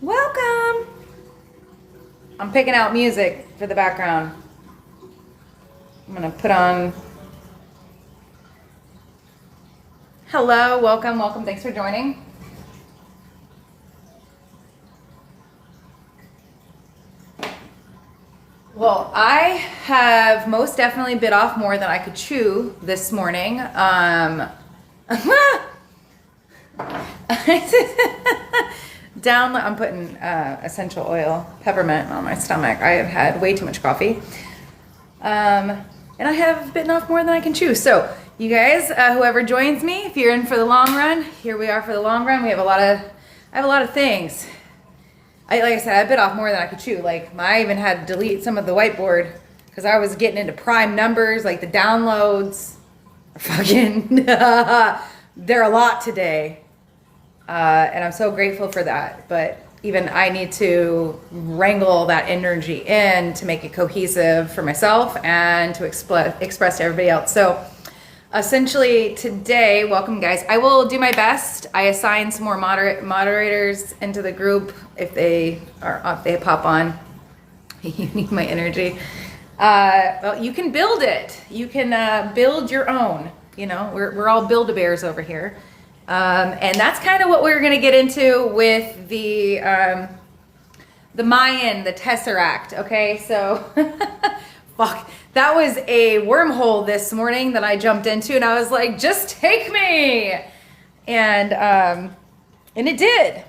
Welcome. I'm picking out music for the background. I'm gonna put on. Hello, welcome, welcome. Thanks for joining. Well, I have most definitely bit off more than I could chew this morning. I'm putting essential oil, peppermint on my stomach. I have had way too much coffee. And I have bitten off more than I can chew. So you guys, whoever joins me, if you're in for the long run, here we are for the long run. I have a lot of things. Like I said, I bit off more than I could chew. Like I even had to delete some of the whiteboard because I was getting into prime numbers, like the downloads. Fucking, they're a lot today. And I'm so grateful for that. But even I need to wrangle that energy in to make it cohesive for myself and to express to everybody else. So essentially today, welcome guys. I will do my best. I assign some more moderators into the group if they pop on. You need my energy. Well, you can build it. You can build your own. You know, we're all Build-A-Bears over here. And that's kind of what we're going to get into with the Mayan, the Tesseract. Okay, so fuck, that was a wormhole this morning that I jumped into, and I was like, just take me, and it did,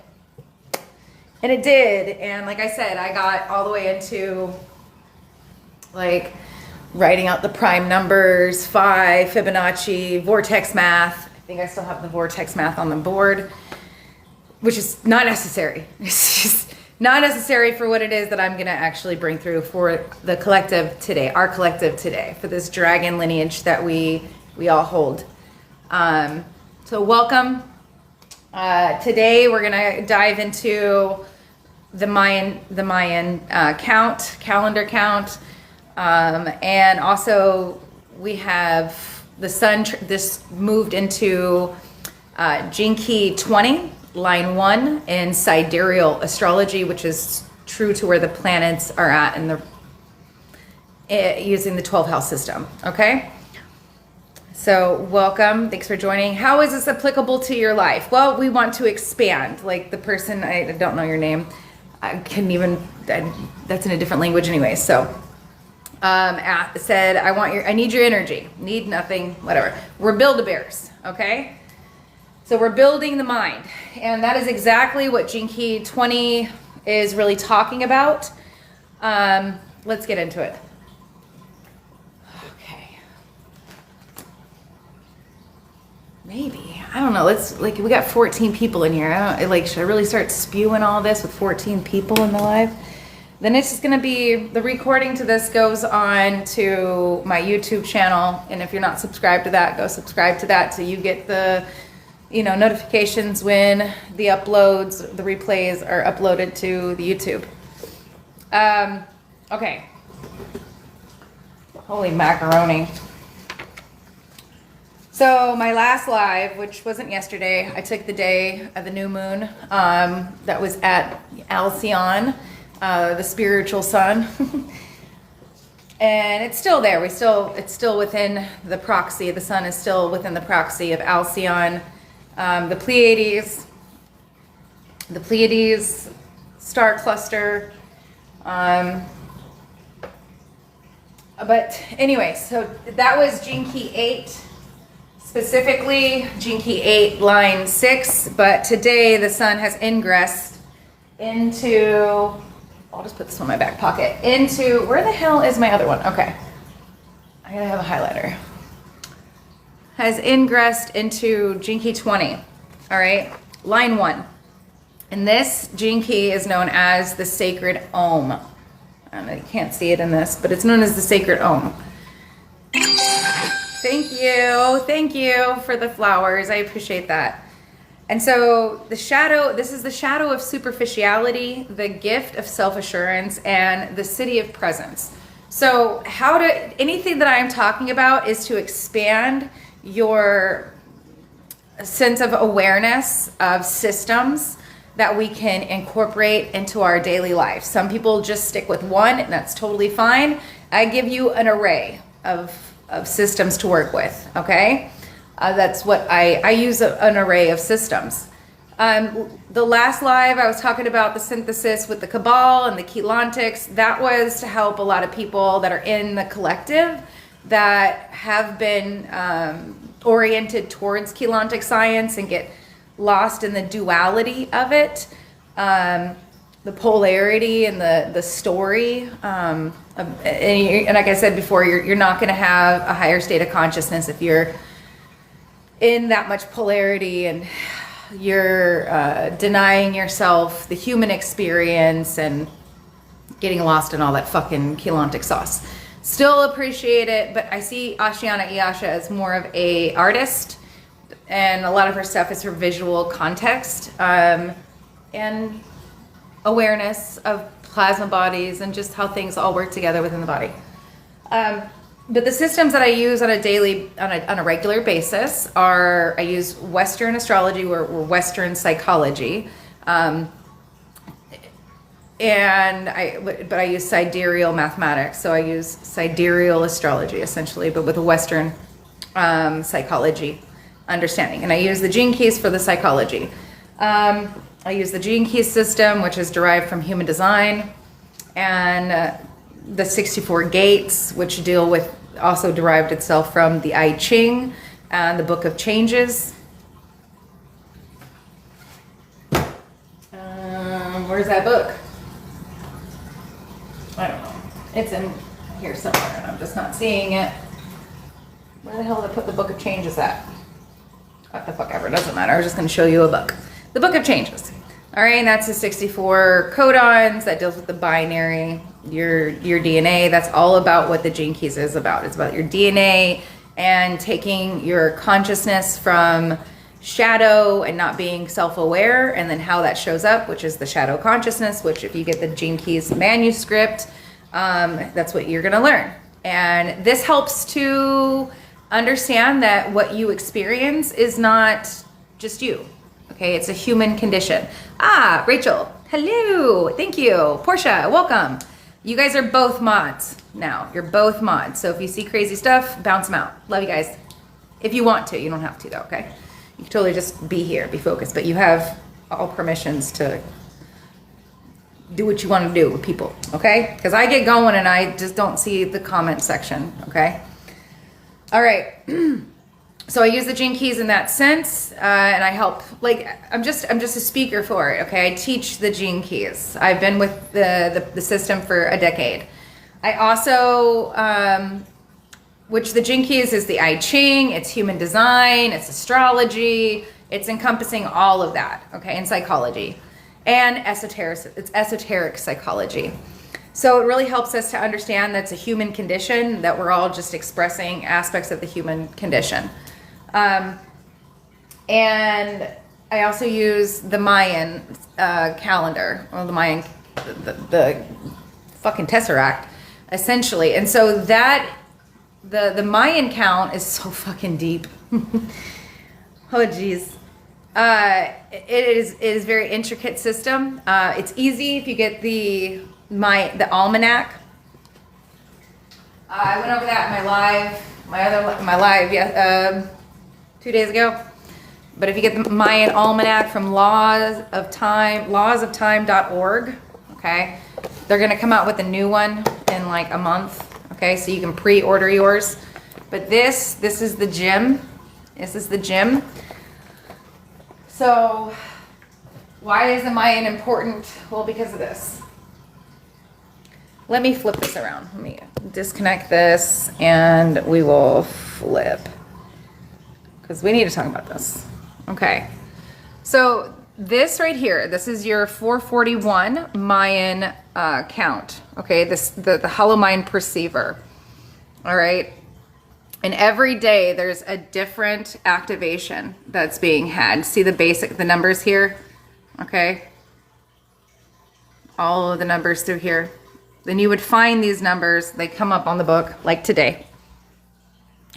and like I said, I got all the way into like writing out the prime numbers, phi, Fibonacci, vortex math. I think I still have the vortex math on the board, which is not necessary. It's just not necessary for what it is that I'm going to actually bring through for the collective today, our collective today, for this dragon lineage that we all hold. So welcome. Today we're going to dive into the Mayan calendar count, and also we have the sun, this moved into Gene Key 20, line 1 in sidereal astrology, which is true to where the planets are at in the using the 12 house system. Okay, so welcome, thanks for joining. How is this applicable to your life? Well, we want to expand. Like the person, I don't know your name, I couldn't even, that's in a different language anyway. So said, I need your energy. Need nothing, whatever. We're Build-A-Bears, okay? So we're building the mind. And that is exactly what Gene Key 20 is really talking about. Let's get into it. Okay. Maybe. I don't know. We got 14 people in here. Should I really start spewing all this with 14 people in the live? Then it's just going to be, the recording to this goes on to my YouTube channel. And if you're not subscribed to that, go subscribe to that so you get the, notifications when the uploads, the replays are uploaded to the YouTube. Okay. Holy macaroni. So my last live, which wasn't yesterday, I took the day of the new moon that was at Alcyon. The spiritual sun. And it's still there. It's still within the proxy. The sun is still within the proxy of Alcyon. The Pleiades star cluster. But anyway, so that was Gene Key 8, specifically Gene Key 8, line 6. But today the sun has ingressed into, I'll just put this one in my back pocket, into, where the hell is my other one? Okay. I gotta have a highlighter. Has ingressed into Gene Key 20. All right, line 1. And this Gene Key is known as the sacred Om. I know you can't see it in this, but it's known as the sacred Om. Thank you for the flowers. I appreciate that. And so the shadow, this is the shadow of superficiality, the gift of self-assurance, and the city of presence. So anything that I am talking about is to expand your sense of awareness of systems that we can incorporate into our daily life. Some people just stick with one, and that's totally fine. I give you an array of systems to work with, okay? That's what I use, an array of systems. The last live, I was talking about the synthesis with the Cabal and the Keylontics. That was to help a lot of people that are in the collective that have been oriented towards Keylontic science and get lost in the duality of it, the polarity and the story. And like I said before, you're not going to have a higher state of consciousness if you're in that much polarity and you're denying yourself the human experience and getting lost in all that fucking Keylontic sauce. Still appreciate it, but I see Ashiana Iyasha as more of a artist, and a lot of her stuff is her visual context and awareness of plasma bodies and just how things all work together within the body. But the systems that I use on a regular basis are, I use Western astrology or Western psychology, but I use sidereal mathematics. So I use sidereal astrology essentially, but with a Western psychology understanding. And I use the gene keys for the psychology. I use the gene key system, which is derived from human design, and the 64 gates, which deal with, also derived itself from the I Ching and the Book of Changes. Where's that book? I don't know. It's in here somewhere and I'm just not seeing it. Where the hell did I put the Book of Changes at? What the fuck ever, it doesn't matter. I was just going to show you a book. The Book of Changes. All right, and that's the 64 codons that deals with the binary, your DNA. That's all about what the gene keys is about. It's about your DNA and taking your consciousness from shadow and not being self-aware, and then how that shows up, which is the shadow consciousness, which if you get the gene keys manuscript, that's what you're going to learn. And this helps to understand that what you experience is not just you. Okay, it's a human condition. Ah, Rachel, hello, thank you. Portia, welcome. You guys are both mods now. You're both mods. So if you see crazy stuff, bounce them out. Love you guys. If you want to, you don't have to though, okay? You can totally just be here, be focused, but you have all permissions to do what you want to do with people, okay? Because I get going and I just don't see the comment section, okay? All right. So I use the gene keys in that sense, and I help, like, I'm just a speaker for it, okay? I teach the gene keys. I've been with the system for a decade. I also, which the gene keys is the I Ching, it's human design, it's astrology, it's encompassing all of that, okay, and psychology, and it's esoteric psychology. So it really helps us to understand that's a human condition, that we're all just expressing aspects of the human condition. And I also use the Mayan calendar, or the Mayan, the fucking Tesseract, essentially. And so that, the Mayan count is so fucking deep. Oh, geez. It is very intricate system. It's easy if you get the almanac. I went over that in my live, 2 days ago. But if you get the Mayan almanac from lawsoftime.org, okay, they're gonna come out with a new one in like a month, okay, so you can pre-order yours. But this is the gym. This is the gym. So why is the Mayan important? Well, because of this. Let me flip this around. Let me disconnect this and we will flip, because we need to talk about this. Okay. So this right here, this is your 441 Mayan count. Okay, the Holomind perceiver. All right. And every day there's a different activation that's being had. See the numbers here? Okay. All of the numbers through here. Then you would find these numbers, they come up on the book, like today.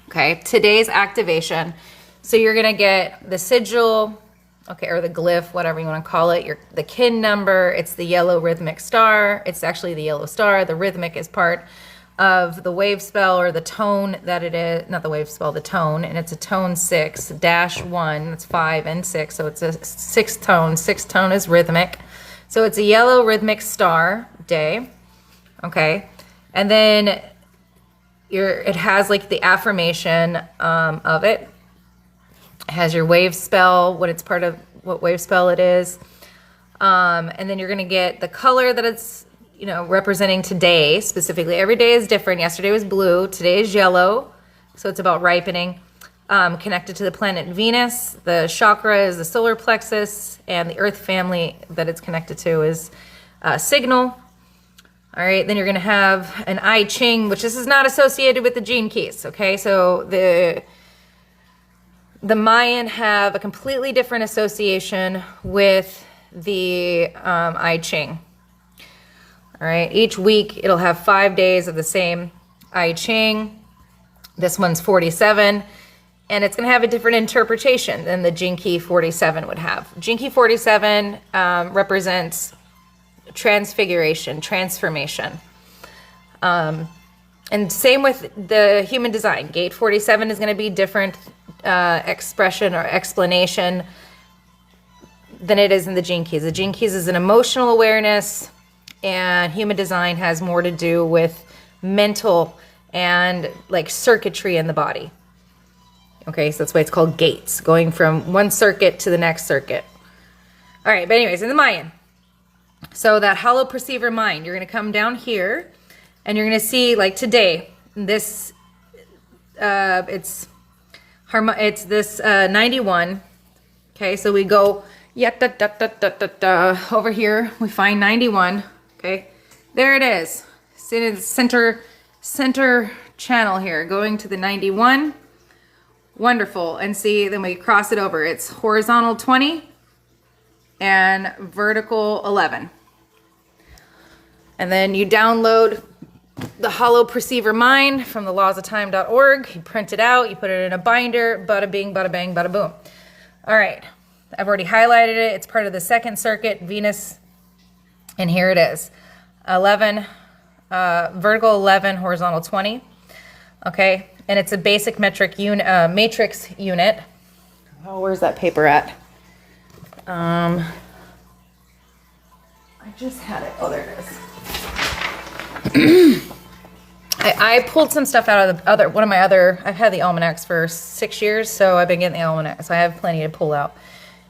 Okay, today's activation. So you're gonna get the sigil, okay, or the glyph, whatever you want to call it, the kin number, it's the yellow rhythmic star. It's actually the yellow star. The rhythmic is part of the wave spell or the tone that it is, not the wave spell, the tone, and it's a tone 6-1, it's 5 and 6, so it's a 6 tone. 6 tone is rhythmic. So it's a yellow rhythmic star day, okay? And then it has like the affirmation of it. It has your wave spell, what it's part of, what wave spell it is. And then you're gonna get the color that it's, you know, representing today specifically. Every day is different. Yesterday was blue, today is yellow. So it's about ripening. Connected to the planet Venus. The chakra is the solar plexus, and the earth family that it's connected to is signal. All right, then you're gonna have an I Ching, which this is not associated with the gene keys, okay? So the Mayan have a completely different association with the I Ching. All right, each week it'll have 5 days of the same I Ching. This one's 47, and it's gonna have a different interpretation than the Gene Key 47 would have. Gene Key 47 represents transfiguration, transformation. And same with the human design. Gate 47 is gonna be different expression or explanation than it is in the Gene Keys. The Gene Keys is an emotional awareness, and human design has more to do with mental and like circuitry in the body. Okay, so that's why it's called gates, going from one circuit to the next circuit. All right, but anyways, in the Mayan, so that hollow perceiver mind, you're gonna come down here and you're gonna see like today, this, it's this 91. Okay, so we go, over here, we find 91. Okay, there it is. It's in the center channel here, going to the 91. Wonderful. And see, then we cross it over. It's horizontal 20 and vertical 11. And then you download the Hollow Perceiver Mind from the lawsofTime.org. You print it out, you put it in a binder, bada bing, bada bang, bada boom. All right, I've already highlighted it. It's part of the second circuit, Venus. And here it is, 11, vertical 11, horizontal 20, okay? And it's a basic metric matrix unit. Oh, where's that paper at? I just had it, oh, there it is. I pulled some stuff out of I've had the almanacs for 6 years, so I've been getting the almanacs, so I have plenty to pull out.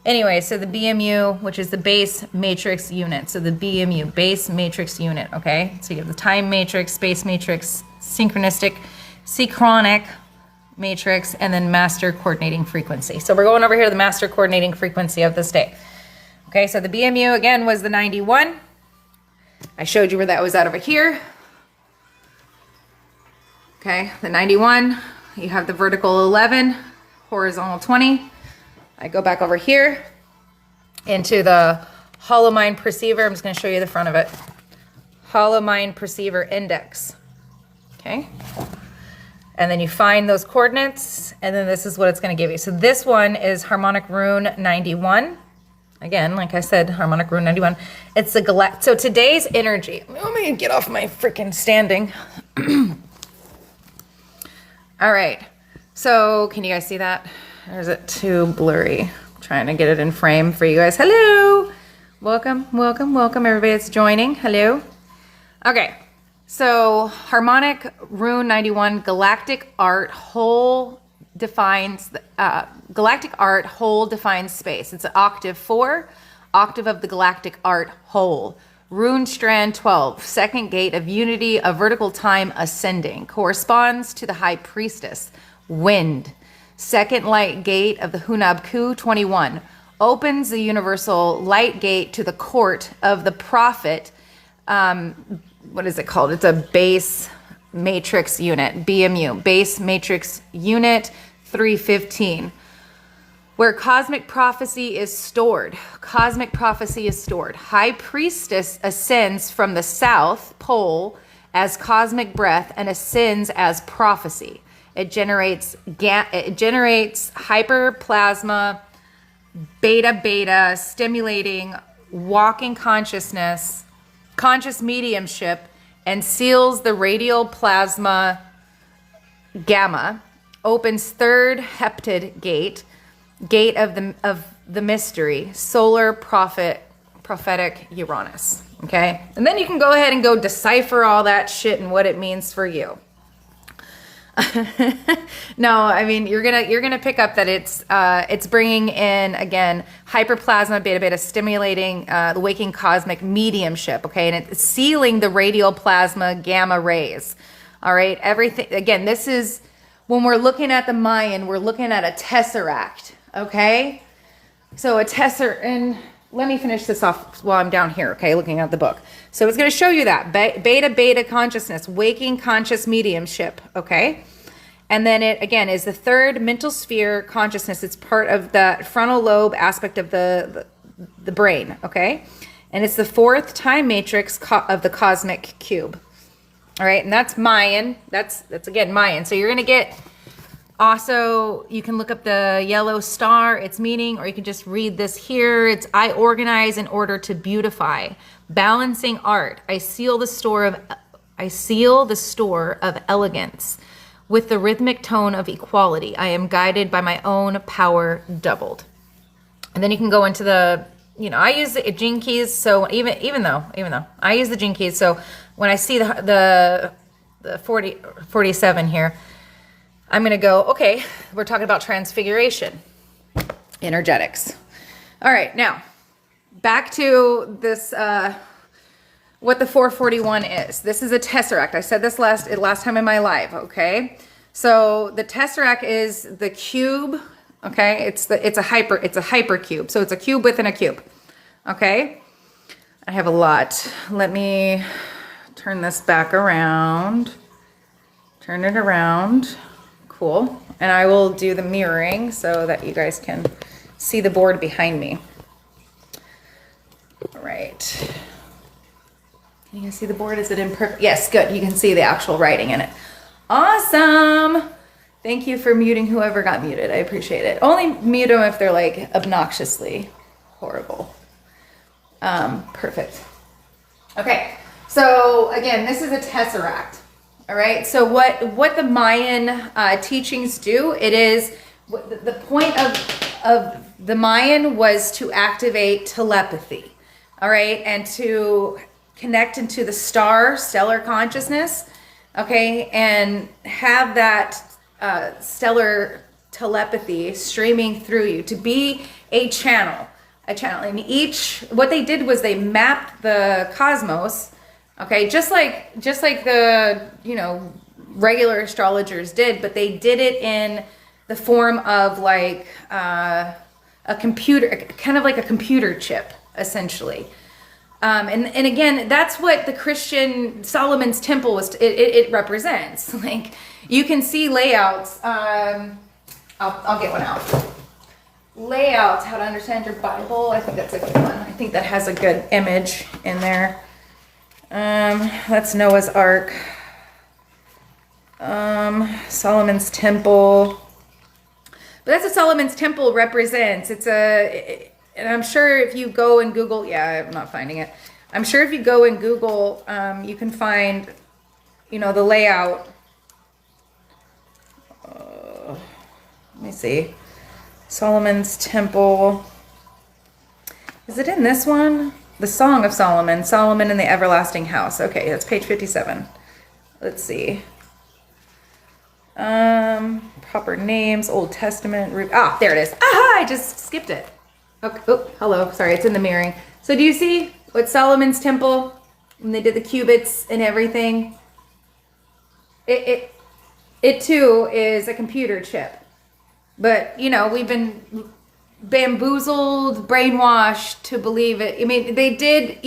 Anyway, so the BMU, which is the base matrix unit. So the BMU, base matrix unit, okay? So you have the time matrix, space matrix, synchronic matrix, and then master coordinating frequency. So we're going over here to the master coordinating frequency of this day. Okay, so the BMU, again, was the 91. I showed you where that was at over here. Okay, the 91, you have the vertical 11, horizontal 20. I go back over here into the Holomind Perceiver. I'm just going to show you the front of it. Holomind Perceiver Index. Okay. And then you find those coordinates, and then this is what it's going to give you. So this one is Harmonic Rune 91. Again, like I said, Harmonic Rune 91. It's the so today's energy. Let me get off my freaking standing. All right. So can you guys see that? Or is it too blurry? I'm trying to get it in frame for you guys. Hello. Welcome, welcome, welcome everybody that's joining. Hello. Okay. So Harmonic Rune 91, Galactic Art whole defines space. It's an octave 4, octave of the Galactic Art whole. Rune strand 12, second gate of unity of vertical time ascending, corresponds to the high priestess, wind. Second light gate of the Hunabku 21, opens the universal light gate to the court of the prophet. What is it called? It's a base matrix unit, BMU, base matrix unit 315, where cosmic prophecy is stored. Cosmic prophecy is stored. High priestess ascends from the south pole as cosmic breath and ascends as prophecy. It generates hyperplasma beta stimulating walking consciousness, conscious mediumship, and seals the radial plasma gamma, opens third heptid gate of the mystery, solar prophetic Uranus. Okay, and then you can go ahead and go decipher all that shit and what it means for you. No, I mean you're gonna pick up that it's bringing in again hyperplasma beta stimulating the waking cosmic mediumship. Okay, and it's sealing the radial plasma gamma rays. All right, everything again. This is when we're looking at the Mayan, we're looking at a tesseract. Okay, so a tesseract, and let me finish this off while I'm down here. Okay, looking at the book. So it's going to show you that beta consciousness, waking conscious mediumship. Okay. And then it again is the third mental sphere consciousness. It's part of the frontal lobe aspect of the brain. Okay. And it's the fourth time matrix of the cosmic cube. All right. And that's Mayan. That's again Mayan. So you're going to get also, you can look up the yellow star, its meaning, or you can just read this here. It's I organize in order to beautify, balancing art. I seal the store of elegance with the rhythmic tone of equality. I am guided by my own power doubled. And then you can go into the, I use the gene keys. So even though I use the gene keys, so when I see the 47 here, I'm going to go, okay, we're talking about transfiguration, energetics. All right, now, back to this, what the 441 is. This is a tesseract. I said this last time in my live, okay? So the tesseract is the cube, okay? It's a hypercube. So it's a cube within a cube, okay? I have a lot. Let me turn this back around. Turn it around. Cool. And I will do the mirroring so that you guys can see the board behind me. All right. Can you guys see the board? Is it in perfect? Yes, good. You can see the actual writing in it. Awesome. Thank you for muting whoever got muted. I appreciate it. Only mute them if they're like obnoxiously horrible. Perfect. Okay. So again, this is a tesseract. All right, so what the Mayan teachings do, it is, the point of the Mayan was to activate telepathy, all right, and to connect into the stellar consciousness, okay, and have that stellar telepathy streaming through you, to be a channel. And what they did was they mapped the cosmos. Okay, just like the, regular astrologers did, but they did it in the form of like a computer, kind of like a computer chip, essentially. And again, that's what the Christian Solomon's Temple was. It represents. Like you can see layouts. I'll get one out. Layouts. How to understand your Bible. I think that's a good one. I think that has a good image in there. That's Noah's Ark. Solomon's Temple. But that's what Solomon's Temple represents. And I'm sure if you go and Google, I'm not finding it. I'm sure if you go and Google, you can find, the layout. Let me see. Solomon's Temple. Is it in this one? The Song of Solomon, Solomon in the Everlasting House. Okay, that's page 57. Let's see. Proper names, Old Testament. There it is. Aha, I just skipped it. Okay. Oh, hello. Sorry, it's in the mirroring. So do you see what Solomon's Temple, when they did the cubits and everything? It too is a computer chip. But, we've been bamboozled, brainwashed to believe it. I mean, they did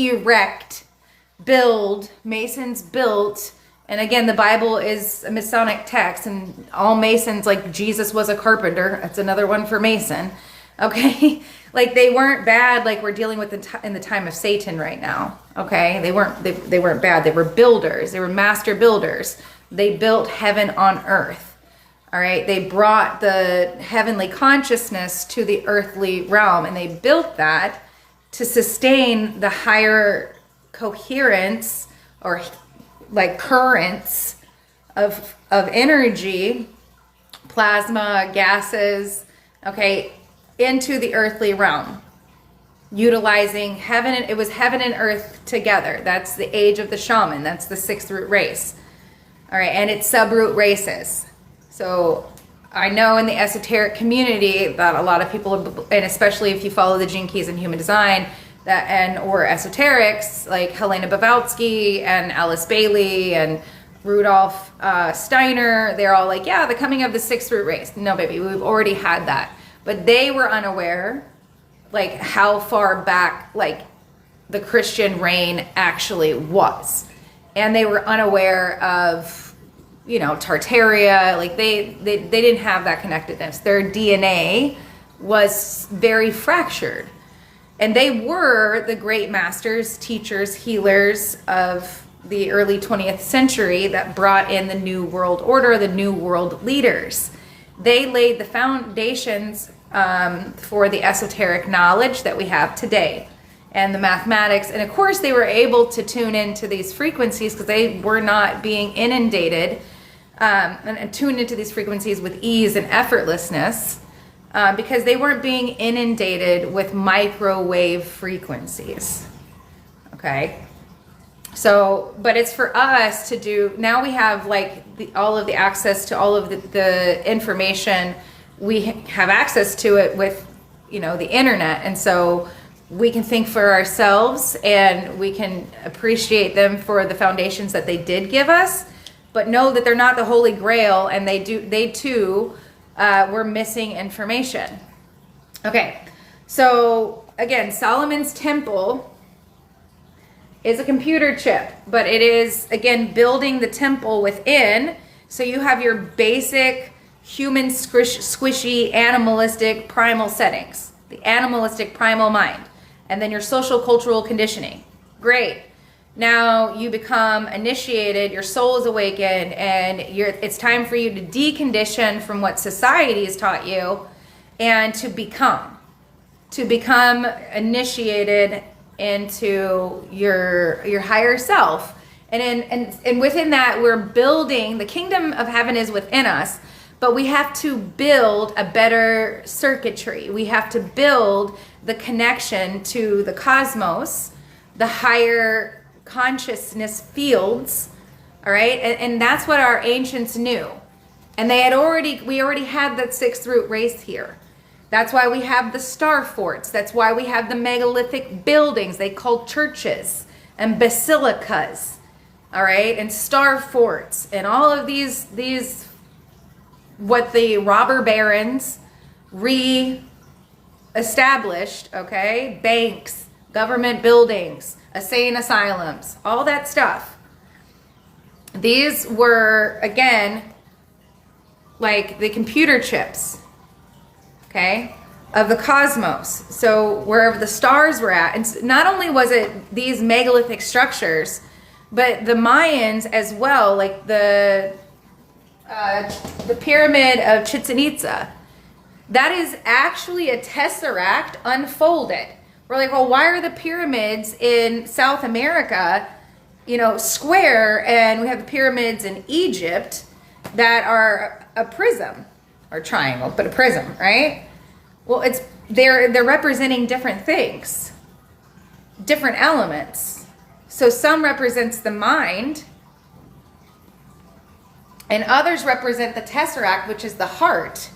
build, Masons built, and again, the Bible is a Masonic text, and all Masons, like Jesus was a carpenter. That's another one for Mason. Okay, like they weren't bad. Like we're dealing with in the time of Satan right now. Okay, they weren't bad. They were builders. They were master builders. They built heaven on earth. All right, they brought the heavenly consciousness to the earthly realm, and they built that to sustain the higher coherence or like currents of energy, plasma, gases, okay, into the earthly realm, utilizing heaven. It was heaven and earth together. That's the age of the shaman. That's the sixth root race. All right, and it's subroot races. So I know in the esoteric community that a lot of people, and especially if you follow the Gene Keys in Human Design, or esoterics like Helena Blavatsky and Alice Bailey and Rudolf Steiner, they're all like, yeah, the coming of the sixth root race. No, baby, we've already had that. But they were unaware, like, how far back, like, the Christian reign actually was. And they were unaware of, you know, Tartaria. Like, they didn't have that connectedness. Their DNA was very fractured. And they were the great masters, teachers, healers of the early 20th century that brought in the New World Order, the New World leaders. They laid the foundations for the esoteric knowledge that we have today and the mathematics. And of course, they were able to tune into these frequencies because they were not being inundated and tuned into these frequencies with ease and effortlessness. Because they weren't being inundated with microwave frequencies. Okay? So, but it's for us to do, now we have like all of the access to all of the information. We have access to it with, you know, the internet. And so we can think for ourselves and we can appreciate them for the foundations that they did give us, but know that they're not the Holy Grail, and they too, we're missing information. Okay, so again, Solomon's temple is a computer chip, but it is, again, building the temple within. So you have your basic human squishy, animalistic, primal settings, the animalistic primal mind, and then your social cultural conditioning. Great. Now you become initiated, your soul is awakened, and it's time for you to decondition from what society has taught you and to become initiated into your higher self. And within that, we're building, the kingdom of heaven is within us, but we have to build a better circuitry. We have to build the connection to the cosmos, the higher consciousness fields, all right? And that's what our ancients knew. And we already had that sixth root race here. That's why we have the star forts. That's why we have the megalithic buildings they called churches and basilicas, all right? And star forts and all of these what the robber barons re-established, okay? Banks, government buildings, insane asylums, all that stuff. These were, again, like the computer chips, okay, of the cosmos. So wherever the stars were at, and not only was it these megalithic structures, but the Mayans as well, like the pyramid of Chichen Itza, that is actually a tesseract unfolded. We're like, well, why are the pyramids in South America, you know, square, and we have the pyramids in Egypt that are a prism or triangle, but a prism, right? Well, they're representing different things, different elements. So some represents the mind, and others represent the tesseract, which is the heart.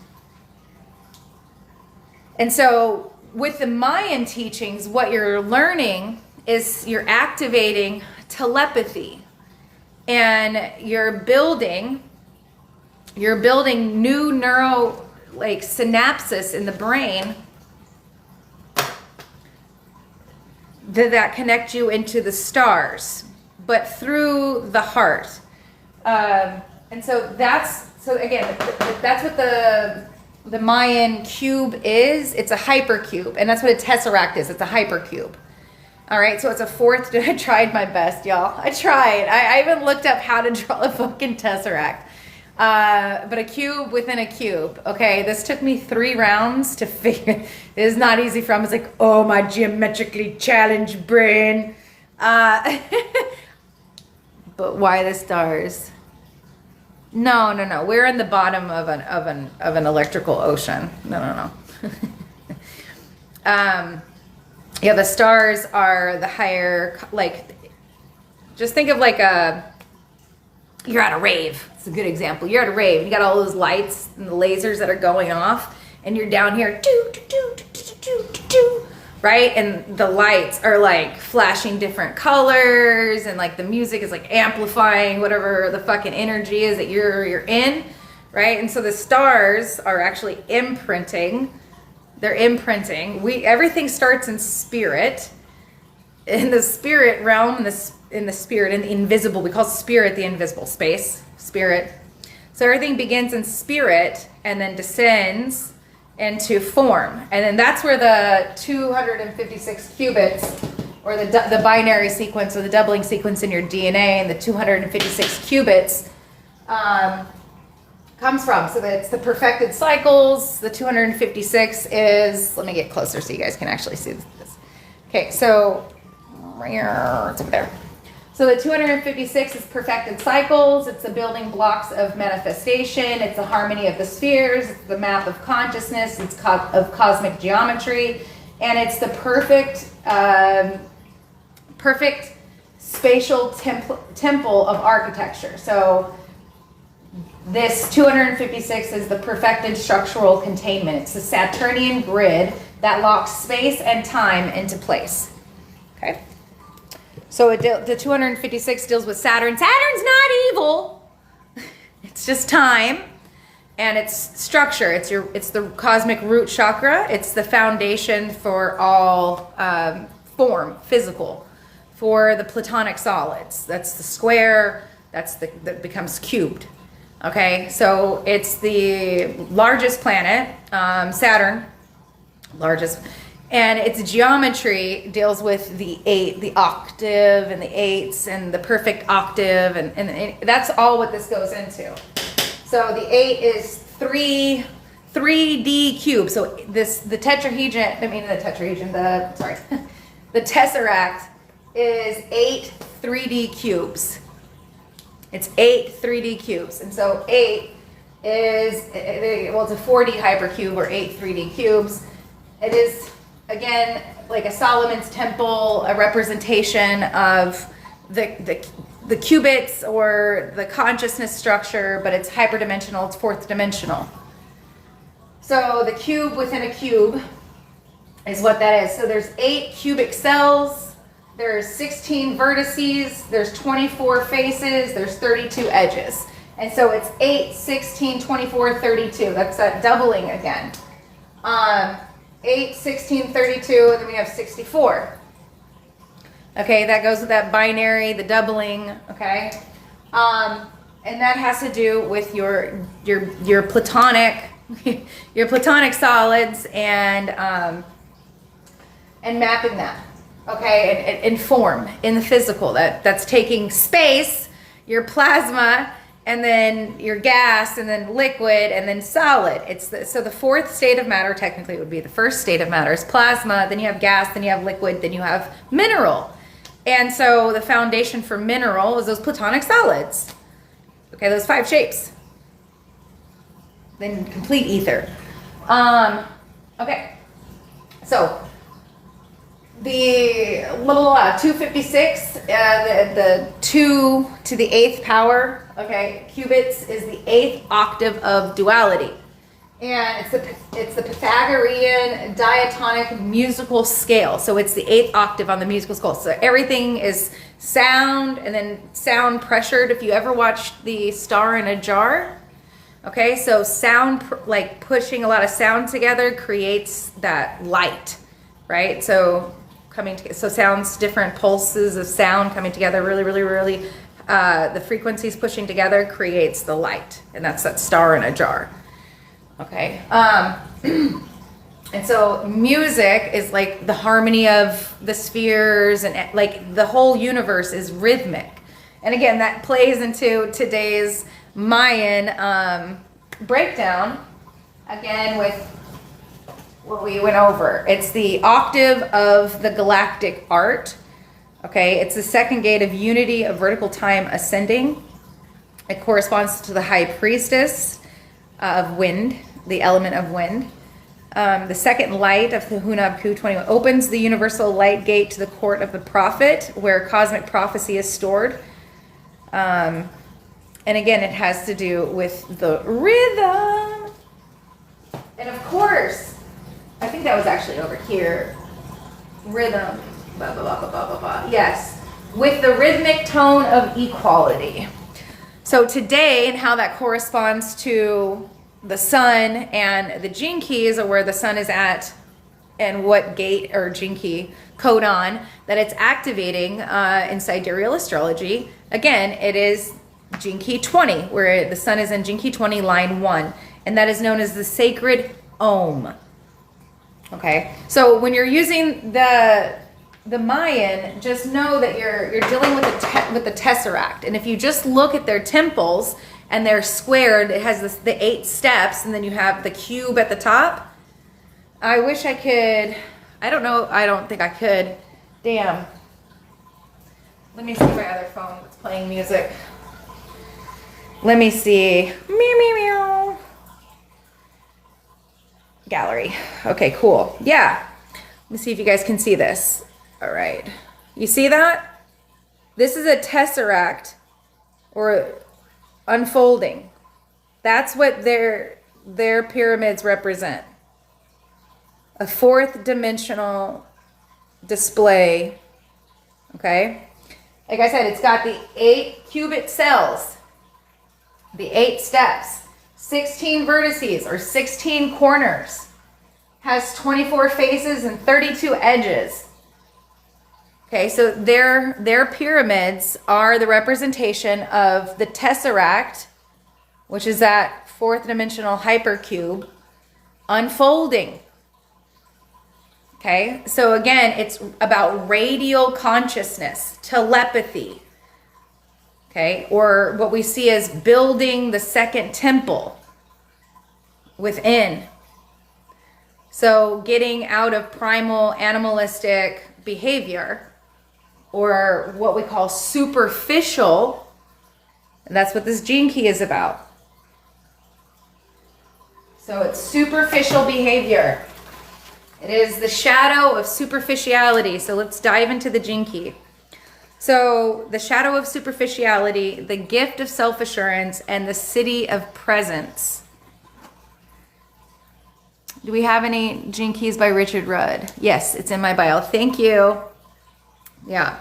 And so with the Mayan teachings, what you're learning is you're activating telepathy, and you're building new neuro synapses in the brain that connect you into the stars, but through the heart. And so that's what the Mayan cube is. It's a hypercube, and that's what a tesseract is. It's a hypercube. All right, so it's a fourth. I tried my best, y'all. I tried. I even looked up how to draw a fucking tesseract. But a cube within a cube. Okay, this took me 3 rounds to figure. It is not easy from. It's like, oh, my geometrically challenged brain. But why the stars? No. We're in the bottom of an electrical ocean. No. Yeah, the stars are the higher. Like, just think of like you're at a rave. It's a good example. You're at a rave. You got all those lights and the lasers that are going off, and you're down here, right? And the lights are like flashing different colors, and like the music is like amplifying whatever the fucking energy is that you're in, right? And so the stars are actually imprinting. They're imprinting. Everything starts in spirit. In the spirit realm, in the spirit, in the invisible, we call spirit the invisible space, spirit. So everything begins in spirit and then descends into form. And then that's where the 256 qubits, or the binary sequence, or the doubling sequence in your DNA, and the 256 qubits comes from. So that's the perfected cycles. The 256 is, let me get closer so you guys can actually see this. Okay, so it's over there. So the 256 is perfected cycles. It's the building blocks of manifestation. It's the harmony of the spheres. It's the map of consciousness. It's of cosmic geometry. And it's the perfect spatial temple of architecture. So this 256 is the perfected structural containment. It's the Saturnian grid that locks space and time into place. Okay? So the 256 deals with Saturn. Saturn's not evil. It's just time, and it's structure. It's the cosmic root chakra. It's the foundation for all form, physical, for the platonic solids. That's the square. That becomes cubed. Okay, so it's the largest planet, Saturn, largest. And its geometry deals with the octave and the eighths and the perfect octave, and that's all what this goes into. So the 8 is 3D cube. So the Tesseract is 8 3D cubes. It's 8 3D cubes, and so 8 is, it's a 4D hypercube, or 8 3D cubes. It is, again, like a Solomon's temple, a representation of the qubits or the consciousness structure, but it's hyperdimensional, it's 4th dimensional. So the cube within a cube is what that is. So there's 8 cubic cells, there's 16 vertices, there's 24 faces, there's 32 edges. And so it's 8, 16, 24, 32. That's that doubling again. 8, 16, 32, and then we have 64. Okay, that goes with that binary, the doubling, okay? And that has to do with your platonic your platonic solids and mapping that, okay, and form in the physical. That's taking space, your plasma, and then your gas, and then liquid, and then solid. So the 4th state of matter, technically it would be the 1st state of matter, is plasma, then you have gas, then you have liquid, then you have mineral. And so the foundation for mineral is those platonic solids. Okay, those 5 shapes. Then complete ether. Okay, so the 256, the 2 to the 8th power, okay, qubits is the 8th octave of duality, and it's the Pythagorean diatonic musical scale. So it's the 8th octave on the musical scale. So everything is sound, and then sound pressured. If you ever watched The Star in a Jar, okay, so sound, like pushing a lot of sound together creates that light, right? So sounds, different pulses of sound coming together really, the frequencies pushing together creates the light, and that's that star in a jar. Okay, and so music is like the harmony of the spheres, and like the whole universe is rhythmic. And again, that plays into today's Mayan breakdown, again with what we went over. It's the octave of the galactic art. Okay, it's the second gate of unity of vertical time ascending. It corresponds to the high priestess of wind, the element of wind. The second light of the Hunab Ku 21 opens the universal light gate to the court of the prophet, where cosmic prophecy is stored. And again, it has to do with the rhythm. And of course, I think that was actually over here. Rhythm. Blah, blah, blah, blah, blah, blah, blah. Yes, with the rhythmic tone of equality. So today, and how that corresponds to the sun and the gene keys, or where the sun is at and what gate or gene key codon that it's activating in sidereal astrology. Again, it is gene key 20, where the sun is in gene key 20, line 1, and that is known as the sacred Om. Okay, so when you're using the Mayan, just know that you're dealing with the Tesseract, and if you just look at their temples and they're squared, it has the 8 steps, and then you have the cube at the top. I wish I could. I don't know. I don't think I could. Damn. Let me see my other phone that's playing music. Let me see. Meow meow meow. Gallery. Okay, cool. Yeah. Let me see if you guys can see this. All right. You see that? This is a tesseract, or unfolding. That's what their pyramids represent. A 4th dimensional display. Okay? Like I said, it's got the 8 cubit cells, the 8 steps, 16 vertices or 16 corners, has 24 faces and 32 edges. Okay, so their pyramids are the representation of the Tesseract, which is that 4th dimensional hypercube, unfolding. Okay, so again, it's about radial consciousness, telepathy. Okay, or what we see as building the second temple within. So getting out of primal animalistic behavior, or what we call superficial, and that's what this gene key is about. So it's superficial behavior. It is the shadow of superficiality. So let's dive into the gene key. So the shadow of superficiality, the gift of self-assurance, and the city of presence. Do we have any gene keys by Richard Rudd? Yes, it's in my bio. Thank you. Yeah.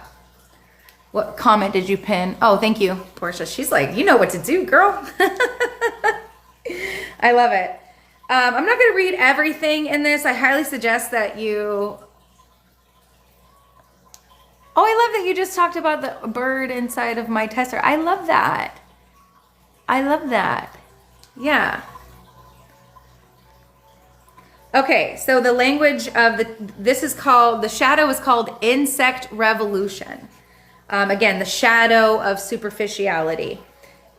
What comment did you pin? Oh, thank you, Portia. She's like, you know what to do, girl. I love it. I'm not going to read everything in this. I highly suggest that you... Oh, I love that you just talked about the bird inside of my tester. I love that. I love that. Yeah. Okay, so the language of the shadow is called insect revolution. Again, the shadow of superficiality.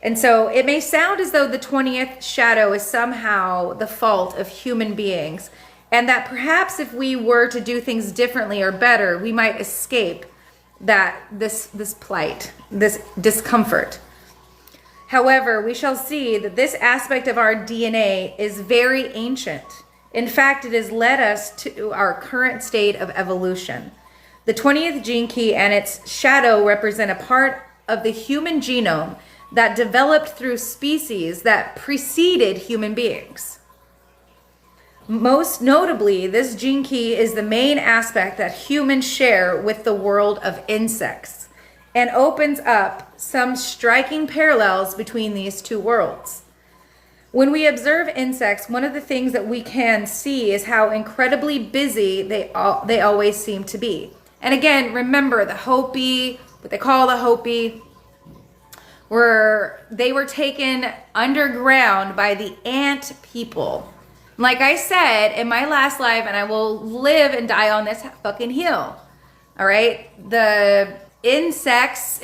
And so it may sound as though the 20th shadow is somehow the fault of human beings, and that perhaps if we were to do things differently or better, we might escape this plight, this discomfort. However, we shall see that this aspect of our DNA is very ancient. In fact, it has led us to our current state of evolution. The 20th gene key and its shadow represent a part of the human genome that developed through species that preceded human beings. Most notably, this gene key is the main aspect that humans share with the world of insects, and opens up some striking parallels between these two worlds. When we observe insects, one of the things that we can see is how incredibly busy they always seem to be. And again, remember the Hopi, what they call the Hopi, they were taken underground by the ant people. Like I said in my last live, and I will live and die on this fucking hill. All right? The insectoids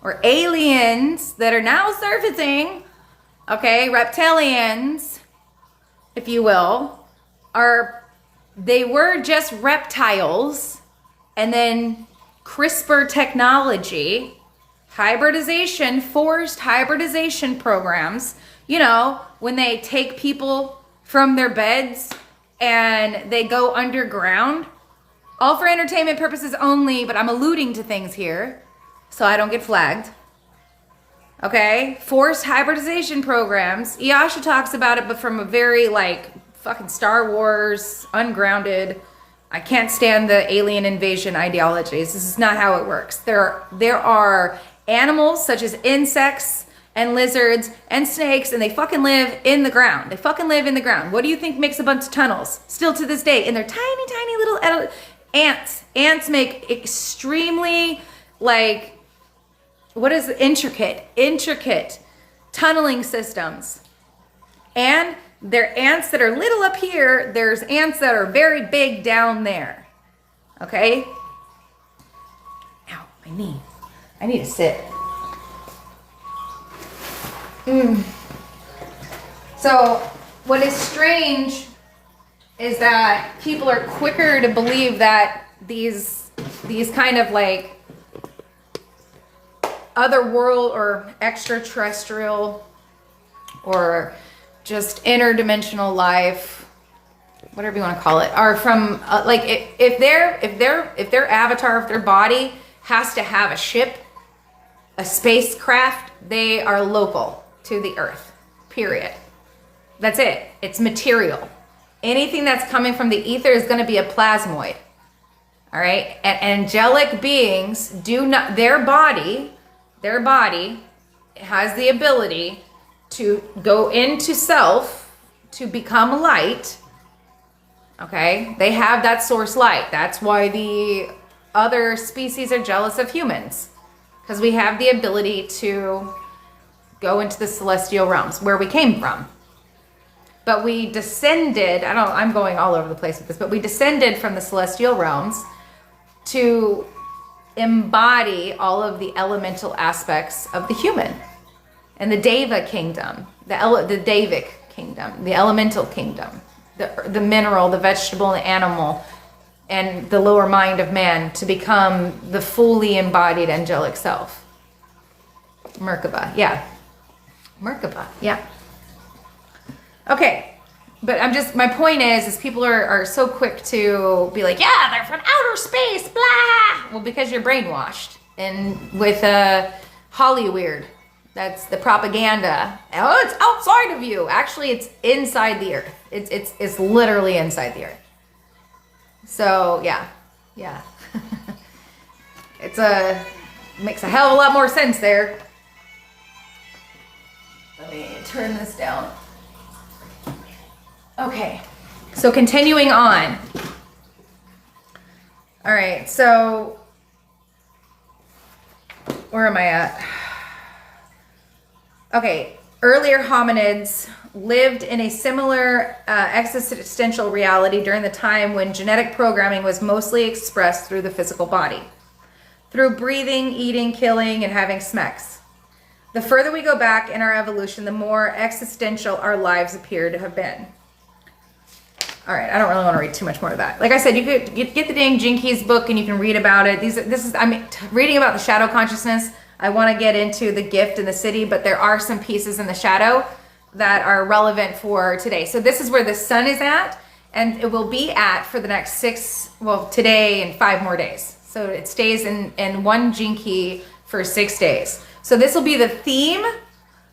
or aliens that are now surfacing, okay, reptilians, if you will, they were just reptiles, and then CRISPR technology, forced hybridization programs, when they take people from their beds and they go underground, all for entertainment purposes only, but I'm alluding to things here so I don't get flagged. Okay? Forced hybridization programs. Iyasha talks about it, but from a very fucking Star Wars, ungrounded, I can't stand the alien invasion ideologies. This is not how it works. There are animals such as insects and lizards and snakes, and they fucking live in the ground. What do you think makes a bunch of tunnels still to this day? And they're tiny, tiny little ants. Ants make extremely intricate tunneling systems. And they're ants that are little up here. There's ants that are very big down there. Okay? Ow, my knee. I need to sit. So, what is strange is that people are quicker to believe that these kind of other world or extraterrestrial or just interdimensional life, whatever you want to call it, are from if their avatar, if their body has to have a ship, a spacecraft, they are local to the earth, period. That's it. It's material. Anything that's coming from the ether is going to be a plasmoid. All right? And angelic beings their body has the ability to go into self, to become light. Okay? They have that source light. That's why the other species are jealous of humans, because we have the ability to go into the celestial realms where we came from. But we descended, I'm going all over the place with this, but we descended from the celestial realms to embody all of the elemental aspects of the human and the Deva kingdom, the Devic kingdom, the elemental kingdom, the mineral, the vegetable, the animal, and the lower mind of man to become the fully embodied angelic self. Merkaba, yeah. Okay, but my point is people are so quick to be like, yeah, they're from outer space, blah. Well, because you're brainwashed and with Hollyweird. That's the propaganda. Oh, it's outside of you. Actually, it's inside the earth. It's literally inside the earth. So yeah. Makes a hell of a lot more sense there. Let me turn this down. Okay, so continuing on. All right, so where am I at? Okay, earlier hominids lived in a similar existential reality during the time when genetic programming was mostly expressed through the physical body, through breathing, eating, killing, and having sex. The further we go back in our evolution, the more existential our lives appear to have been. All right, I don't really want to read too much more of that. Like I said, you could get the dang Gene Keys book and you can read about it. I'm reading about the shadow consciousness. I want to get into the gift in the city, but there are some pieces in the shadow that are relevant for today. So this is where the sun is at, and it will be at for the next today and 5 more days. So it stays in one Gene Key for 6 days. So this will be the theme.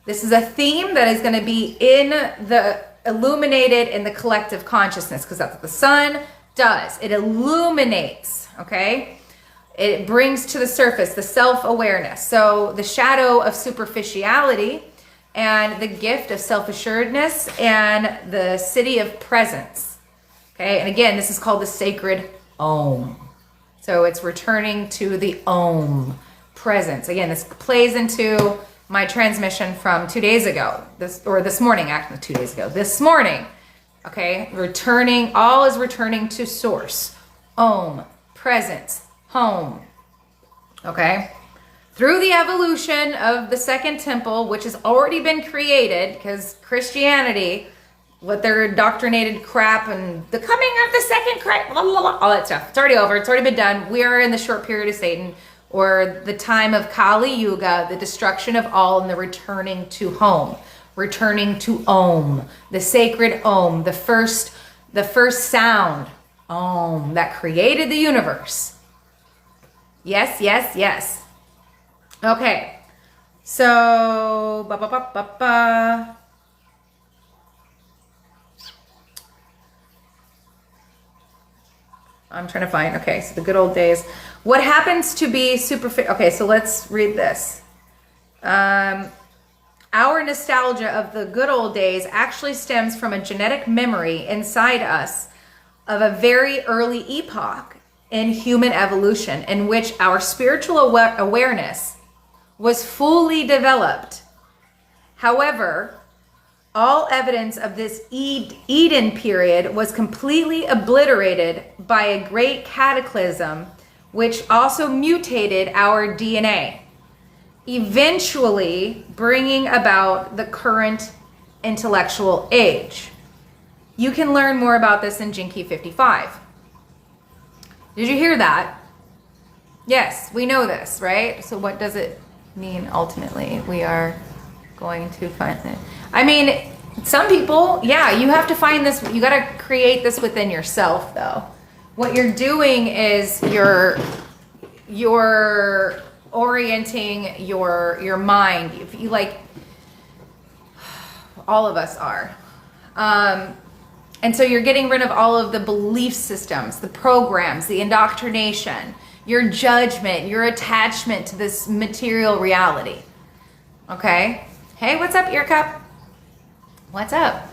This is a theme that is going to be in the illuminated in the collective consciousness, because that's what the sun does. It illuminates, okay? It brings to the surface the self-awareness. So the shadow of superficiality and the gift of self-assuredness and the city of presence. Okay, and again, this is called the sacred Om. So it's returning to the Om presence. Again, this plays into my transmission from 2 days ago, this morning, actually 2 days ago, this morning. Okay, all is returning to source. Om, presence, home. Okay, through the evolution of the second temple, which has already been created, because Christianity, what their indoctrinated crap and the coming of the second Christ, blah, blah, blah, all that stuff. It's already over. It's already been done. We are in the short period of Satan, or the time of Kali Yuga, the destruction of all and the returning to home, returning to Om, the sacred Om, the first sound, Om, that created the universe. Yes, yes, yes. Okay, so I'm trying to find, okay, so the good old days. What happens to be superficial? Okay, so let's read this. Our nostalgia of the good old days actually stems from a genetic memory inside us of a very early epoch in human evolution in which our spiritual awareness was fully developed. However, all evidence of this Eden period was completely obliterated by a great cataclysm, which also mutated our DNA, eventually bringing about the current intellectual age. You can learn more about this in Jinky 55. Did you hear that? Yes, we know this, right? So what does it mean ultimately? We are going to find it. I mean, some people, yeah, you have to find this, you got to create this within yourself though. What you're doing is you're orienting your mind. If you like, all of us are. And so you're getting rid of all of the belief systems, the programs, the indoctrination, your judgment, your attachment to this material reality. Okay? Hey, what's up, Ear Cup? What's up?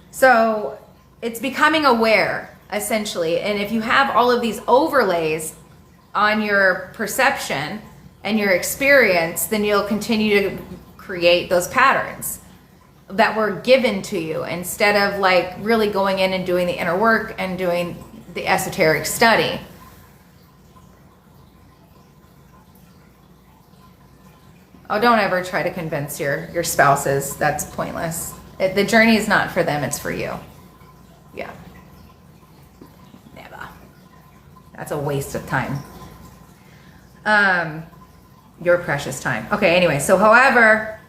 So it's becoming aware, essentially. And if you have all of these overlays on your perception and your experience, then you'll continue to create those patterns that were given to you instead of like really going in and doing the inner work and doing the esoteric study. Oh, don't ever try to convince your spouses. That's pointless. The journey is not for them, it's for you. Yeah. Never. That's a waste of time. Your precious time. Okay, anyway, so however,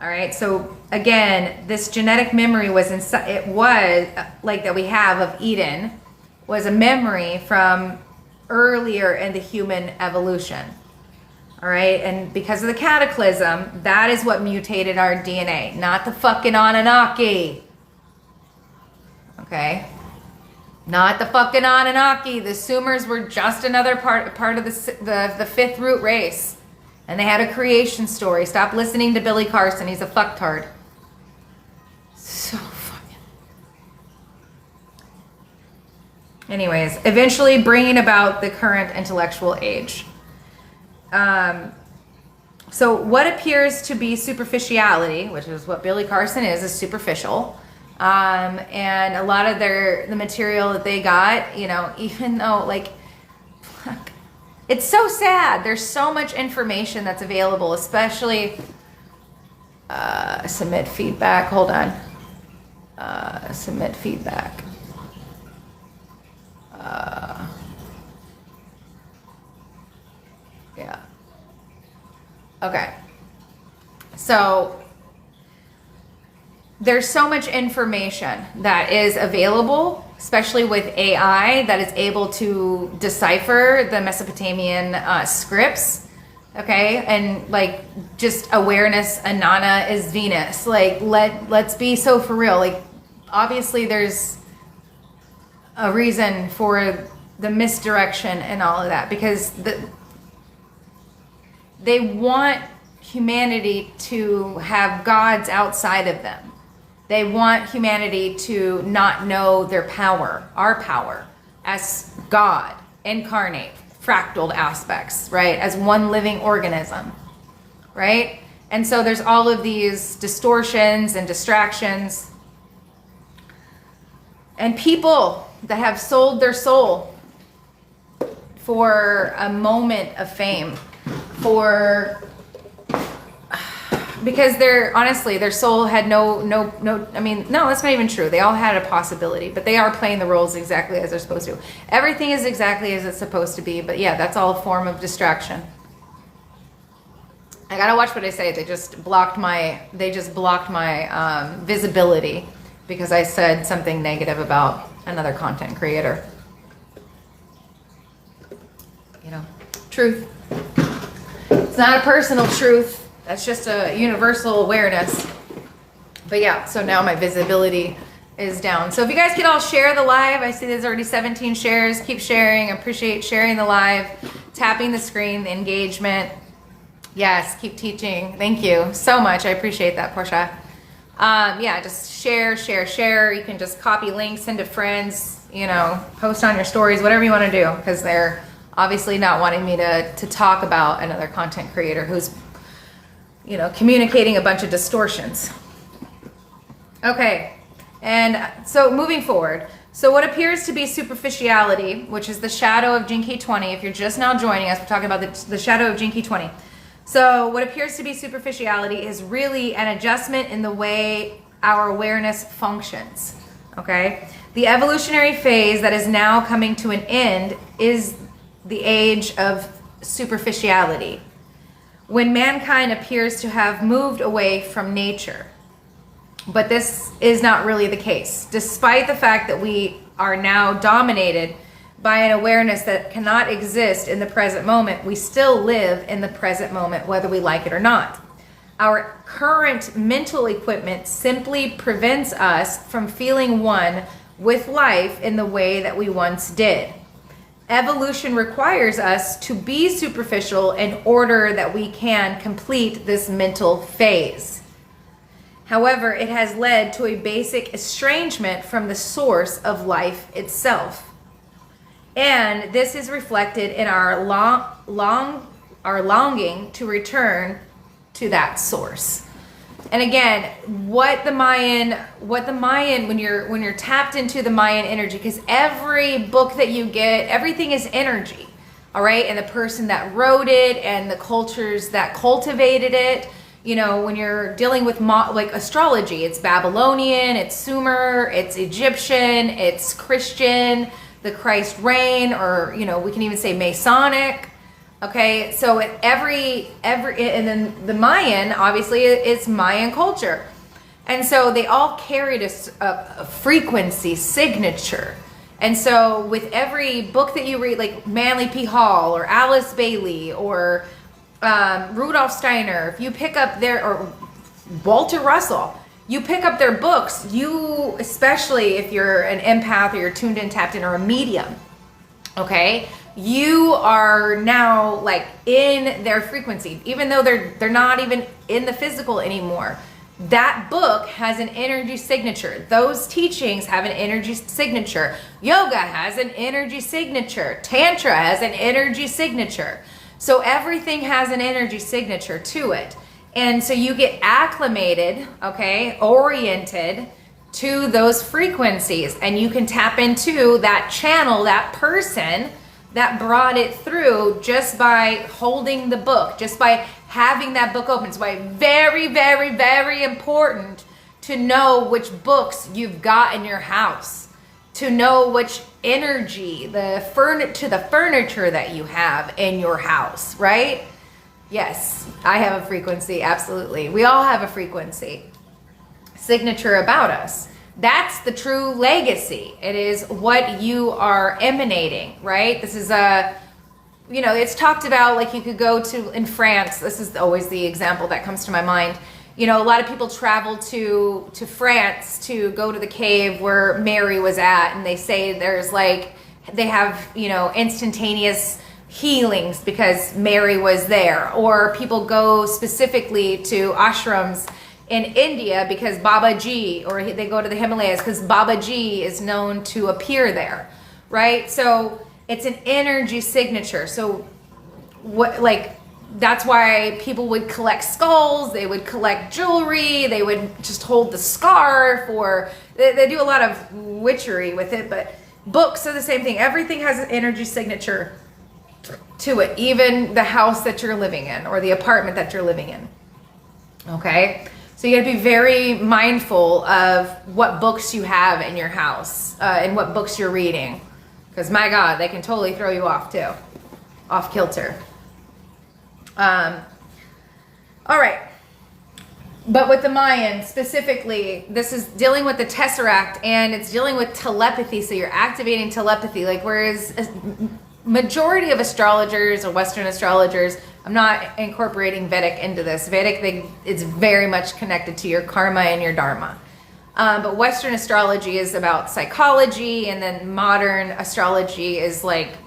all right, so again, this genetic memory was inside, it was like that we have of Eden, was a memory from earlier in the human evolution. All right, and because of the cataclysm, that is what mutated our DNA, not the fucking Anunnaki. Okay? Not the fucking Anunnaki. The Sumers were just another part of the fifth root race. And they had a creation story. Stop listening to Billy Carson. He's a fucktard. So fucking. Anyways, eventually bringing about the current intellectual age. So what appears to be superficiality, which is what Billy Carson is superficial. And a lot of the material that they got, you know, even though like, it's so sad. There's so much information that's available, especially, submit feedback. Hold on. Submit feedback. Yeah. Okay. So there's so much information that is available, especially with AI, that is able to decipher the Mesopotamian scripts. Okay. And like just awareness, Anana is Venus. Like let's be so for real. Like obviously there's a reason for the misdirection and all of that, because they want humanity to have gods outside of them. They want humanity to not know their power, our power, as God, incarnate, fractal aspects, right? As one living organism, right? And so there's all of these distortions and distractions. And people that have sold their soul for a moment of fame, because their soul had no, I mean, no, that's not even true. They all had a possibility, but they are playing the roles exactly as they're supposed to. Everything is exactly as it's supposed to be, but yeah, that's all a form of distraction. I gotta watch what I say. They just blocked my visibility because I said something negative about another content creator. You know, truth. It's not a personal truth. That's just a universal awareness. But yeah, so now my visibility is down. So if you guys could all share the live, I see there's already 17 shares. Keep sharing. I appreciate sharing the live, tapping the screen, the engagement. Yes, keep teaching. Thank you so much. I appreciate that, Portia. Yeah, just share. You can just copy links, send to friends, you know, post on your stories, whatever you want to do, because they're obviously not wanting me to talk about another content creator who's, you know, communicating a bunch of distortions. Okay, and so moving forward. So what appears to be superficiality, which is the shadow of Jinki 20, if you're just now joining us, we're talking about the shadow of Jinki 20. So what appears to be superficiality is really an adjustment in the way our awareness functions, okay? The evolutionary phase that is now coming to an end is the age of superficiality, when mankind appears to have moved away from nature. But this is not really the case. Despite the fact that we are now dominated by an awareness that cannot exist in the present moment, we still live in the present moment, whether we like it or not. Our current mental equipment simply prevents us from feeling one with life in the way that we once did. Evolution requires us to be superficial in order that we can complete this mental phase. However, it has led to a basic estrangement from the source of life itself. And this is reflected in our longing to return to that source. And again, what the Mayan, when you're tapped into the Mayan energy, because every book that you get, everything is energy, all right? And the person that wrote it and the cultures that cultivated it, you know, when you're dealing with like astrology, it's Babylonian, it's Sumer, it's Egyptian, it's Christian, the Christ reign, or, you know, we can even say Masonic. Okay, so every and then the Mayan, obviously, it's Mayan culture. And so they all carried a frequency signature. And so with every book that you read, like Manly P. Hall or Alice Bailey or Rudolf Steiner, if you pick up or Walter Russell, you pick up their books, you, especially if you're an empath or you're tuned in, tapped in, or a medium, okay, you are now like in their frequency, even though they're not even in the physical anymore. That book has an energy signature. Those teachings have an energy signature. Yoga has an energy signature. Tantra has an energy signature. So everything has an energy signature to it. And so you get acclimated, okay, oriented to those frequencies, and you can tap into that channel, that person that brought it through, just by holding the book, just by having that book open. It's why very, very, very important to know which books you've got in your house, to know which energy, the furniture that you have in your house, right? Yes, I have a frequency, absolutely. We all have a frequency signature about us. That's the true legacy. It is what you are emanating, right? This is you know, it's talked about, like you could go to, in France, this is always the example that comes to my mind. You know, a lot of people travel to France to go to the cave where Mary was at, and they say there's like, they have, you know, instantaneous healings because Mary was there. Or people go specifically to ashrams in India because Babaji, or they go to the Himalayas because Babaji is known to appear there, right? So it's an energy signature. So what, like, that's why people would collect skulls, they would collect jewelry, they would just hold the scarf, or they do a lot of witchery with it. But books are the same thing. Everything has an energy signature. to it, even the house that you're living in or the apartment that you're living in. Okay? So you got to be very mindful of what books you have in your house and what books you're reading. Because my God, they can totally throw you off too. Off kilter. All right. But with the Mayan specifically, this is dealing with the Tesseract and it's dealing with telepathy. So you're activating telepathy. Like whereas a majority of astrologers or Western astrologers, I'm not incorporating Vedic into this. Vedic, it's very much connected to your karma and your dharma. But Western astrology is about psychology, and then modern astrology is like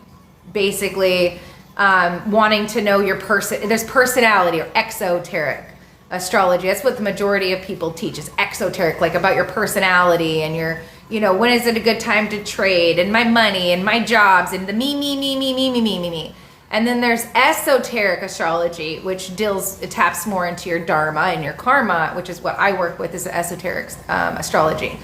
basically wanting to know your person. There's personality or exoteric astrology. That's what the majority of people teach, is exoteric, like about your personality and your, you know, when is it a good time to trade, and my money and my jobs and the me. And then there's esoteric astrology, which it taps more into your dharma and your karma, which is what I work with, is esoteric astrology.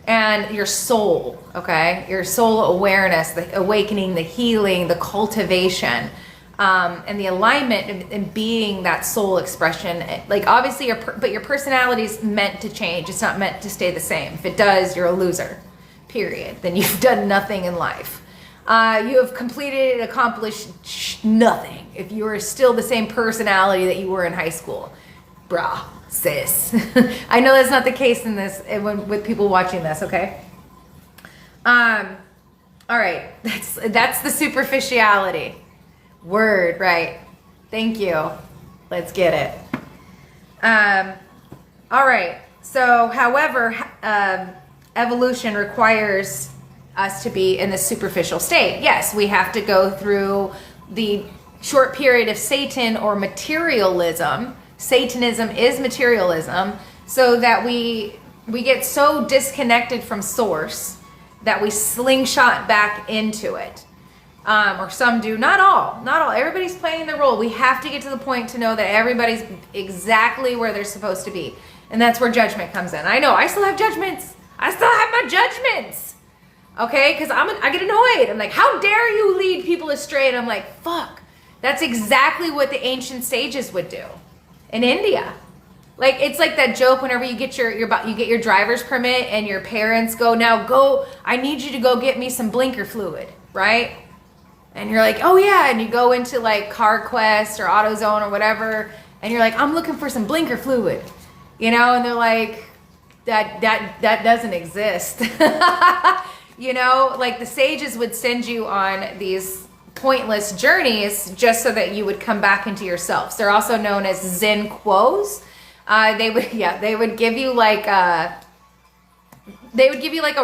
And your soul, okay? Your soul awareness, the awakening, the healing, the cultivation, and the alignment and being that soul expression. Like obviously, but your personality is meant to change. It's not meant to stay the same. If it does, you're a loser, period. Then you've done nothing in life. You have completed and accomplished nothing if you are still the same personality that you were in high school. Brah, sis. I know that's not the case in this with people watching this, okay? All right, that's the superficiality. Word, right. Thank you. Let's get it. All right, so however, evolution requires us to be in the superficial state. Yes, we have to go through the short period of Satan or materialism. Satanism is materialism, so that we get so disconnected from source that we slingshot back into it. Or some do, not all. Everybody's playing their role. We have to get to the point to know that everybody's exactly where they're supposed to be. And that's where judgment comes in. I know, I still have judgments. I still have my judgments. Okay, because I get annoyed. I'm like, how dare you lead people astray? And I'm like, fuck. That's exactly what the ancient sages would do in India. Like, it's like that joke whenever you get your driver's permit and your parents go, I need you to go get me some blinker fluid, right? And you're like, oh yeah, and you go into like CarQuest or AutoZone or whatever, and you're like, I'm looking for some blinker fluid, you know? And they're like, that doesn't exist. You know, like the sages would send you on these pointless journeys just so that you would come back into yourselves. They're also known as Zen quos. They would give you like a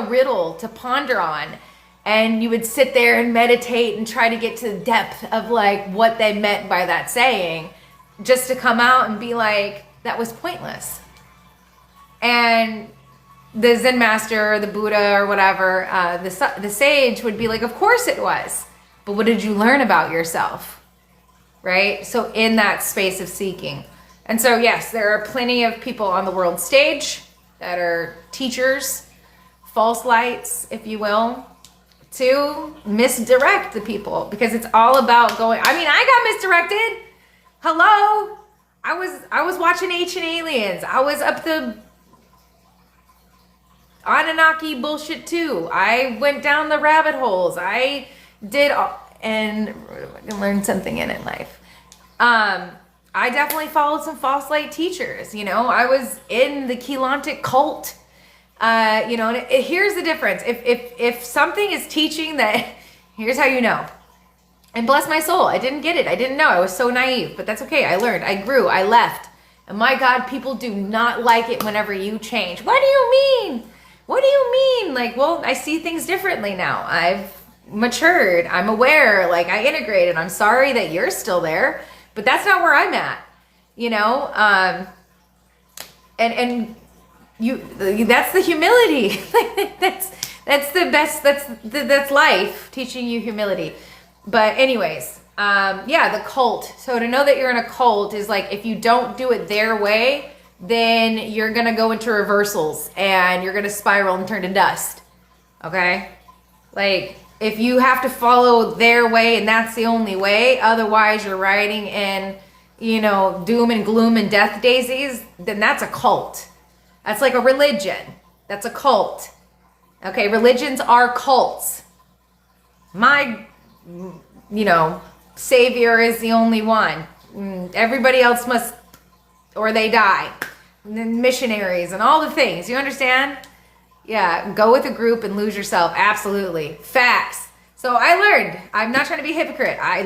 riddle to ponder on, and you would sit there and meditate and try to get to the depth of like what they meant by that saying, just to come out and be like, that was pointless. And the Zen master or the Buddha or whatever, the sage would be like, of course it was. But what did you learn about yourself? Right? So in that space of seeking. And so, yes, there are plenty of people on the world stage that are teachers, false lights, if you will, to misdirect the people, because it's all about going. I mean, I got misdirected. Hello. I was watching Ancient Aliens. I was up the Anunnaki bullshit too. I went down the rabbit holes. I did, and learned something in life. I definitely followed some false light teachers. You know, I was in the Keylontic cult. You know, and here's the difference. If something is teaching that, here's how you know. And bless my soul, I didn't get it. I didn't know. I was so naive, but that's okay. I learned. I grew. I left. And my God, people do not like it whenever you change. What do you mean? What do you mean? Like, well, I see things differently now. I've matured. I'm aware. Like, I integrated. I'm sorry that you're still there, but that's not where I'm at. You know, and that's the humility. that's the best. That's life teaching you humility. But anyways, yeah, the cult. So to know that you're in a cult is like, if you don't do it their way, then you're going to go into reversals and you're going to spiral and turn to dust. Okay? Like, if you have to follow their way and that's the only way, otherwise you're riding in, you know, doom and gloom and death daisies, then that's a cult. That's like a religion. That's a cult. Okay, religions are cults. My, you know, savior is the only one. Everybody else must, or they die. And then missionaries and all the things. You understand? Yeah, go with a group and lose yourself. Absolutely. Facts. So I learned. I'm not trying to be a hypocrite. I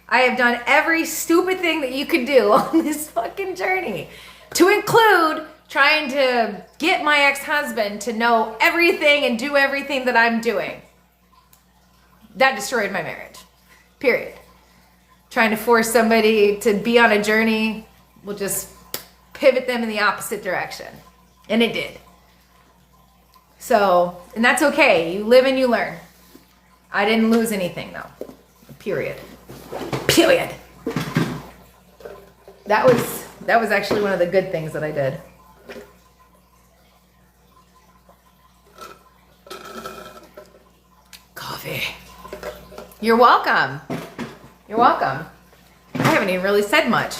have done every stupid thing that you could do on this fucking journey. To include trying to get my ex-husband to know everything and do everything that I'm doing. That destroyed my marriage. Period. Trying to force somebody to be on a journey will just pivot them in the opposite direction. And it did. So, and that's okay. You live and you learn. I didn't lose anything though. Period. Period. That was actually one of the good things that I did. Coffee. You're welcome. You're welcome. I haven't even really said much.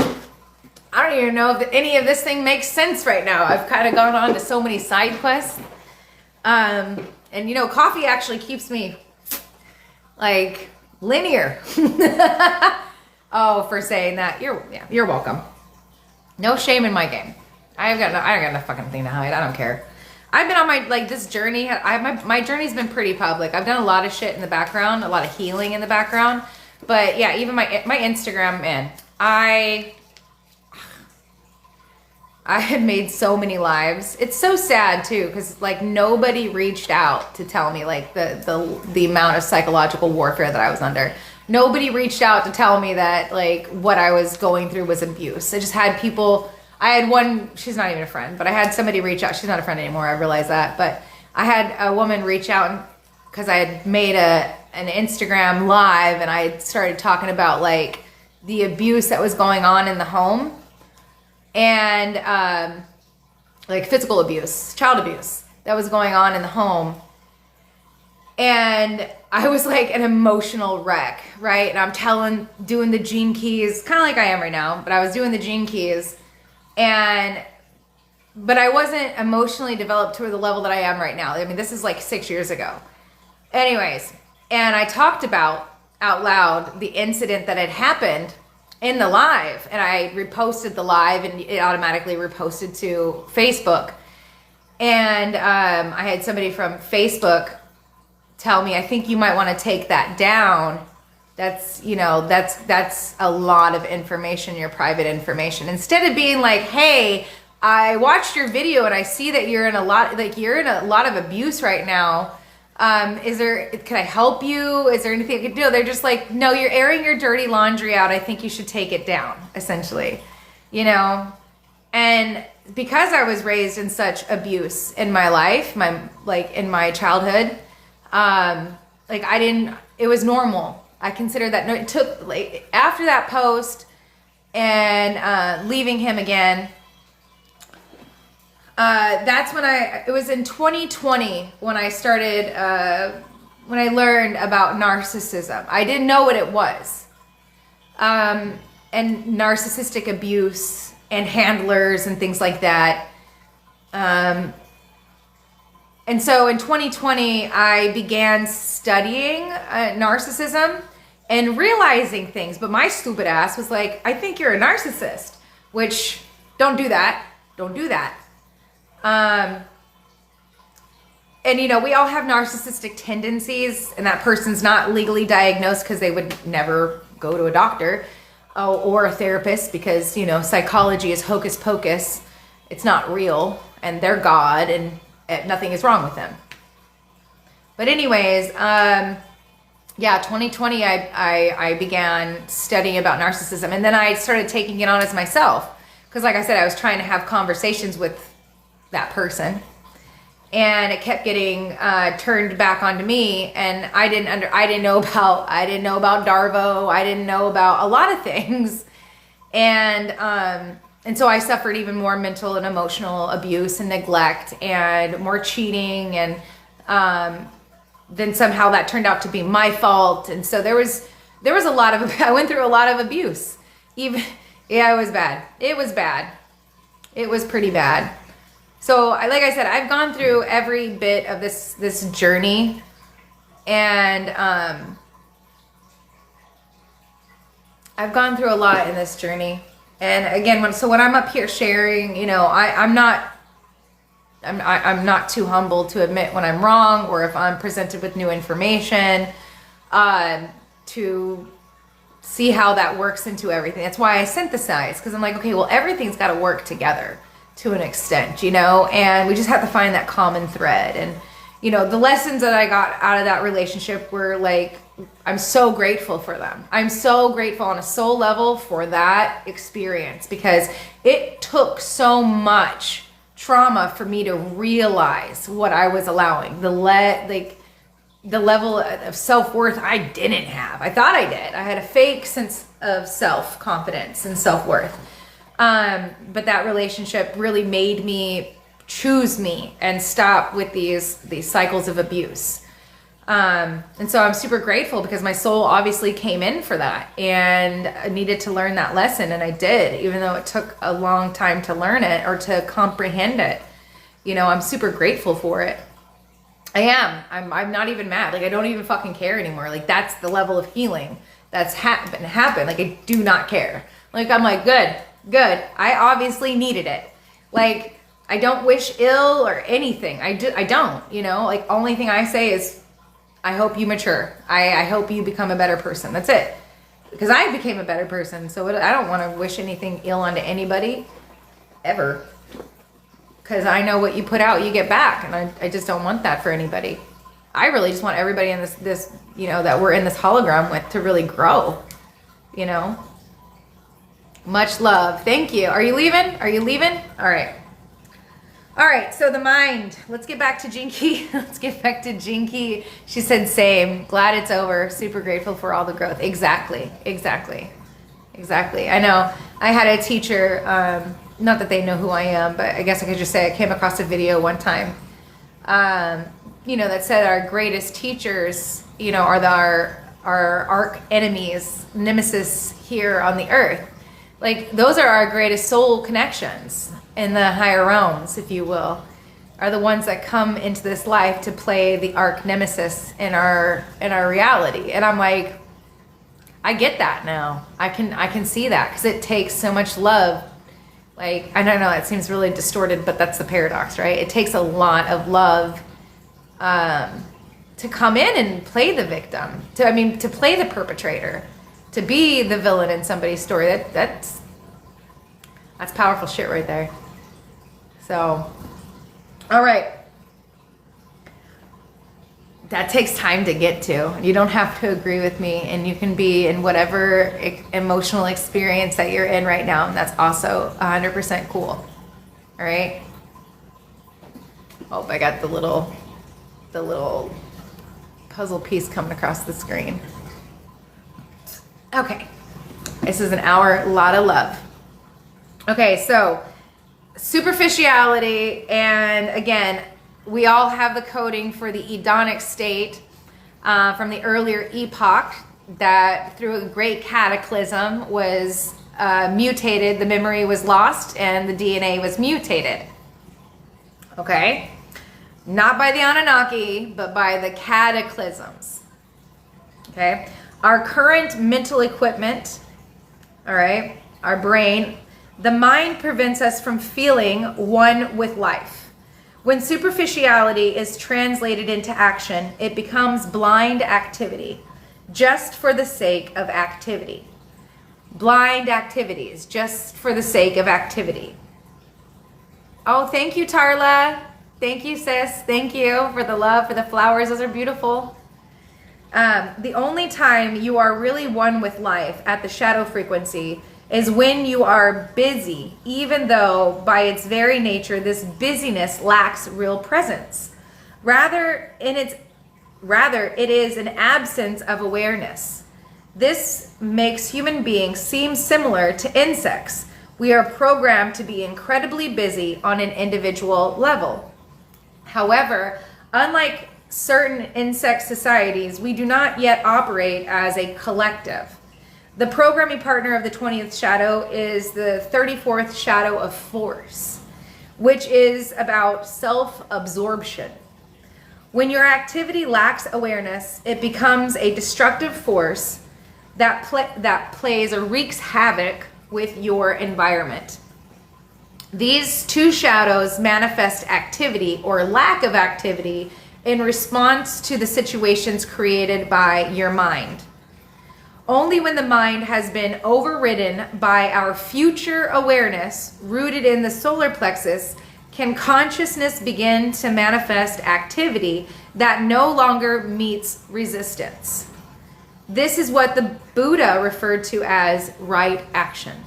I don't even know if any of this thing makes sense right now. I've kind of gone on to so many side quests. And you know, coffee actually keeps me like linear. Oh, for saying that. You're welcome. No shame in my game. I got no fucking thing to hide. I don't care. I've been on this journey. My journey's been pretty public. I've done a lot of shit in the background, a lot of healing in the background. But yeah, even my Instagram, man, I had made so many lives. It's so sad too, because like nobody reached out to tell me like the amount of psychological warfare that I was under. Nobody reached out to tell me that like what I was going through was abuse. I just had people. I had one. She's not even a friend, but I had somebody reach out. She's not a friend anymore. I realize that, but I had a woman reach out because I had made an Instagram live and I started talking about like the abuse that was going on in the home. And like physical abuse, child abuse that was going on in the home. And I was like an emotional wreck, right? And I'm doing the gene keys, kind of like I am right now, but I was doing the gene keys. But I wasn't emotionally developed to the level that I am right now. I mean, this is like 6 years ago. Anyways, and I talked about out loud the incident that had happened in the live, and I reposted the live and it automatically reposted to Facebook. And I had somebody from Facebook tell me, I think you might want to take that down. That's a lot of information, your private information. Instead of being like, hey, I watched your video and I see that you're in a lot of abuse right now. Can I help you? Is there anything I could do? They're just like, no, you're airing your dirty laundry out. I think you should take it down, essentially, you know? And because I was raised in such abuse in my life, in my childhood, it was normal. I consider that. No, it took like after that post and leaving him again. That's when it was in 2020 when I started, when I learned about narcissism. I didn't know what it was. And narcissistic abuse and handlers and things like that. And so in 2020, I began studying narcissism and realizing things. But my stupid ass was like, I think you're a narcissist, which don't do that. Don't do that. And you know, we all have narcissistic tendencies, and that person's not legally diagnosed because they would never go to a doctor or a therapist because, you know, psychology is hocus pocus. It's not real, and they're God, and nothing is wrong with them. But anyways, 2020, I began studying about narcissism, and then I started taking it on as myself. Because like I said, I was trying to have conversations with that person, and it kept getting turned back onto me, and I didn't know about Darvo. I didn't know about a lot of things, and so I suffered even more mental and emotional abuse and neglect and more cheating and then somehow that turned out to be my fault. And so there was a lot of, I went through a lot of abuse. Even, yeah, it was bad. It was bad. It was pretty bad. So like I said, I've gone through every bit of this journey, and I've gone through a lot in this journey. And again, when I'm up here sharing, you know, I'm not too humble to admit when I'm wrong, or if I'm presented with new information, to see how that works into everything. That's why I synthesize, because I'm like, okay, well, everything's got to work together to an extent, you know, and we just have to find that common thread. And, you know, the lessons that I got out of that relationship were like, I'm so grateful for them. I'm so grateful on a soul level for that experience, because it took so much trauma for me to realize what I was allowing. The level of self-worth I didn't have. I thought I did. I had a fake sense of self-confidence and self-worth. But that relationship really made me choose me and stop with these cycles of abuse. And so I'm super grateful, because my soul obviously came in for that, and I needed to learn that lesson. And I did, even though it took a long time to learn it or to comprehend it. You know, I'm super grateful for it. I am. I'm not even mad. Like, I don't even fucking care anymore. Like, that's the level of healing that's happened. Like, I do not care. Like, I'm like, good. I obviously needed it. Like, I don't wish ill or anything. I don't, you know, like, only thing I say is, I hope you mature. I hope you become a better person. That's it. Because I became a better person. So I don't want to wish anything ill onto anybody ever. Because I know what you put out, you get back. And I just don't want that for anybody. I really just want everybody in this, you know, that we're in this hologram with to really grow, you know. Much love. Thank you. Are you leaving? All right. So the mind. Let's get back to Jinky. Let's get back to Jinky. She said, same. Glad it's over. Super grateful for all the growth. Exactly. I know. I had a teacher, not that they know who I am, but I guess I could just say I came across a video one time, you know, that said our greatest teachers, you know, are our arch enemies, nemesis here on the earth. Like, those are our greatest soul connections in the higher realms, if you will, are the ones that come into this life to play the arch nemesis in our reality. And I'm like, I get that now. I can see that, because it takes so much love. Like, I don't know, that seems really distorted, but that's the paradox, right? It takes a lot of love to come in and play the victim, to play the perpetrator, to be the villain in somebody's story. That's powerful shit right there. So, all right. That takes time to get to. You don't have to agree with me, and you can be in whatever emotional experience that you're in right now, and that's also 100% cool. All right. Oh, I got the little puzzle piece coming across the screen. Okay. This is an hour, a lot of love. Okay, so superficiality, and again, we all have the coding for the Edonic state from the earlier epoch that through a great cataclysm was mutated, the memory was lost, and the DNA was mutated. Okay? Not by the Anunnaki, but by the cataclysms. Okay? Our current mental equipment, all right, our brain, the mind prevents us from feeling one with life. When superficiality is translated into action, it becomes blind activity, just for the sake of activity. Blind activities, just for the sake of activity. Oh, thank you, Tarla. Thank you, sis. Thank you for the love, for the flowers. Those are beautiful. The only time you are really one with life at the shadow frequency is when you are busy, even though by its very nature, this busyness lacks real presence. Rather, it is an absence of awareness. This makes human beings seem similar to insects. We are programmed to be incredibly busy on an individual level. However, unlike certain insect societies, we do not yet operate as a collective. The programming partner of the 20th shadow is the 34th shadow of force, which is about self-absorption. When your activity lacks awareness, it becomes a destructive force that plays or wreaks havoc with your environment. These two shadows manifest activity or lack of activity in response to the situations created by your mind. Only when the mind has been overridden by our future awareness, rooted in the solar plexus, can consciousness begin to manifest activity that no longer meets resistance. This is what the Buddha referred to as right action.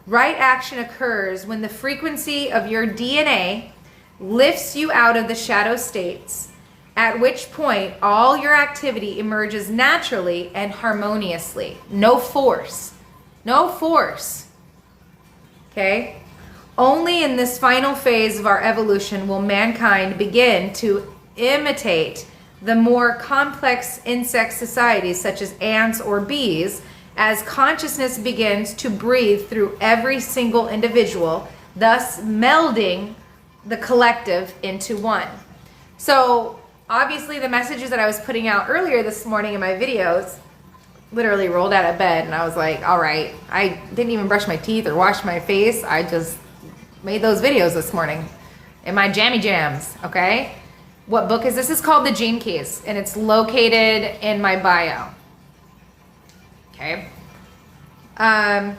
Right action occurs when the frequency of your DNA lifts you out of the shadow states, at which point all your activity emerges naturally and harmoniously. No force. No force. Okay? Only in this final phase of our evolution will mankind begin to imitate the more complex insect societies such as ants or bees, as consciousness begins to breathe through every single individual, thus melding the collective into one. So obviously the messages that I was putting out earlier this morning in my videos, literally rolled out of bed and I was like, all right, I didn't even brush my teeth or wash my face. I just made those videos this morning in my jammy jams, okay? What book is this? It's called The Gene Keys, and it's located in my bio. Okay. The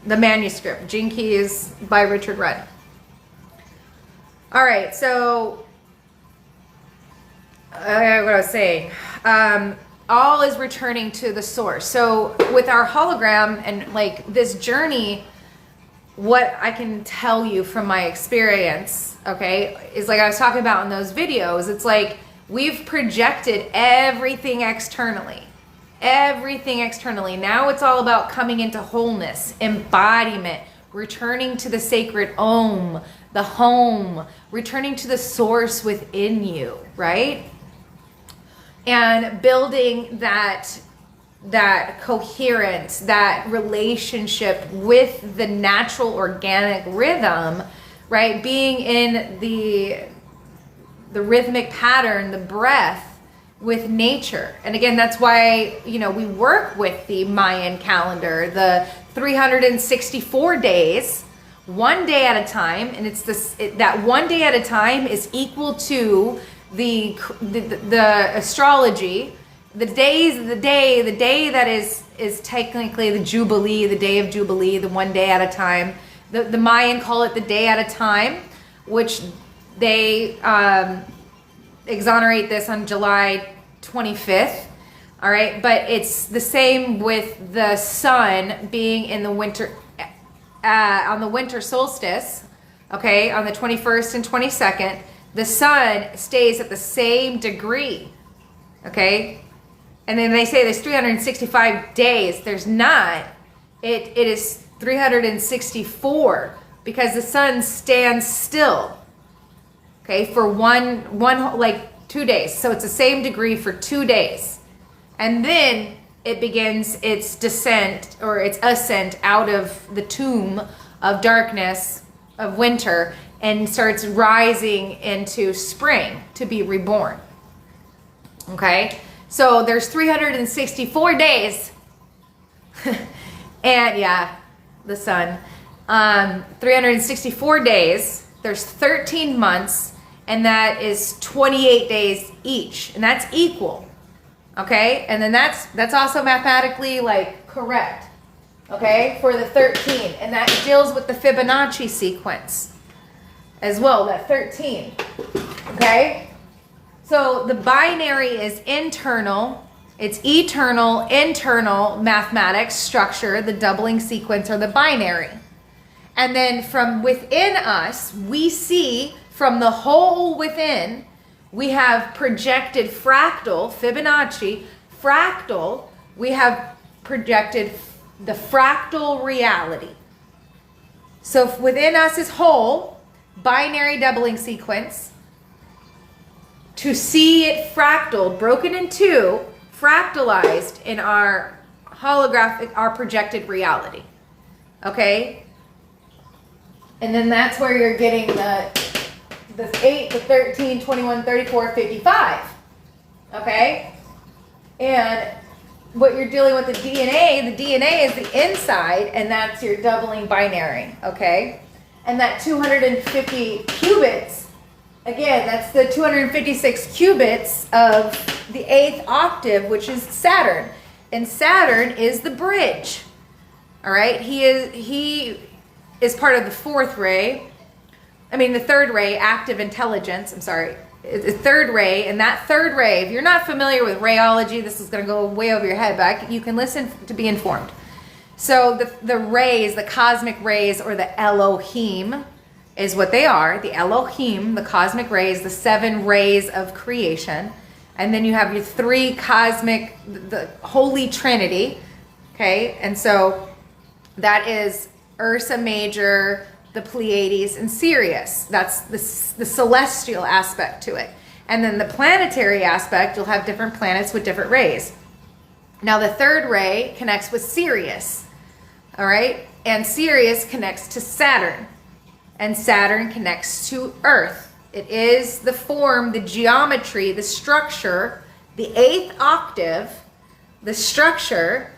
manuscript, Gene Keys by Richard Rudd. All right, so what I was saying, all is returning to the source. So with our hologram and like this journey, what I can tell you from my experience, okay, is like I was talking about in those videos, it's like we've projected everything externally. Everything externally. Now it's all about coming into wholeness, embodiment, returning to the sacred Om, the home, returning to the source within you, right? And building that coherence, that relationship with the natural organic rhythm, right? Being in the rhythmic pattern, the breath, with nature. And again, that's why, you know, we work with the Mayan calendar, the 364 days, one day at a time. And it's this, that one day at a time is equal to the astrology, the day that is technically the Jubilee, the day of Jubilee, the one day at a time. The Mayan call it the day at a time, which they, exonerate this on July 25th. All right, but it's the same with the sun being in the winter, on the winter solstice, okay, on the 21st and 22nd, the sun stays at the same degree, okay? And then they say there's 365 days. There's not. It is 364 because the sun stands still. Okay, for one like 2 days. So it's the same degree for 2 days. And then it begins its descent or its ascent out of the tomb of darkness of winter and starts rising into spring to be reborn. Okay? So there's 364 days. And yeah, the sun. 364 days. There's 13 months. And that is 28 days each, and that's equal, okay? And then that's also mathematically like correct, okay, for the 13, and that deals with the Fibonacci sequence as well, that 13, okay? So the binary is internal, it's eternal, internal mathematics structure, the doubling sequence or the binary. And then from within us, we see from the whole within, we have projected fractal, Fibonacci, fractal, we have projected the fractal reality. So within us is whole, binary doubling sequence, to see it fractaled, broken in two, fractalized in our holographic, our projected reality. Okay? And then that's where you're getting the 8, the 13, 21, 34, 55. Okay? And what you're dealing with the DNA is the inside, and that's your doubling binary. Okay? And that 250 qubits, again, that's the 256 qubits of the 8th octave, which is Saturn. And Saturn is the bridge. All right? He is part of the the third ray, active intelligence. I'm sorry. The third ray, and that third ray, if you're not familiar with rayology, this is going to go way over your head, but you can listen to be informed. So the rays, the cosmic rays, or the Elohim is what they are. The Elohim, the cosmic rays, the 7 rays of creation. And then you have your 3 cosmic, the Holy Trinity. Okay, and so that is Ursa Major, the Pleiades, and Sirius. That's the celestial aspect to it. And then the planetary aspect, you'll have different planets with different rays. Now the third ray connects with Sirius. All right? And Sirius connects to Saturn. And Saturn connects to Earth. It is the form, the geometry, the structure, the 8th octave, the structure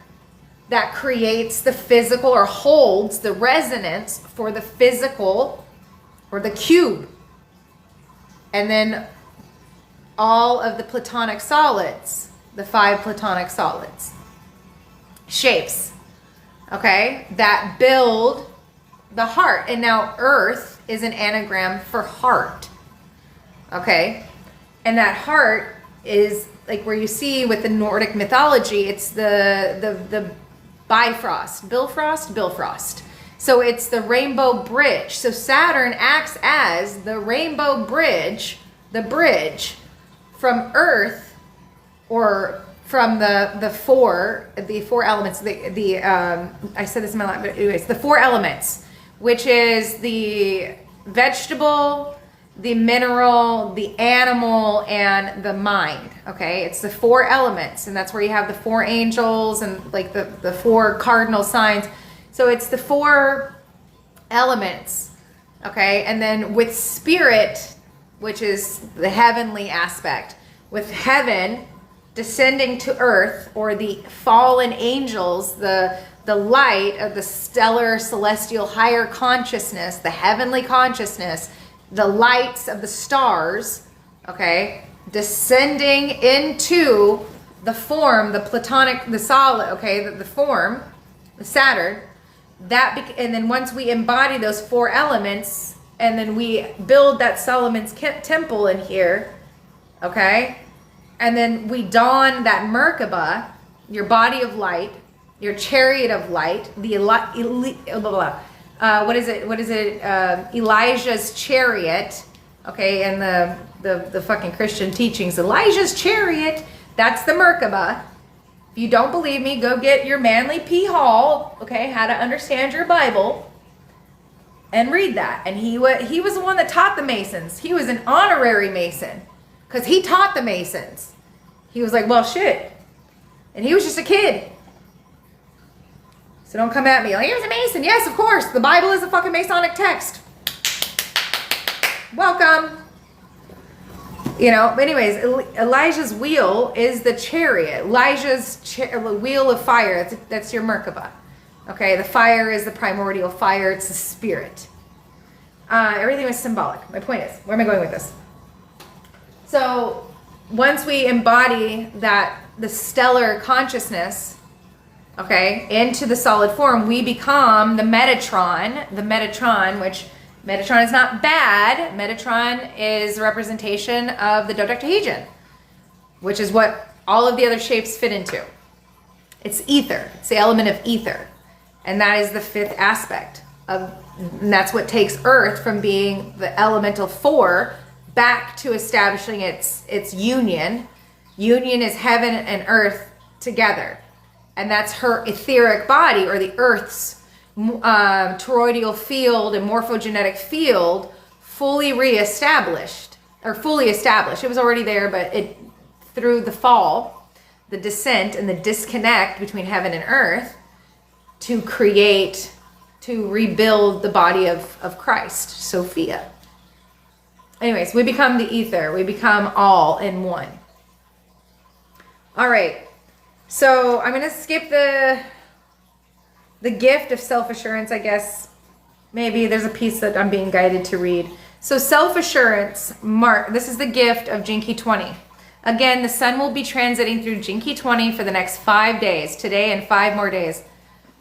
that creates the physical, or holds the resonance for the physical, or the cube. And then all of the platonic solids, the 5 platonic solids, shapes, okay, that build the heart. And now Earth is an anagram for heart, okay? And that heart is like where you see with the Nordic mythology, it's the Bifrost, Bifrost. So it's the rainbow bridge. So Saturn acts as the rainbow bridge, the bridge from Earth, or from the four elements. I said this in my life, but anyways, the 4 elements, which is the vegetable, the mineral, the animal, and the mind. Okay, it's the 4 elements, and that's where you have the 4 angels and like the 4 cardinal signs. So it's the 4 elements. Okay, and then with spirit, which is the heavenly aspect, with heaven descending to earth, or the fallen angels, the light of the stellar celestial higher consciousness, the heavenly consciousness, the lights of the stars, okay, descending into the form, the platonic, the solid, okay, the form, the Saturn, and then once we embody those 4 elements, and then we build that Solomon's temple in here, okay, and then we don that Merkaba, your body of light, your chariot of light, the Elijah's chariot, okay, and the fucking Christian teachings, Elijah's chariot, that's the Merkaba. If you don't believe me, go get your Manly P. Hall, okay, How to Understand Your Bible, and read that. And he was the one that taught the Masons. He was an honorary Mason, because he taught the Masons. He was like, well, shit. And he was just a kid. So don't come at me like, he was a Mason. Yes, of course. The Bible is a fucking Masonic text. Welcome. But anyways, Elijah's wheel is the chariot. Elijah's wheel of fire, that's your Merkaba. Okay, the fire is the primordial fire. It's the spirit. Everything was symbolic. My point is, where am I going with this? So once we embody the stellar consciousness, okay, into the solid form, we become the Metatron, which Metatron is not bad. Metatron is a representation of the dodecahedron, which is what all of the other shapes fit into. It's ether. It's the element of ether. And that is the 5th aspect and that's what takes Earth from being the elemental 4 back to establishing its union. Union is heaven and earth together. And that's her etheric body, or the Earth's toroidal field and morphogenetic field, fully reestablished. or fully established. It was already there, but through the fall, the descent and the disconnect between heaven and earth, to rebuild the body of Christ, Sophia. Anyways, we become the ether. We become all in one. All right. So I'm going to skip the gift of self-assurance, I guess. Maybe there's a piece that I'm being guided to read. So self-assurance, this is the gift of Jinki 20. Again, the sun will be transiting through Jinki 20 for the next 5 days, today and 5 more days.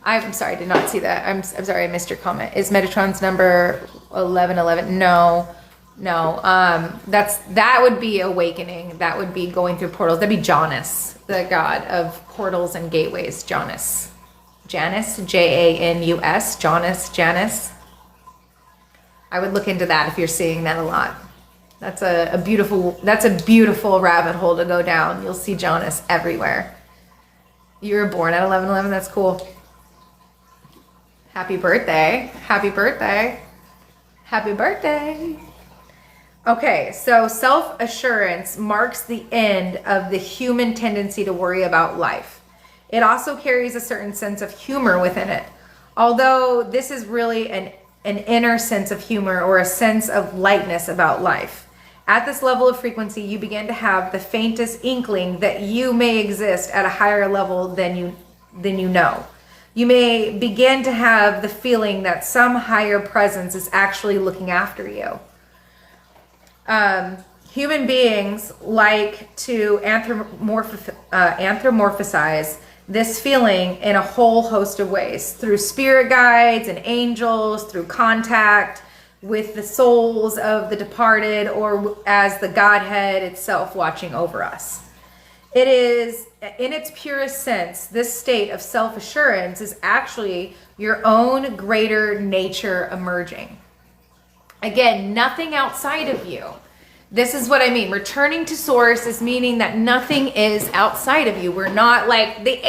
I'm sorry, I did not see that. I'm sorry, I missed your comment. Is Metatron's number 1111? No. That would be awakening. That would be going through portals. That'd be Janus, the god of portals and gateways. Janus, Janus, Janus. I would look into that if you're seeing that a lot. That's a beautiful rabbit hole to go down. You'll see Janus everywhere. You were born at 11/11. That's cool. Happy birthday. Happy birthday. Happy birthday. Okay, so self-assurance marks the end of the human tendency to worry about life. It also carries a certain sense of humor within it. Although this is really an inner sense of humor or a sense of lightness about life. At this level of frequency, you begin to have the faintest inkling that you may exist at a higher level than you know. You may begin to have the feeling that some higher presence is actually looking after you. Human beings like to anthropomorphize this feeling in a whole host of ways, through spirit guides and angels, through contact with the souls of the departed, or as the Godhead itself watching over us. It is, in its purest sense, this state of self-assurance is actually your own greater nature emerging. Again, nothing outside of you. This is what I mean. Returning to source is meaning that nothing is outside of you. We're not like the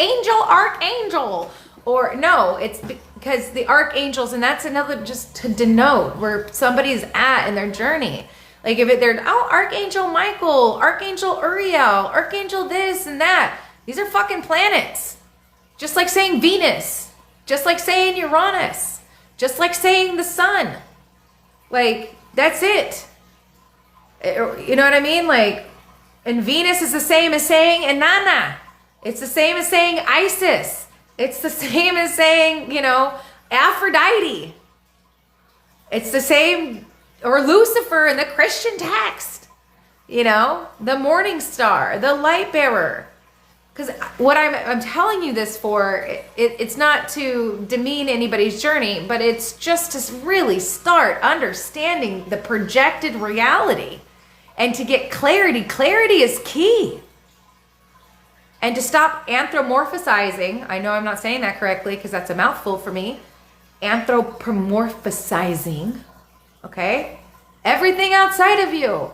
archangel, or no, it's because the archangels, and that's another, just to denote where somebody's at in their journey. Like if they're, Archangel Michael, Archangel Uriel, Archangel this and that. These are fucking planets. Just like saying Venus, just like saying Uranus, just like saying the sun. Like, that's it. You know what I mean? Like, and Venus is the same as saying Inanna. It's the same as saying Isis. It's the same as saying, Aphrodite. It's the same, or Lucifer in the Christian text. The morning star, the light bearer. Because what I'm telling you this for, it's not to demean anybody's journey, but it's just to really start understanding the projected reality. And to get clarity. Clarity is key. And to stop anthropomorphizing. I know I'm not saying that correctly because that's a mouthful for me. Anthropomorphizing. Okay? Everything outside of you.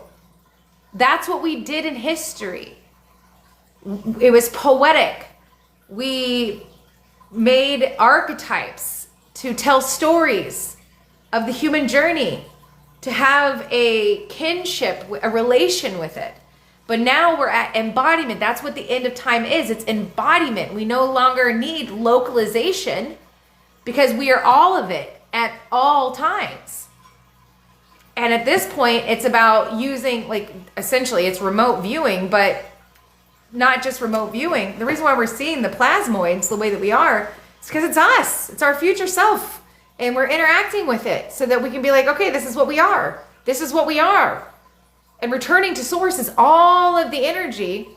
That's what we did in history. It was poetic. We made archetypes to tell stories of the human journey, to have a kinship, a relation with it. But now we're at embodiment. That's what the end of time is. It's embodiment. We no longer need localization because we are all of it at all times. And at this point, it's about using, essentially it's remote viewing, but not just remote viewing. The reason why we're seeing the plasmoids the way that we are is because it's us. It's our future self. And we're interacting with it so that we can be like, okay, this is what we are. This is what we are. And returning to source is all of the energy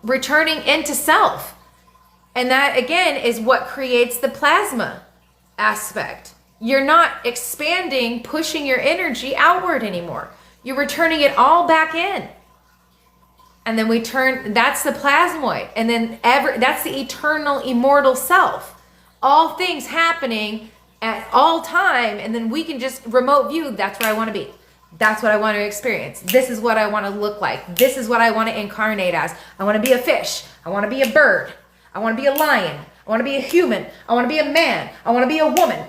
returning into self. And that, again, is what creates the plasma aspect. You're not expanding, pushing your energy outward anymore. You're returning it all back in. And then that's the plasmoid. And then that's the eternal, immortal self. All things happening at all time, and then we can just remote view. That's where I want to be. That's what I want to experience. This is what I want to look like. This is what I want to incarnate as. I want to be a fish. I want to be a bird. I want to be a lion. I want to be a human. I want to be a man. I want to be a woman.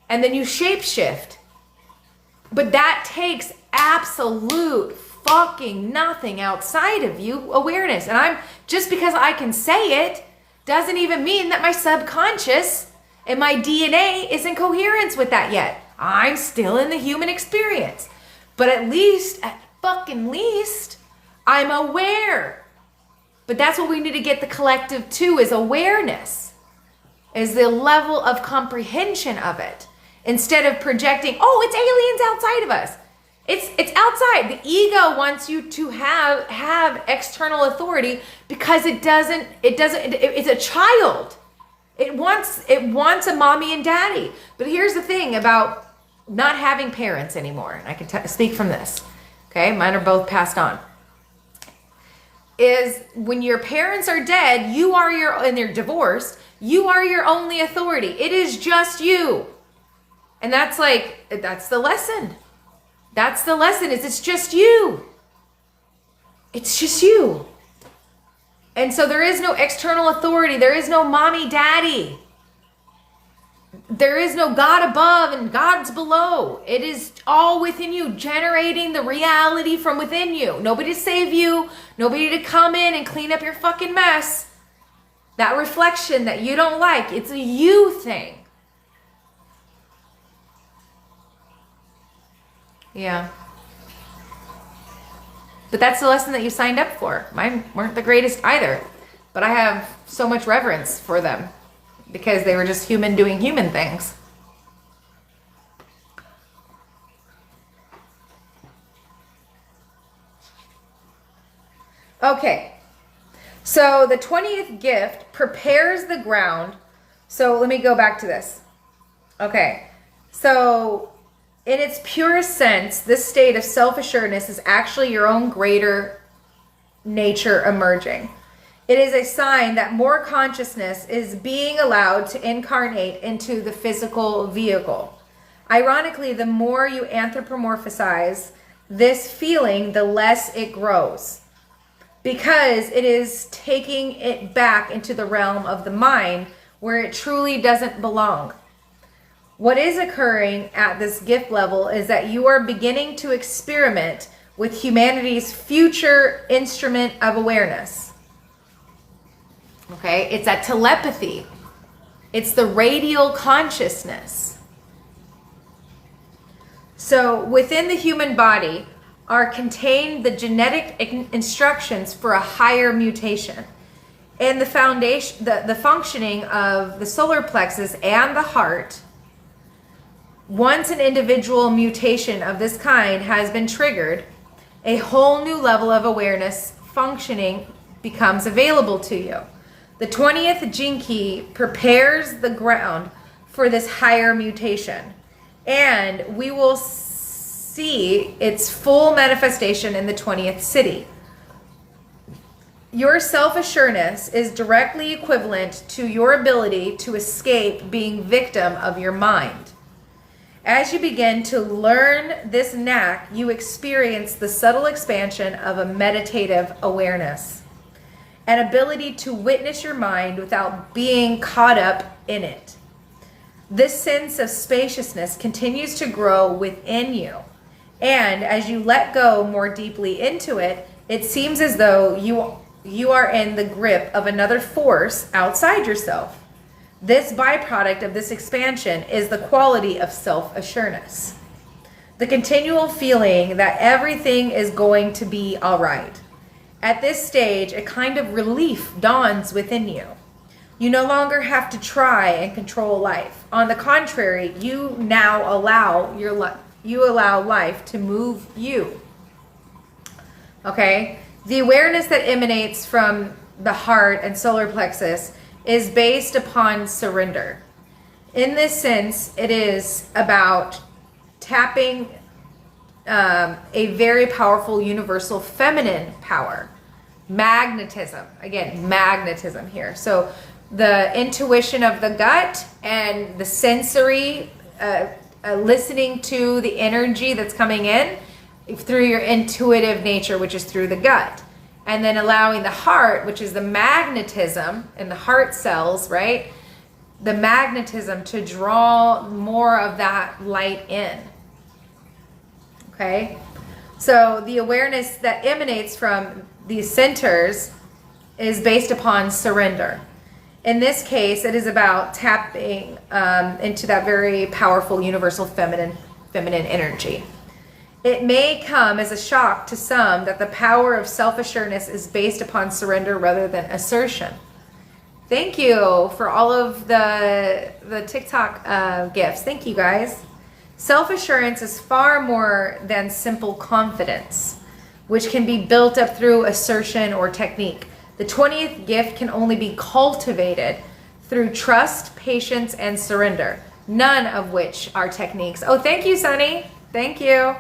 And then you shape shift. But that takes absolute fucking nothing outside of you awareness. And just because I can say it doesn't even mean that my subconscious and my DNA is in coherence with that yet. I'm still in the human experience. But at fucking least, I'm aware. But that's what we need to get the collective to, is awareness, is the level of comprehension of it. Instead of projecting, oh, it's aliens outside of us. It's outside. The ego wants you to have external authority because it's a child. It wants a mommy and daddy. But here's the thing about not having parents anymore. And I can speak from this. Okay, mine are both passed on. Is when your parents are dead, and they're divorced, you are your only authority. It is just you. And that's the lesson. That's the lesson, is it's just you. It's just you. And so there is no external authority. There is no mommy, daddy. There is no God above and God's below. It is all within you, generating the reality from within you. Nobody to save you. Nobody to come in and clean up your fucking mess. That reflection that you don't like, it's a you thing. Yeah. But that's the lesson that you signed up for. Mine weren't the greatest either. But I have so much reverence for them because they were just human doing human things. Okay. So the 20th gift prepares the ground. So let me go back to this. Okay. So in its purest sense, this state of self-assuredness is actually your own greater nature emerging. It is a sign that more consciousness is being allowed to incarnate into the physical vehicle. Ironically, the more you anthropomorphize this feeling, the less it grows, because it is taking it back into the realm of the mind where it truly doesn't belong. What is occurring at this gift level is that you are beginning to experiment with humanity's future instrument of awareness. Okay, it's that telepathy. It's the radial consciousness. So within the human body are contained the genetic instructions for a higher mutation. And the foundation, the functioning of the solar plexus and the heart. Once an individual mutation of this kind has been triggered, a whole new level of awareness functioning becomes available to you. The 20th gene key prepares the ground for this higher mutation, and we will see its full manifestation in the 20th city. Your self-assuredness is directly equivalent to your ability to escape being victim of your mind. As you begin to learn this knack, you experience the subtle expansion of a meditative awareness, an ability to witness your mind without being caught up in it. This sense of spaciousness continues to grow within you, and as you let go more deeply into it, it seems as though you are in the grip of another force outside yourself. This byproduct of this expansion is the quality of self-assuredness. The continual feeling that everything is going to be all right. At this stage, a kind of relief dawns within you. You no longer have to try and control life. On the contrary, you now allow life to move you. Okay? The awareness that emanates from the heart and solar plexus is based upon surrender. In this sense, it is about tapping a very powerful universal feminine power. Magnetism. Again, magnetism here. So the intuition of the gut and the sensory, listening to the energy that's coming in through your intuitive nature, which is through the gut. And then allowing the heart, which is the magnetism in the heart cells, right? The magnetism to draw more of that light in. Okay? So the awareness that emanates from these centers is based upon surrender. In this case, it is about tapping into that very powerful universal feminine energy. It may come as a shock to some that the power of self-assuredness is based upon surrender rather than assertion. Thank you for all of the TikTok gifts. Thank you, guys. Self-assurance is far more than simple confidence, which can be built up through assertion or technique. The 20th gift can only be cultivated through trust, patience, and surrender, none of which are techniques. Oh, thank you, Sunny. Thank you.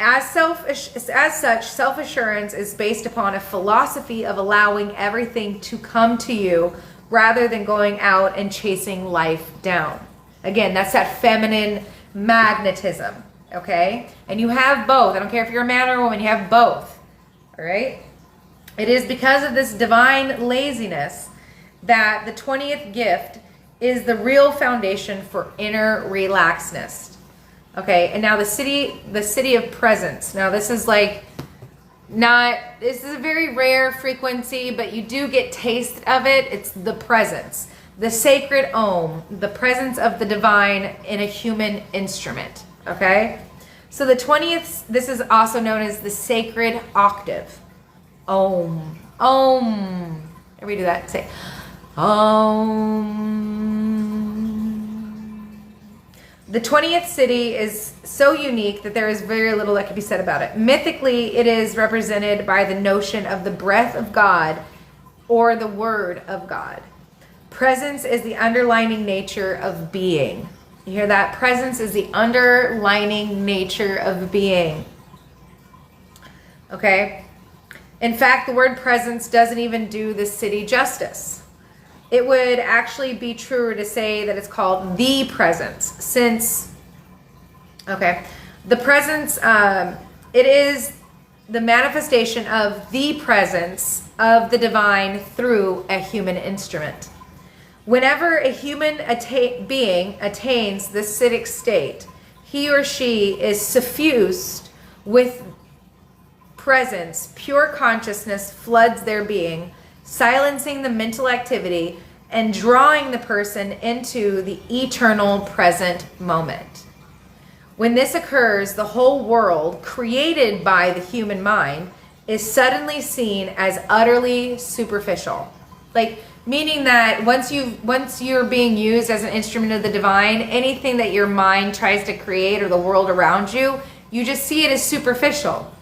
As such, self-assurance is based upon a philosophy of allowing everything to come to you rather than going out and chasing life down. Again, that's that feminine magnetism, okay? And you have both. I don't care if you're a man or a woman, you have both, all right? It is because of this divine laziness that the 20th gift is the real foundation for inner relaxedness. Okay, and now the city of presence. Now this is like this is a very rare frequency, but you do get taste of it. It's the presence, the sacred Om, the presence of the divine in a human instrument. Okay, so the 20th, this is also known as the sacred octave. Om, Om. Everybody do that. Say Om. The 20th city is so unique that there is very little that can be said about it. Mythically, it is represented by the notion of the breath of God or the word of God. Presence is the underlying nature of being. You hear that? Presence is the underlying nature of being. Okay? In fact, the word presence doesn't even do the city justice. It would actually be truer to say that it's called the presence, since, okay, the presence, it is the manifestation of the presence of the divine through a human instrument. Whenever a human being attains this citic state, he or she is suffused with presence. Pure consciousness floods their being, silencing the mental activity and drawing the person into the eternal present moment. When this occurs, the whole world, created by the human mind, is suddenly seen as utterly superficial. Like, meaning that once you're being used as an instrument of the divine, anything that your mind tries to create or the world around you, you just see it as superficial.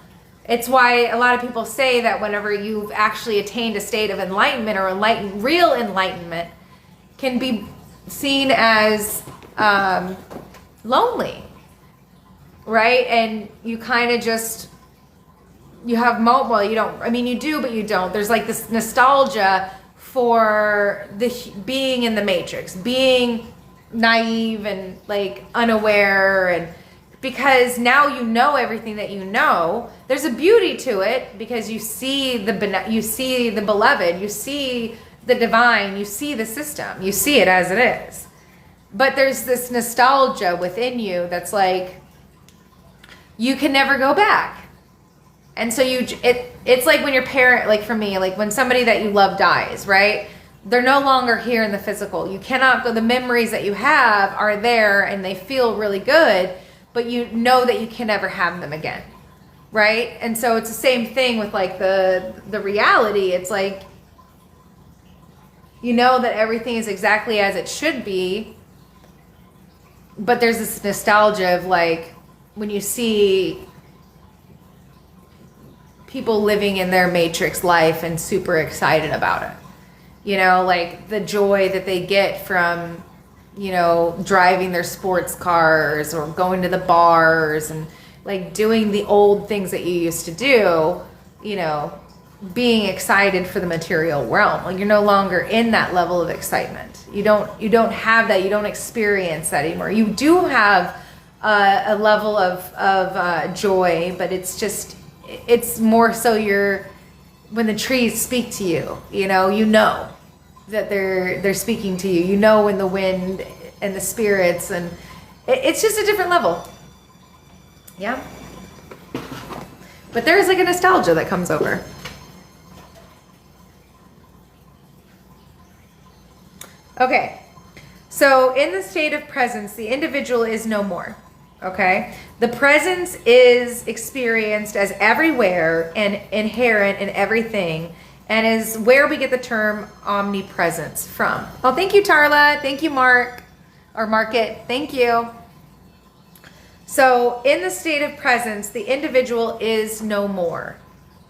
It's why a lot of people say that whenever you've actually attained a state of enlightenment or real enlightenment can be seen as lonely, right? And you kind of just, you have, well, you don't, I mean, you do, but you don't. There's like this nostalgia for being in the matrix, being naive and like unaware, and because now you know everything that you know. There's a beauty to it because you see the beloved, you see the divine, you see the system, you see it as it is. But there's this nostalgia within you that's like, you can never go back. And so it's like when your parent, like for me, like when somebody that you love dies, right? They're no longer here in the physical. You cannot go, the memories that you have are there and they feel really good, but you know that you can never have them again, right? And so it's the same thing with like the reality. It's like, you know that everything is exactly as it should be, but there's this nostalgia of like when you see people living in their matrix life and super excited about it, you know, like the joy that they get from, you know, driving their sports cars or going to the bars and like doing the old things that you used to do, you know, being excited for the material realm. Like you're no longer in that level of excitement. You don't have that. You don't experience that anymore. You do have a level of joy, but it's more so when the trees speak to you, you know that they're speaking to you, you know, when the wind and the spirits, and it's just a different level. Yeah. But there's like a nostalgia that comes over. Okay, so in the state of presence, the individual is no more. Okay, the presence is experienced as everywhere and inherent in everything, and is where we get the term omnipresence from. Oh, thank you, Tarla. Thank you, Mark, or Market. Thank you. So in the state of presence, the individual is no more.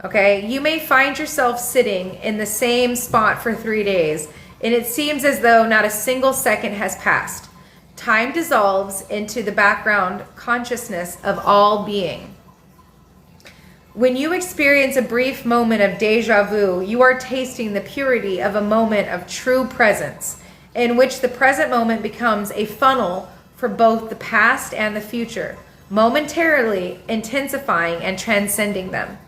Okay, you may find yourself sitting in the same spot for 3 days, and it seems as though not a single second has passed. Time dissolves into the background consciousness of all being. When you experience a brief moment of deja vu, you are tasting the purity of a moment of true presence, in which the present moment becomes a funnel for both the past and the future, momentarily intensifying and transcending them.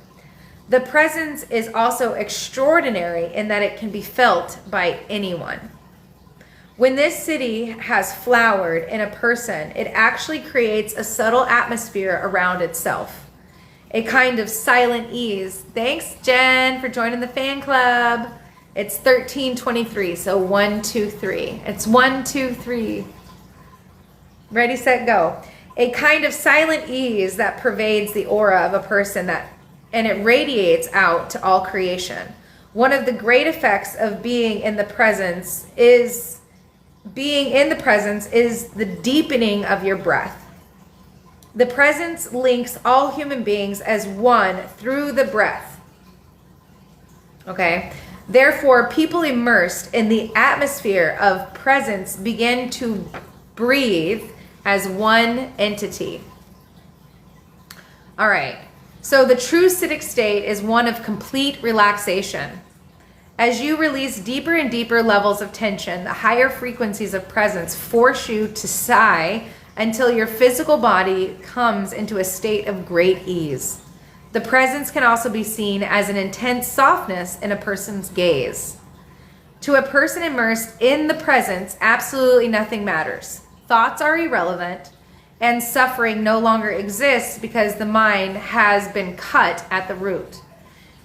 The presence is also extraordinary in that it can be felt by anyone. When this city has flowered in a person, it actually creates a subtle atmosphere around itself. A kind of silent ease. Thanks, Jen, for joining the fan club. It's 13:23, so 1, 2, 3. It's 1, 2, 3. Ready, set, go. A kind of silent ease that pervades the aura of a person and it radiates out to all creation. One of the great effects of being in the presence is the deepening of your breath. The presence links all human beings as one through the breath. Okay? Therefore, people immersed in the atmosphere of presence begin to breathe as one entity. All right. So the true citic state is one of complete relaxation. As you release deeper and deeper levels of tension, the higher frequencies of presence force you to sigh until your physical body comes into a state of great ease. The presence can also be seen as an intense softness in a person's gaze. To a person immersed in the presence, absolutely nothing matters. Thoughts are irrelevant, and suffering no longer exists because the mind has been cut at the root.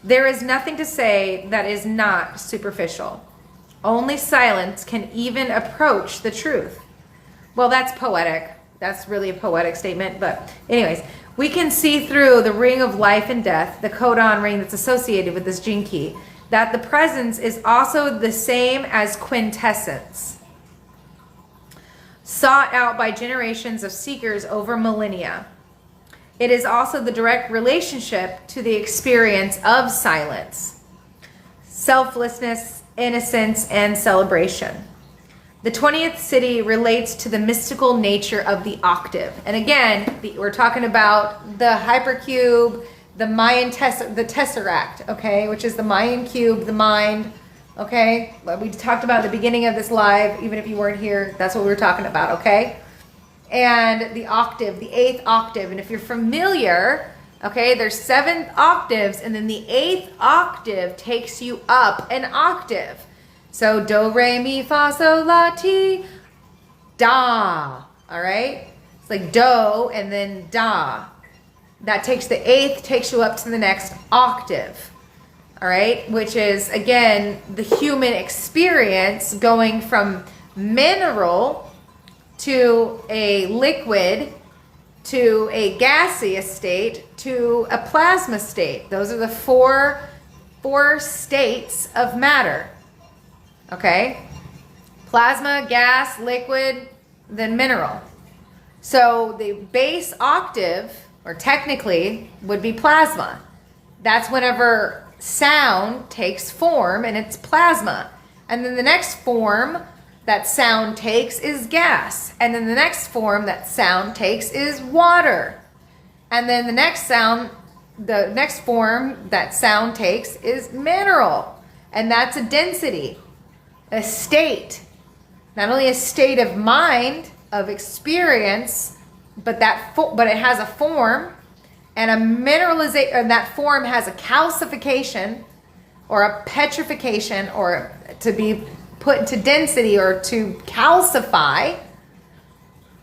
There is nothing to say that is not superficial. Only silence can even approach the truth. Well, that's poetic. That's really a poetic statement. But anyways, we can see through the ring of life and death, the codon ring that's associated with this gene key, that the presence is also the same as quintessence, sought out by generations of seekers over millennia. It is also the direct relationship to the experience of silence, selflessness, innocence, and celebration. The 20th city relates to the mystical nature of the octave. And again, we're talking about the hypercube, the Mayan the Tesseract, okay, which is the Mayan cube, the mind, okay? We talked about at the beginning of this live, even if you weren't here, that's what we were talking about, okay? And the octave, the 8th octave. And if you're familiar, okay, there's 7 octaves, and then the 8th octave takes you up an octave. So do, re, mi, fa, sol, la, ti, da, all right? It's like do and then da. That takes the 8th, takes you up to the next octave, all right? Which is, again, the human experience going from mineral to a liquid to a gaseous state to a plasma state. Those are the four states of matter. Okay? Plasma, gas, liquid, then mineral. So the base octave, or technically, would be plasma. That's whenever sound takes form and it's plasma. And then the next form that sound takes is gas. And then the next form that sound takes is water. And then the next form that sound takes is mineral. And that's a density, a state. Not only a state of mind, of experience, but it has a form, and a mineralization, and that form has a calcification or a petrification, or to be put into density or to calcify.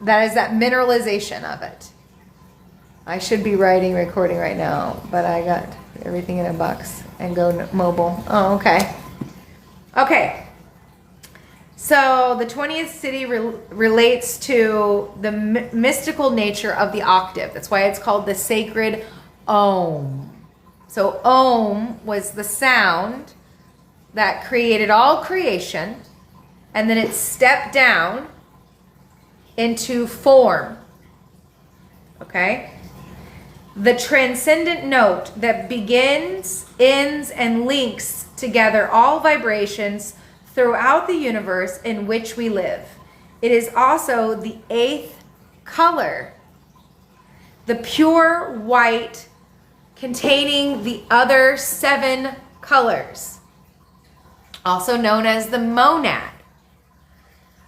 That is that mineralization of it. I should be writing, recording right now, but I got everything in a box and go mobile. Oh, okay. Okay. So the 20th city relates to the mystical nature of the octave. That's why it's called the sacred Om. So Om was the sound that created all creation, and then it stepped down into form. Okay? The transcendent note that begins, ends, and links together all vibrations throughout the universe in which we live. It is also the 8th color, the pure white containing the other 7 colors, also known as the monad,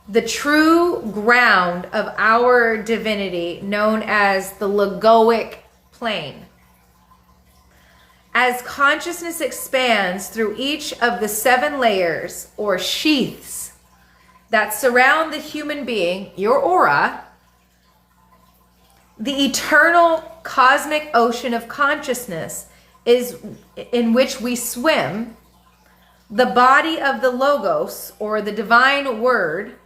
the true ground of our divinity, known as the logoic plane. As consciousness expands through each of the 7 layers or sheaths that surround the human being, your aura, the eternal cosmic ocean of consciousness is in which we swim, the body of the Logos, or the divine word,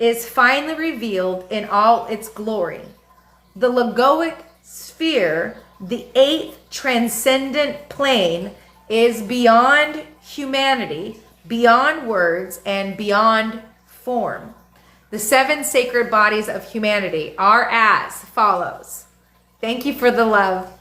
is finally revealed in all its glory. The logoic sphere, the 8th transcendent plane, is beyond humanity, beyond words, and beyond form. The 7 sacred bodies of humanity are as follows. Thank you for the love.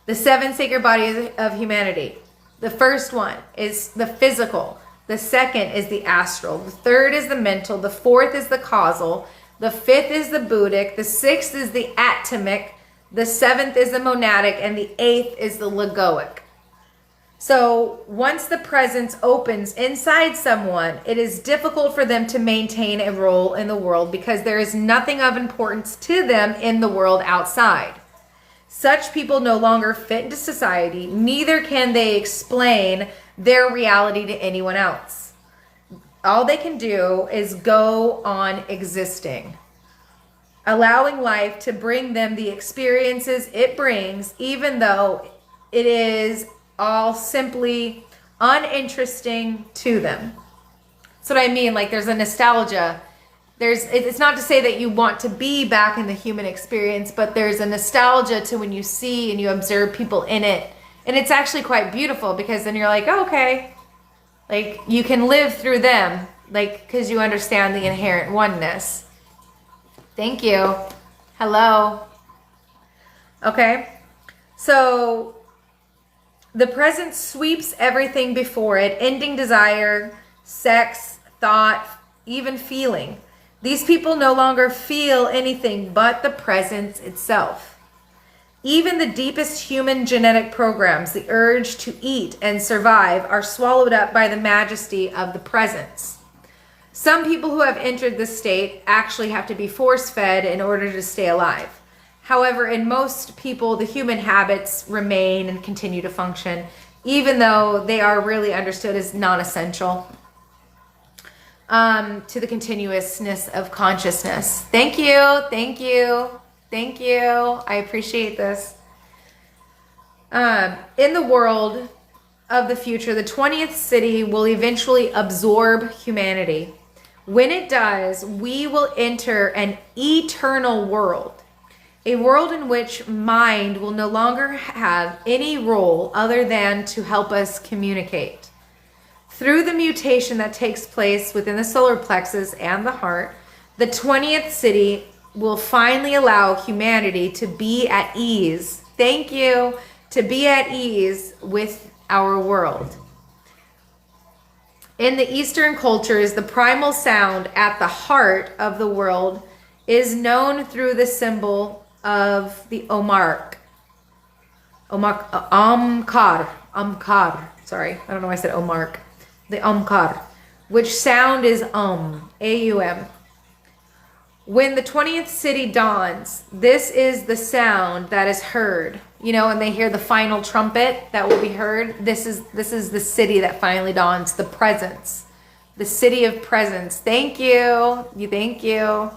The 7 sacred bodies of humanity. The first one is the physical. The second is the astral. The third is the mental. The fourth is the causal. The fifth is the buddhic. The sixth is the atomic. The 7th is the monadic. And the 8th is the logoic. So once the presence opens inside someone, it is difficult for them to maintain a role in the world because there is nothing of importance to them in the world outside. Such people no longer fit into society, neither can they explain their reality to anyone else. All they can do is go on existing, allowing life to bring them the experiences it brings, even though it is all simply uninteresting to them. That's what I mean. Like, there's a nostalgia. It's not to say that you want to be back in the human experience, but there's a nostalgia to when you see and you observe people in it. And it's actually quite beautiful because then you're like, oh, okay. Like, you can live through them, like, because you understand the inherent oneness. Thank you. Hello. Okay. So the present sweeps everything before it, ending desire, sex, thought, even feeling. These people no longer feel anything but the presence itself. Even the deepest human genetic programs, the urge to eat and survive, are swallowed up by the majesty of the presence. Some people who have entered this state actually have to be force-fed in order to stay alive. However, in most people, the human habits remain and continue to function, even though they are really understood as non-essential to the continuousness of consciousness. Thank you, thank you, thank you. I appreciate this. In the world of the future, the 20th city will eventually absorb humanity. When it does, we will enter an eternal world. A world in which mind will no longer have any role other than to help us communicate. Through the mutation that takes place within the solar plexus and the heart, the 20th city will finally allow humanity to be at ease. Thank you. To be at ease with our world. In the Eastern cultures, the primal sound at the heart of the world is known through the symbol of the Omkar. Sorry, I don't know why I said Omar. The Omkar, which sound is A-U-M. When the 20th city dawns, this is the sound that is heard. You know, and they hear the final trumpet that will be heard. This is the city that finally dawns, the presence. The city of presence. Thank you. Thank you.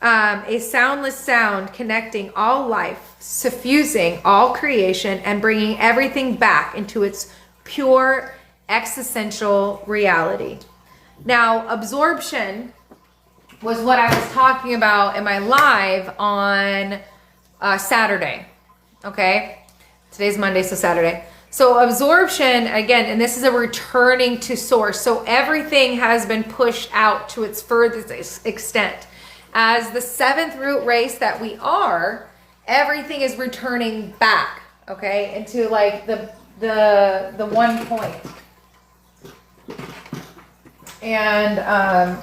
a soundless sound connecting all life, suffusing all creation, and bringing everything back into its pure existential reality. Now, absorption was what I was talking about in my live on Saturday. Okay, today's Monday, so Saturday. So absorption, again, and this is a returning to source. So everything has been pushed out to its furthest extent. As the seventh root race that we are, everything is returning back, okay, into like the one point. And I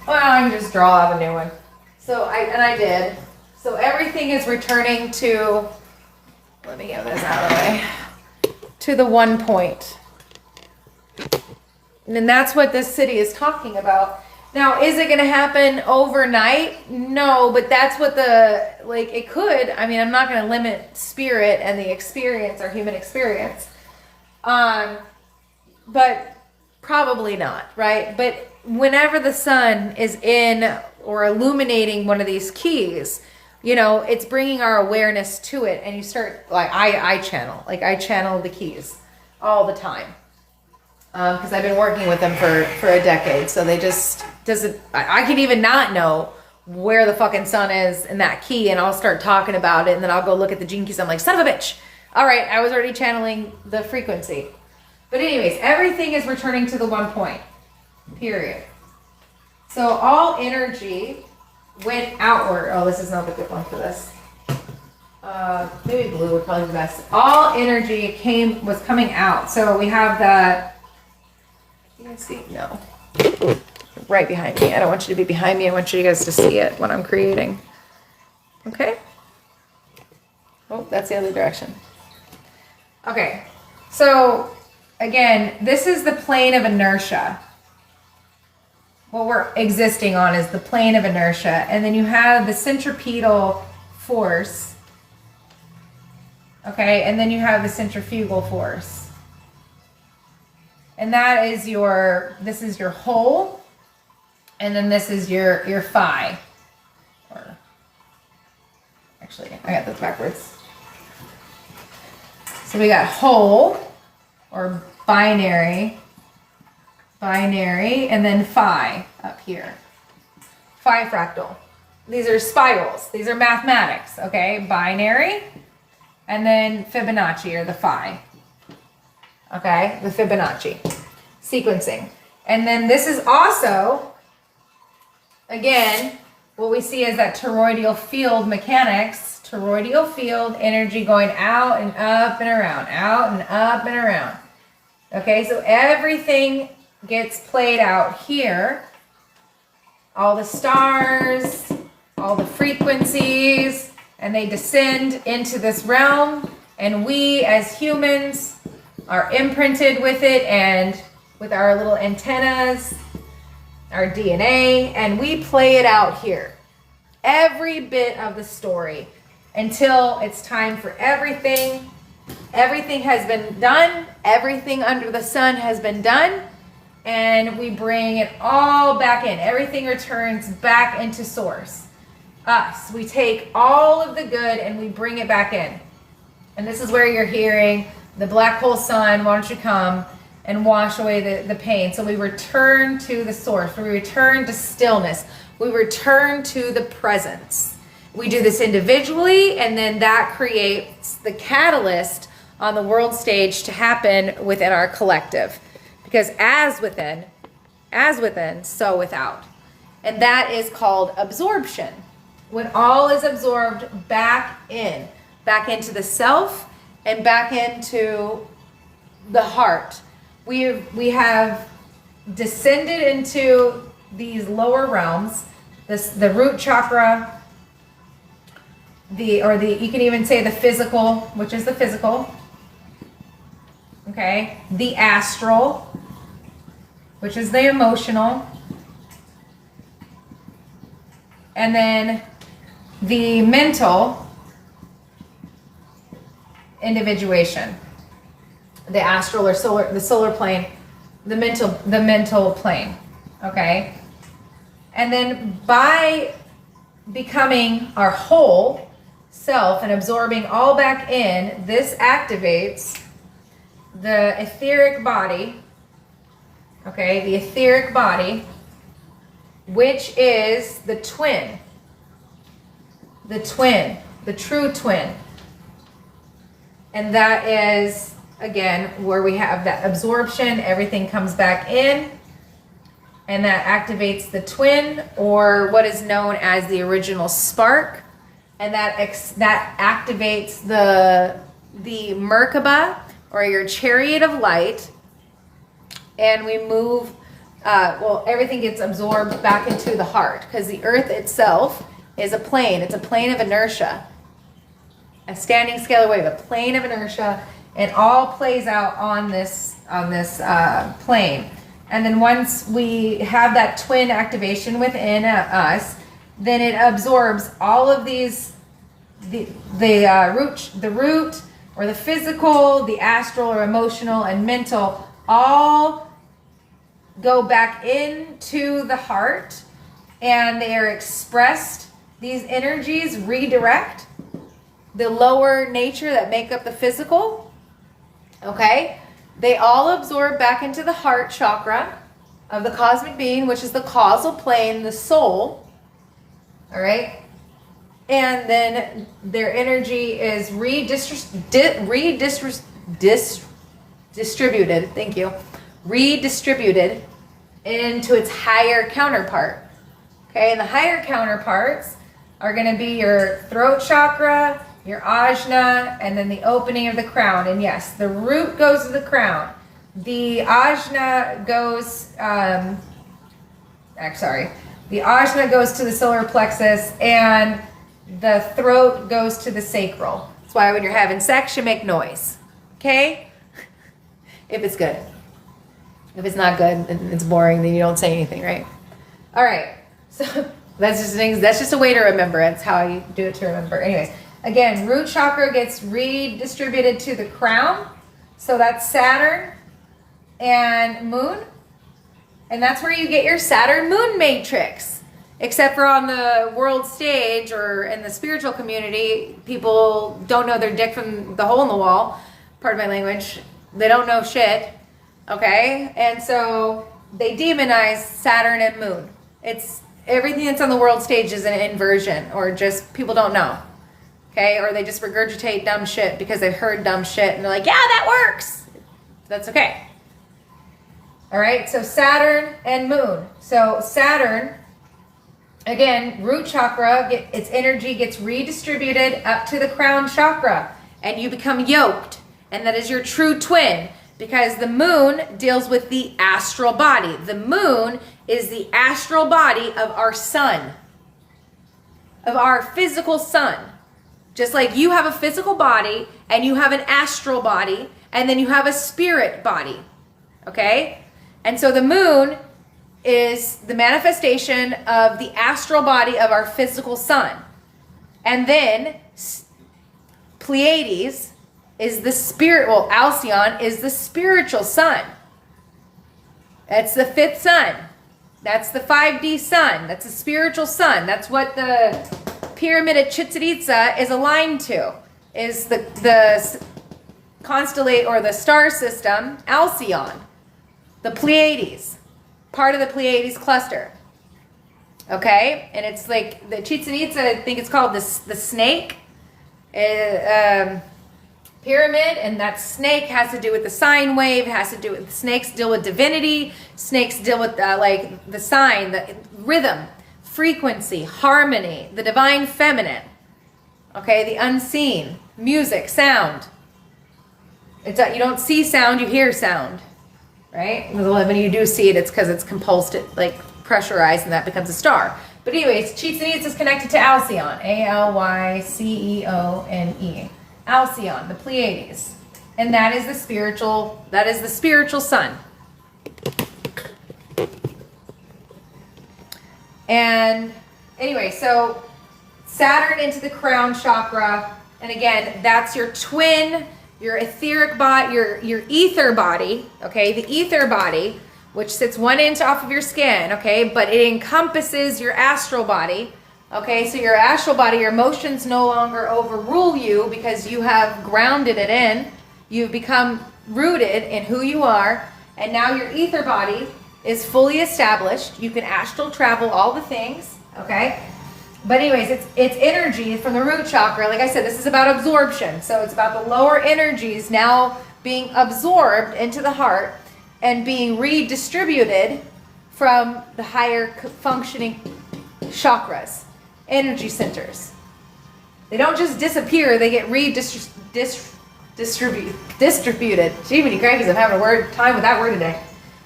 can just draw out a new one. So I did. So everything is returning to, let me get this out of the way, to the one point. And that's what this city is talking about. Now, is it going to happen overnight? No, but that's what it could. I mean, I'm not going to limit spirit and the experience, our human experience. But probably not, right? But whenever the sun is in or illuminating one of these keys, you know, it's bringing our awareness to it, and you start, like, I channel the keys all the time. Because I've been working with them for a decade, so they just I could even not know where the fucking sun is in that key, and I'll start talking about it, and then I'll go look at the gene keys. I'm like, son of a bitch! All right, I was already channeling the frequency. But anyways, everything is returning to the one point. Period. So all energy went outward. Oh, this is not the good one for this. Maybe blue would probably be best. All energy was coming out. So we have the. You can see? No. Right behind me. I don't want you to be behind me. I want you guys to see it when I'm creating. Okay? Oh, that's the other direction. Okay. So, again, this is the plane of inertia. What we're existing on is the plane of inertia. And then you have the centripetal force. Okay? And then you have the centrifugal force. And that is this is your whole, and then this is your phi. Or, actually, I got this backwards. So we got whole, or binary, and then phi up here. Phi fractal. These are spirals. These are mathematics, okay? Binary, and then Fibonacci, or the phi. Okay, the Fibonacci sequencing. And then this is also, again, what we see is that toroidal field mechanics, toroidal field energy going out and up and around, out and up and around. Okay, so everything gets played out here. All the stars, all the frequencies, and they descend into this realm, and we as humans are imprinted with it, and with our little antennas, our DNA, and we play it out here. Every bit of the story until it's time for everything. Everything has been done. Everything under the sun has been done. And we bring it all back in. Everything returns back into source. Us. We take all of the good and we bring it back in. And this is where you're hearing the black hole sun, why don't you come and wash away the pain. So we return to the source. We return to stillness. We return to the presence. We do this individually, and then that creates the catalyst on the world stage to happen within our collective. Because as within, so without. And that is called absorption. When all is absorbed back into the self, and back into the heart. We have descended into these lower realms, the root chakra, you can even say the physical, which is the physical. Okay, the astral, which is the emotional, and then the mental individuation, the astral or the solar plane, the mental plane. Okay, And then by becoming our whole self and absorbing all back in, this activates the etheric body, okay, the etheric body, which is the twin, the true twin. And that is, again, where we have that absorption, everything comes back in, and that activates the twin, or what is known as the original spark, and that activates the Merkaba, or your chariot of light, and we move, everything gets absorbed back into the heart, because the earth itself is a plane. It's a plane of inertia, a standing scalar wave, a plane of inertia, and all plays out on this plane. And then once we have that twin activation within us, then it absorbs all of these, the root, or the physical, the astral, or emotional, and mental, all go back into the heart, and they are expressed. These energies redirect the lower nature that make up the physical, okay? They all absorb back into the heart chakra of the cosmic being, which is the causal plane, the soul, all right? And then their energy is distributed, thank you, redistributed into its higher counterpart, okay? And the higher counterparts are going to be your throat chakra, your ajna, and then the opening of the crown. And yes, the root goes to the crown. The ajna goes, the ajna goes to the solar plexus, and the throat goes to the sacral. That's why when you're having sex, you make noise, okay? If it's good. If it's not good and it's boring, then you don't say anything, right? All right, so that's just a way to remember. It's how you do it to remember. Anyways, again, root chakra gets redistributed to the crown. So that's Saturn and Moon. And that's where you get your Saturn-Moon matrix. Except for on the world stage or in the spiritual community, people don't know their dick from the hole in the wall. Pardon my language. They don't know shit. Okay? And so they demonize Saturn and Moon. It's everything that's on the world stage is an inversion, or just people don't know. Okay? Or they just regurgitate dumb shit because they've heard dumb shit and they're like, yeah, that works. That's okay. All right? So Saturn and Moon. So Saturn, again, root chakra, its energy gets redistributed up to the crown chakra, and you become yoked. And that is your true twin, because the moon deals with the astral body. The moon is the astral body of our sun, of our physical sun. Just like you have a physical body, and you have an astral body, and then you have a spirit body. Okay? And so the moon is the manifestation of the astral body of our physical sun. And then Pleiades is the spirit, well, Alcyon is the spiritual sun. That's the fifth sun. That's the 5D sun. That's the spiritual sun. That's what the pyramid at Chichen Itza is aligned to, is the constellate or the star system, Alcyon, the Pleiades. Part of the Pleiades cluster. Okay? And it's like the Chichen Itza, I think it's called the snake pyramid, and that snake has to do with the sine wave, has to do with, snakes deal with divinity, snakes deal with like the sign, the rhythm, frequency, harmony, the divine feminine. Okay? The unseen, music, sound. It's you don't see sound, you hear sound. Right? When you do see it, it's because it's compulsed, like pressurized, and that becomes a star. But anyways, Chichen Itza is connected to Alcyon, Alcyone, Alcyon, the Pleiades, and that is the spiritual sun. And anyway, so Saturn into the crown chakra, and again, that's your twin. Your etheric body, your ether body, okay? The ether body, which sits 1 inch off of your skin, okay? But it encompasses your astral body, okay? So your astral body, your emotions no longer overrule you because you have grounded it in. You've become rooted in who you are, and now your ether body is fully established. You can astral travel, all the things, okay? But anyways, it's energy from the root chakra. Like I said, this is about absorption. So it's about the lower energies now being absorbed into the heart and being redistributed from the higher functioning chakras, energy centers. They don't just disappear, they get distributed. Gee, many crackies, I'm having a time with that word today.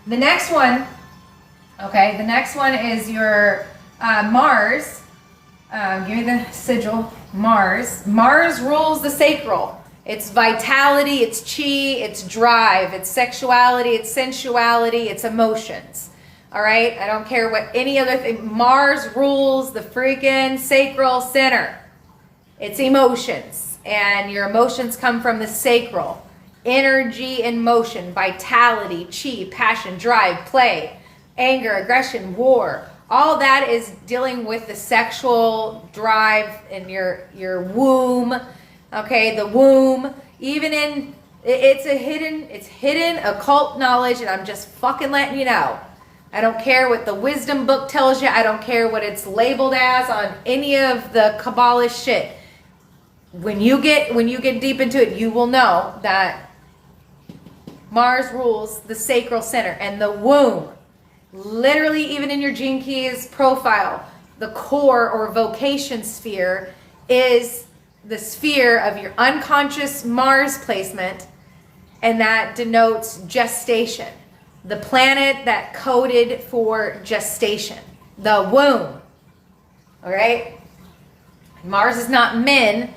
The next one, okay, the next one is your Mars. Give me the sigil. Mars. Mars rules the sacral. It's vitality, it's chi, it's drive, it's sexuality, it's sensuality, it's emotions. All right? I don't care what any other thing. Mars rules the freaking sacral center. It's emotions. And your emotions come from the sacral. Energy and motion, vitality, chi, passion, drive, play, anger, aggression, war. All that is dealing with the sexual drive in your womb. Okay, the womb. Even in it's hidden occult knowledge, and I'm just fucking letting you know. I don't care what the wisdom book tells you. I don't care what it's labeled as on any of the Kabbalist shit. When you get deep into it, you will know that Mars rules the sacral center and the womb. Literally, even in your Gene Keys profile, the core or vocation sphere is the sphere of your unconscious Mars placement, and that denotes gestation. The planet that coded for gestation, the womb. All right? Mars is not men,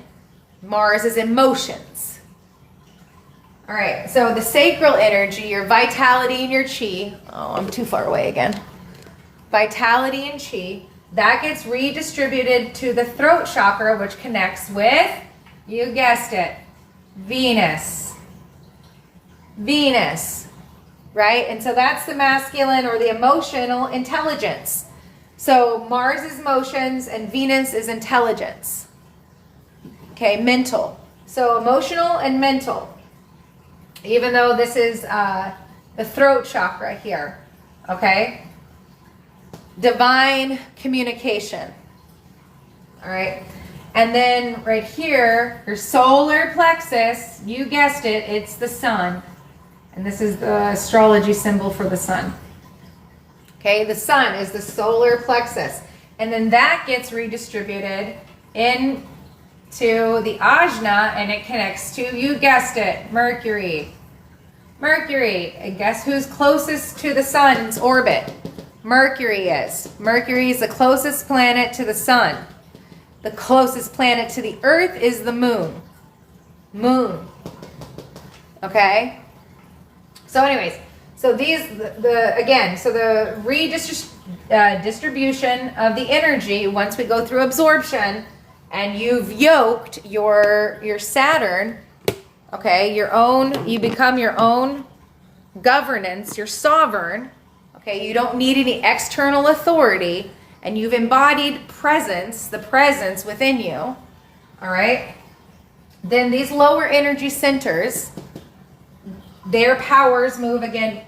Mars is emotions. All right, so the sacral energy, your vitality and your chi. Oh, I'm too far away again. Vitality and chi, that gets redistributed to the throat chakra, which connects with, you guessed it, Venus. Venus, right? And so that's the masculine or the emotional intelligence. So Mars is emotions and Venus is intelligence. Okay, mental. So emotional and mental. Even though this is the throat chakra here, okay? Divine communication, all right? And then right here, your solar plexus, you guessed it, it's the sun. And this is the astrology symbol for the sun. Okay, the sun is the solar plexus. And then that gets redistributed into the ajna, and it connects to, you guessed it, Mercury. Mercury, and guess who's closest to the sun's orbit? Mercury is. Mercury is the closest planet to the sun. The closest planet to the earth is the moon. Moon. Okay? So anyways, so these, the redistribution of the energy, once we go through absorption, and you've yoked your Saturn, okay, you become your own governance, you're sovereign, okay, you don't need any external authority, and you've embodied presence, the presence within you, all right, then these lower energy centers, their powers move again,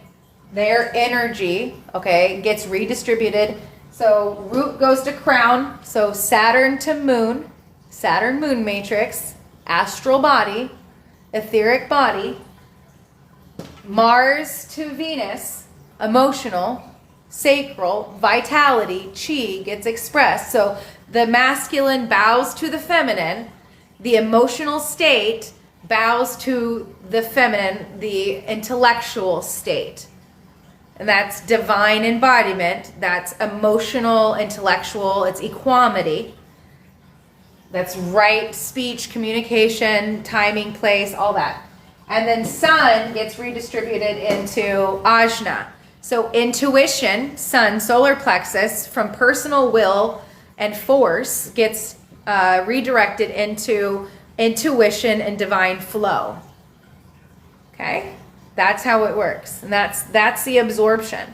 their energy, okay, gets redistributed. So root goes to crown, so Saturn to moon, Saturn moon matrix, astral body, etheric body, Mars to Venus, emotional, sacral, vitality, chi gets expressed. So the masculine bows to the feminine, the emotional state bows to the feminine, the intellectual state. And that's divine embodiment, that's emotional, intellectual, it's equanimity. That's right speech, communication, timing, place, all that. And then sun gets redistributed into ajna. So intuition, sun, solar plexus, from personal will and force gets redirected into intuition and divine flow. Okay? That's how it works. And that's the absorption.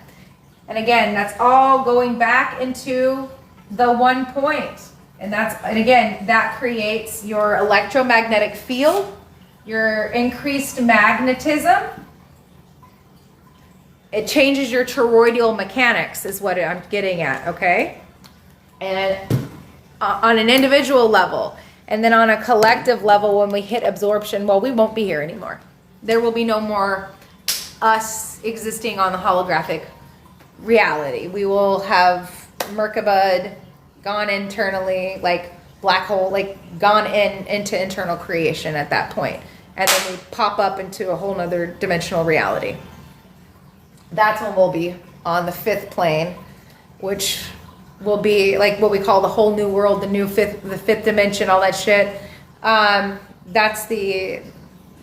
And again, that's all going back into the one point. And again, that creates your electromagnetic field, your increased magnetism. It changes your toroidal mechanics is what I'm getting at, okay? And on an individual level, and then on a collective level, when we hit absorption, well, we won't be here anymore. There will be no more us existing on the holographic reality. We will have Merkabah gone internally, like black hole, like gone into internal creation at that point. And then we pop up into a whole nother dimensional reality. That's when we'll be on the fifth plane, which will be like what we call the whole new world, the fifth dimension, all that shit. That's the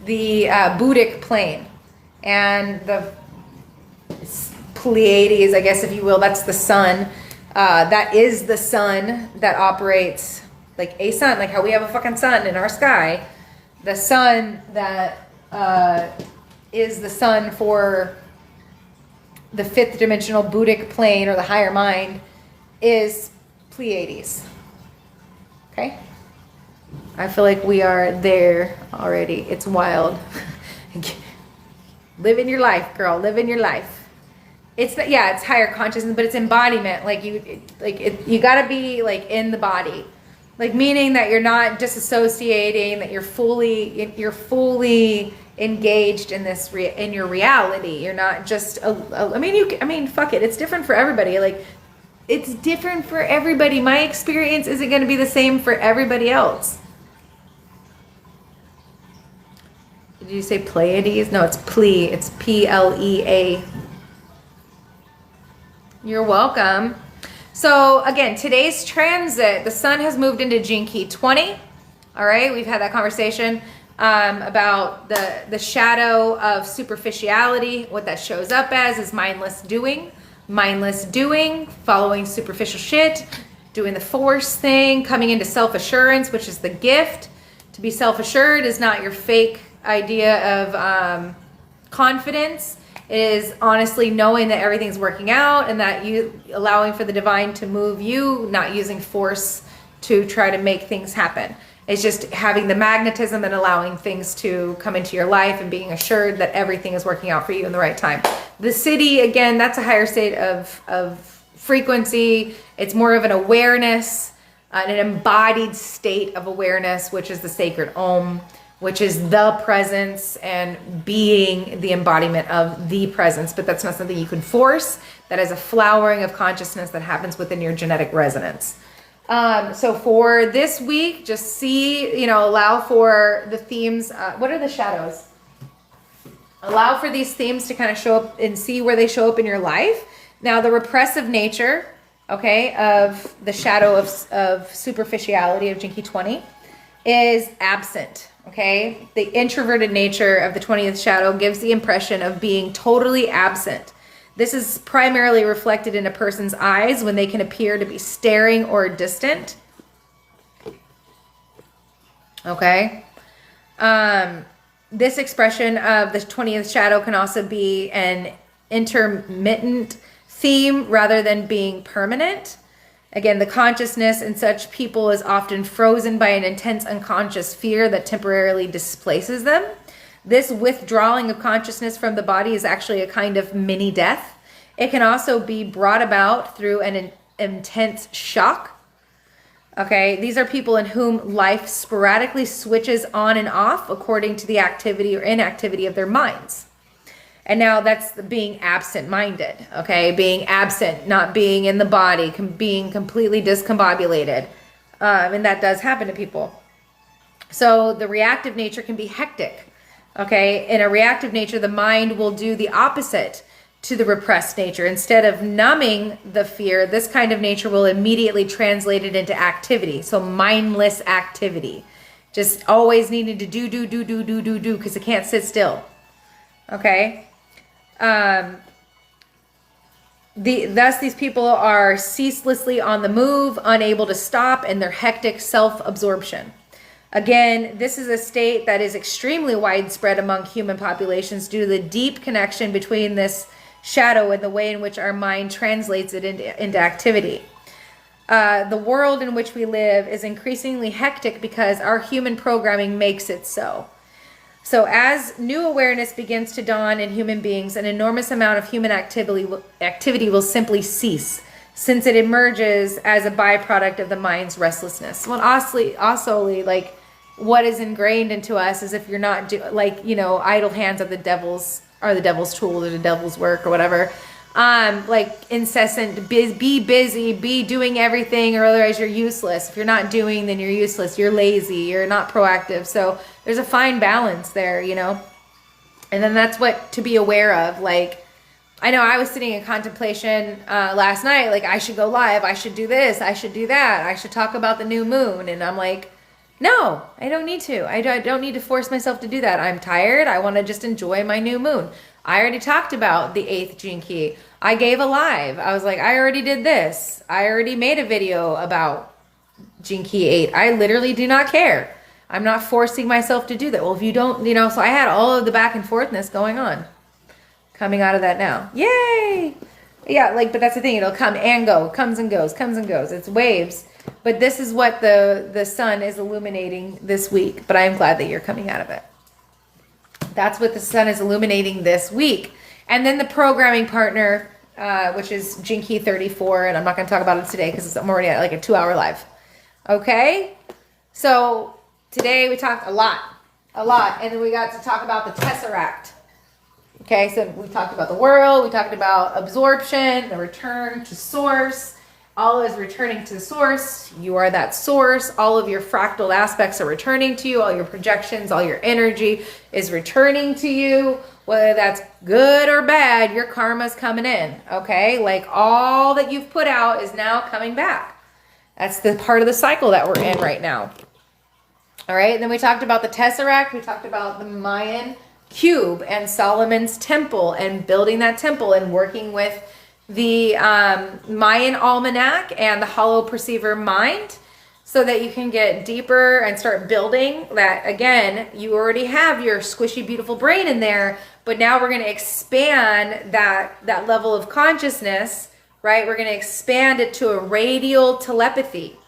Buddhic plane. And the Pleiades, I guess, if you will, that's the sun. That is the sun that operates like a sun, like how we have a fucking sun in our sky. The sun that is the sun for the fifth dimensional Buddhic plane or the higher mind is Pleiades. Okay? I feel like we are there already. It's wild. Living your life, girl. Living your life. It's it's higher consciousness, but it's embodiment. Like you gotta be like in the body, like meaning that you're not disassociating, that you're fully engaged in this in your reality. You're not just. Fuck it. It's different for everybody. Like it's different for everybody. My experience isn't going to be the same for everybody else. Did you say Pleiades? No, it's Plea. It's Plea. You're welcome. So again, today's transit, the sun has moved into Gene Key 20. All right, we've had that conversation about the shadow of superficiality. What that shows up as is mindless doing, following superficial shit, doing the force thing, coming into self-assurance, which is the gift. To be self-assured is not your fake idea of confidence. It is honestly knowing that everything's working out and that you allowing for the divine to move you, not using force to try to make things happen. It's just having the magnetism and allowing things to come into your life and being assured that everything is working out for you in the right time. The city, again, that's a higher state of frequency. It's more of an awareness, an embodied state of awareness, which is the sacred Om, which is the presence and being the embodiment of the presence. But that's not something you can force. That is a flowering of consciousness that happens within your genetic resonance. So for this week, just allow for the themes. What are the shadows? Allow for these themes to kind of show up and see where they show up in your life. Now, the repressive nature, okay, of the shadow of superficiality of Jinky 20 is absent. Okay, the introverted nature of the 20th shadow gives the impression of being totally absent. This is primarily reflected in a person's eyes when they can appear to be staring or distant. Okay. This expression of the 20th shadow can also be an intermittent theme rather than being permanent. Again, the consciousness in such people is often frozen by an intense unconscious fear that temporarily displaces them. This withdrawing of consciousness from the body is actually a kind of mini death. It can also be brought about through an intense shock. Okay, these are people in whom life sporadically switches on and off according to the activity or inactivity of their minds. And now that's being absent-minded, okay? Being absent, not being in the body, being completely discombobulated. And that does happen to people. So the reactive nature can be hectic, okay? In a reactive nature, the mind will do the opposite to the repressed nature. Instead of numbing the fear, this kind of nature will immediately translate it into activity. So mindless activity. Just always needing to do, because it can't sit still, okay? Thus these people are ceaselessly on the move, unable to stop in their hectic self-absorption. Again, this is a state that is extremely widespread among human populations due to the deep connection between this shadow and the way in which our mind translates it into activity. The world in which we live is increasingly hectic because our human programming makes it so. So as new awareness begins to dawn in human beings, an enormous amount of human activity will simply cease, since it emerges as a byproduct of the mind's restlessness. Well, also, like, what is ingrained into us is if you're not idle hands are the devil's tool or the devil's work or whatever. Like incessant, be busy, be doing everything, or otherwise you're useless. If you're not doing, then you're useless. You're lazy. You're not proactive. So there's a fine balance there, and then that's what to be aware of. Like, I know I was sitting in contemplation last night. Like, I should go live. I should do this. I should do that. I should talk about the new moon. And I'm like, no, I don't need to. I don't need to force myself to do that. I'm tired. I want to just enjoy my new moon. I already talked about the 8th gene key. I gave a live. I was like, I already did this. I already made a video about gene key 8. I literally do not care. I'm not forcing myself to do that. Well, if you don't, so I had all of the back and forthness going on. Coming out of that now. Yay! Yeah, but that's the thing. It'll come and go. Comes and goes. Comes and goes. It's waves. But this is what the sun is illuminating this week. But I am glad that you're coming out of it. That's what the sun is illuminating this week. And then the programming partner, which is Gene Key 34, and I'm not going to talk about it today because I'm already at like a 2-hour live. Okay? So today we talked a lot. And then we got to talk about the Tesseract. Okay, so we talked about the world, we talked about absorption, the return to source. All is returning to the source. You are that source. All of your fractal aspects are returning to you. All your projections, all your energy is returning to you. Whether that's good or bad, your karma's coming in. Okay? Like, all that you've put out is now coming back. That's the part of the cycle that we're in right now. All right? And then we talked about the Tesseract. We talked about the Mayan cube and Solomon's temple and building that temple and working with the Mayan almanac and the hollow perceiver mind so that you can get deeper and start building that. Again, you already have your squishy, beautiful brain in there, but now we're going to expand that level of consciousness, right? We're going to expand it to a radial telepathy.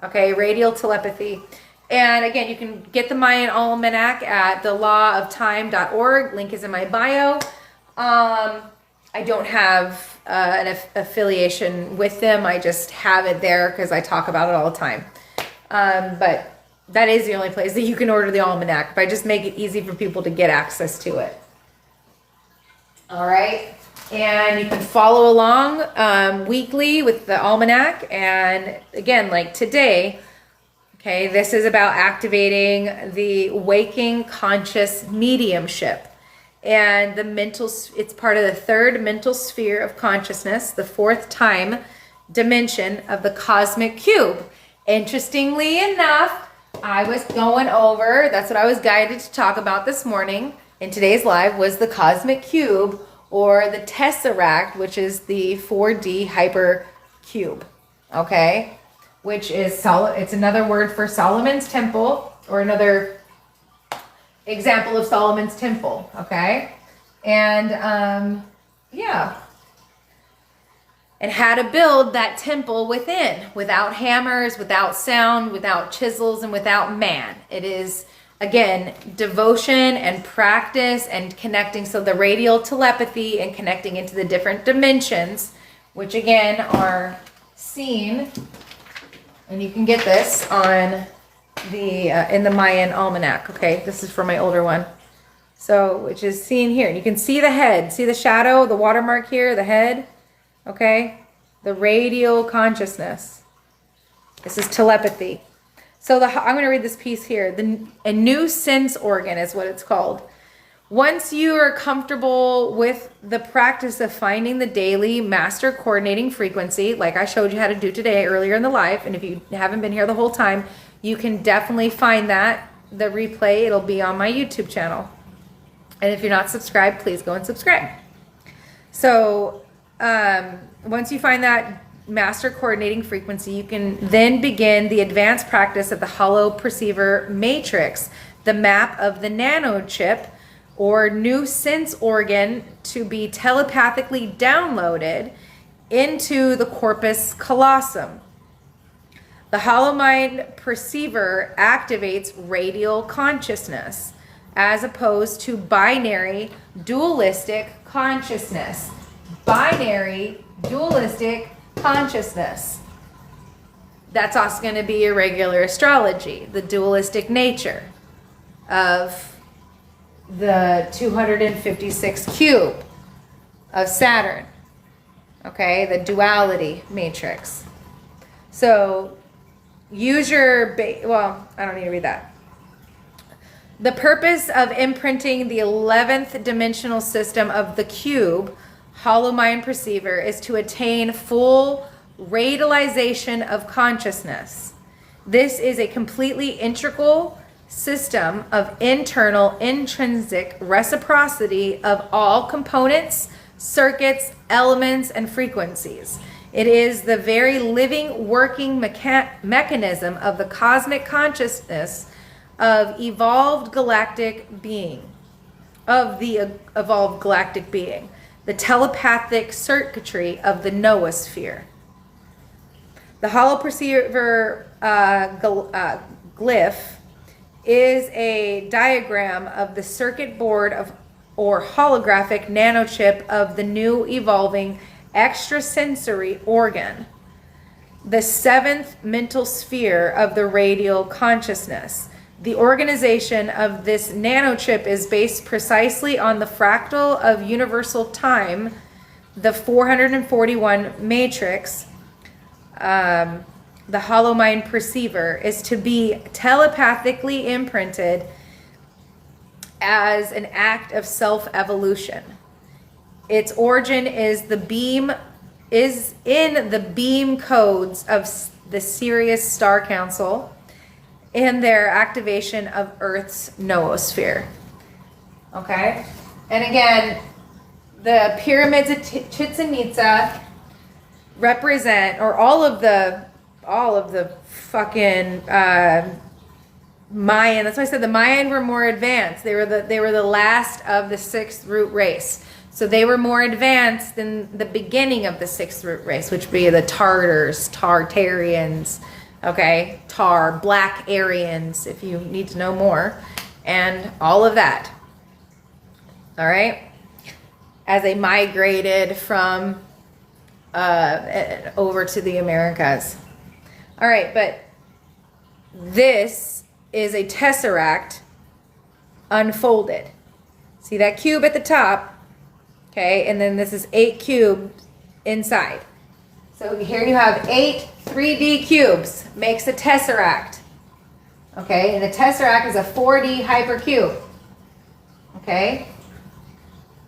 Okay, radial telepathy. And again, you can get the Mayan almanac at thelawofTime.org. Link is in my bio. I don't have an affiliation with them. I just have it there because I talk about it all the time. But that is the only place that you can order the almanac. But I just make it easy for people to get access to it. All right. And you can follow along weekly with the almanac. And again, like today, okay, this is about activating the waking conscious mediumship. And the mental, it's part of the 3rd mental sphere of consciousness, the 4th time dimension of the cosmic cube. Interestingly enough, I was going over, that's what I was guided to talk about this morning in today's live, was the cosmic cube, or the Tesseract, which is the 4D hyper cube. Okay? Which is, it's another word for Solomon's temple, or another example of Solomon's temple, okay? And yeah. And how to build that temple within, without hammers, without sound, without chisels, and without man. It is, again, devotion and practice and connecting. So the radial telepathy and connecting into the different dimensions, which again are seen, and you can get this on the in the Mayan almanac. Okay, this is for my older one, so which is seen here. You can see the head, see the shadow, the watermark here, the head. Okay, the radial consciousness. This is telepathy. So I'm going to read this piece here. A new sense organ is what it's called. Once you are comfortable with the practice of finding the daily master coordinating frequency, like I showed you how to do today earlier in the live, and if you haven't been here the whole time, you can definitely find that, the replay. It'll be on my YouTube channel. And if you're not subscribed, please go and subscribe. So once you find that master coordinating frequency, you can then begin the advanced practice of the hollow perceiver matrix, the map of the nanochip or new sense organ to be telepathically downloaded into the corpus callosum. The Holomind perceiver activates radial consciousness as opposed to binary dualistic consciousness. Binary dualistic consciousness. That's also going to be your regular astrology, the dualistic nature of the 256 cube of Saturn. Okay, the duality matrix. So use your, well, I don't need to read that. The purpose of imprinting the 11th dimensional system of the cube, Holomind perceiver, is to attain full radialization of consciousness. This is a completely integral system of internal intrinsic reciprocity of all components, circuits, elements, and frequencies. It is the very living working mechanism of the cosmic consciousness of evolved galactic being, the telepathic circuitry of the noosphere. The hollow perceiver glyph is a diagram of the circuit board of or holographic nanochip of the new evolving extrasensory organ, the seventh mental sphere of the radial consciousness. The organization of this nanochip is based precisely on the fractal of universal time, the 441 matrix. The Holomind perceiver is to be telepathically imprinted as an act of self-evolution. Its origin is in the beam codes of the Sirius Star Council and their activation of Earth's noosphere. Okay? And again, the pyramids of Chichen Itza represent, or all of the fucking Mayan. That's why I said the Mayan were more advanced. They were the last of the sixth root race. So they were more advanced than the beginning of the sixth root race, which would be the Tartarians, okay, Black Aryans, if you need to know more, and all of that. All right, as they migrated from over to the Americas. All right, but this is a tesseract unfolded. See that cube at the top? Okay, and then this is 8 cubes inside. So here you have 8 3D cubes, makes a tesseract. Okay, and the tesseract is a 4D hypercube. Okay,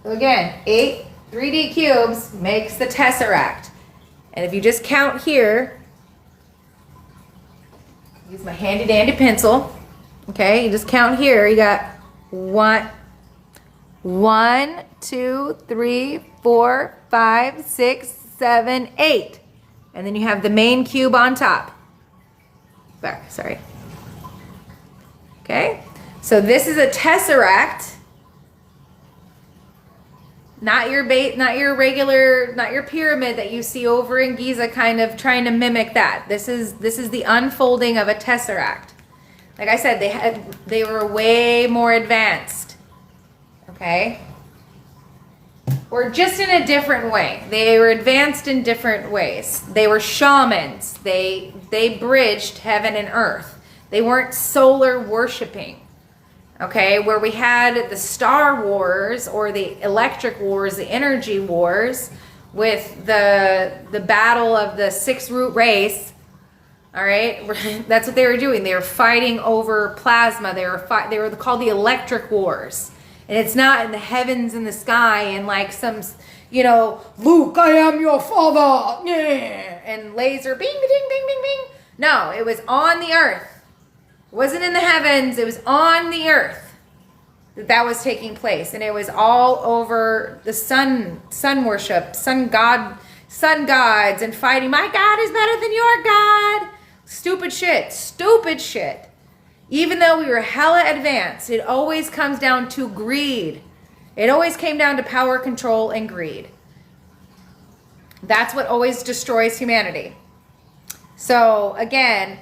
so again, 8 3D cubes makes the tesseract. And if you just count here, use my handy dandy pencil. Okay, you just count here. You got 1, 2, 3, 4, 5, 6, 7, 8. And then you have the main cube on top. Back, sorry. Okay, so this is a tesseract. Not your regular, not your pyramid that you see over in Giza, kind of trying to mimic that. This is the unfolding of a tesseract. Like I said, they were way more advanced. Okay? Or just in a different way. They were advanced in different ways. They were shamans. They bridged heaven and earth. They weren't solar worshiping. Okay, where we had the Star Wars or the Electric Wars, the Energy Wars, with the battle of the sixth root race. All right, that's what they were doing. They were fighting over plasma. They were called the Electric Wars, and it's not in the heavens in the sky and like some, Luke, I am your father, yeah, and laser, bing, bing, bing, bing, bing. No, it was on the earth. It wasn't in the heavens. It was on the earth that was taking place, and it was all over the sun worship, sun god, sun gods and fighting, my God is better than your God. Stupid shit. Stupid shit. Even though we were hella advanced, it always comes down to greed. It always came down to power, control, and greed. That's what always destroys humanity. So again,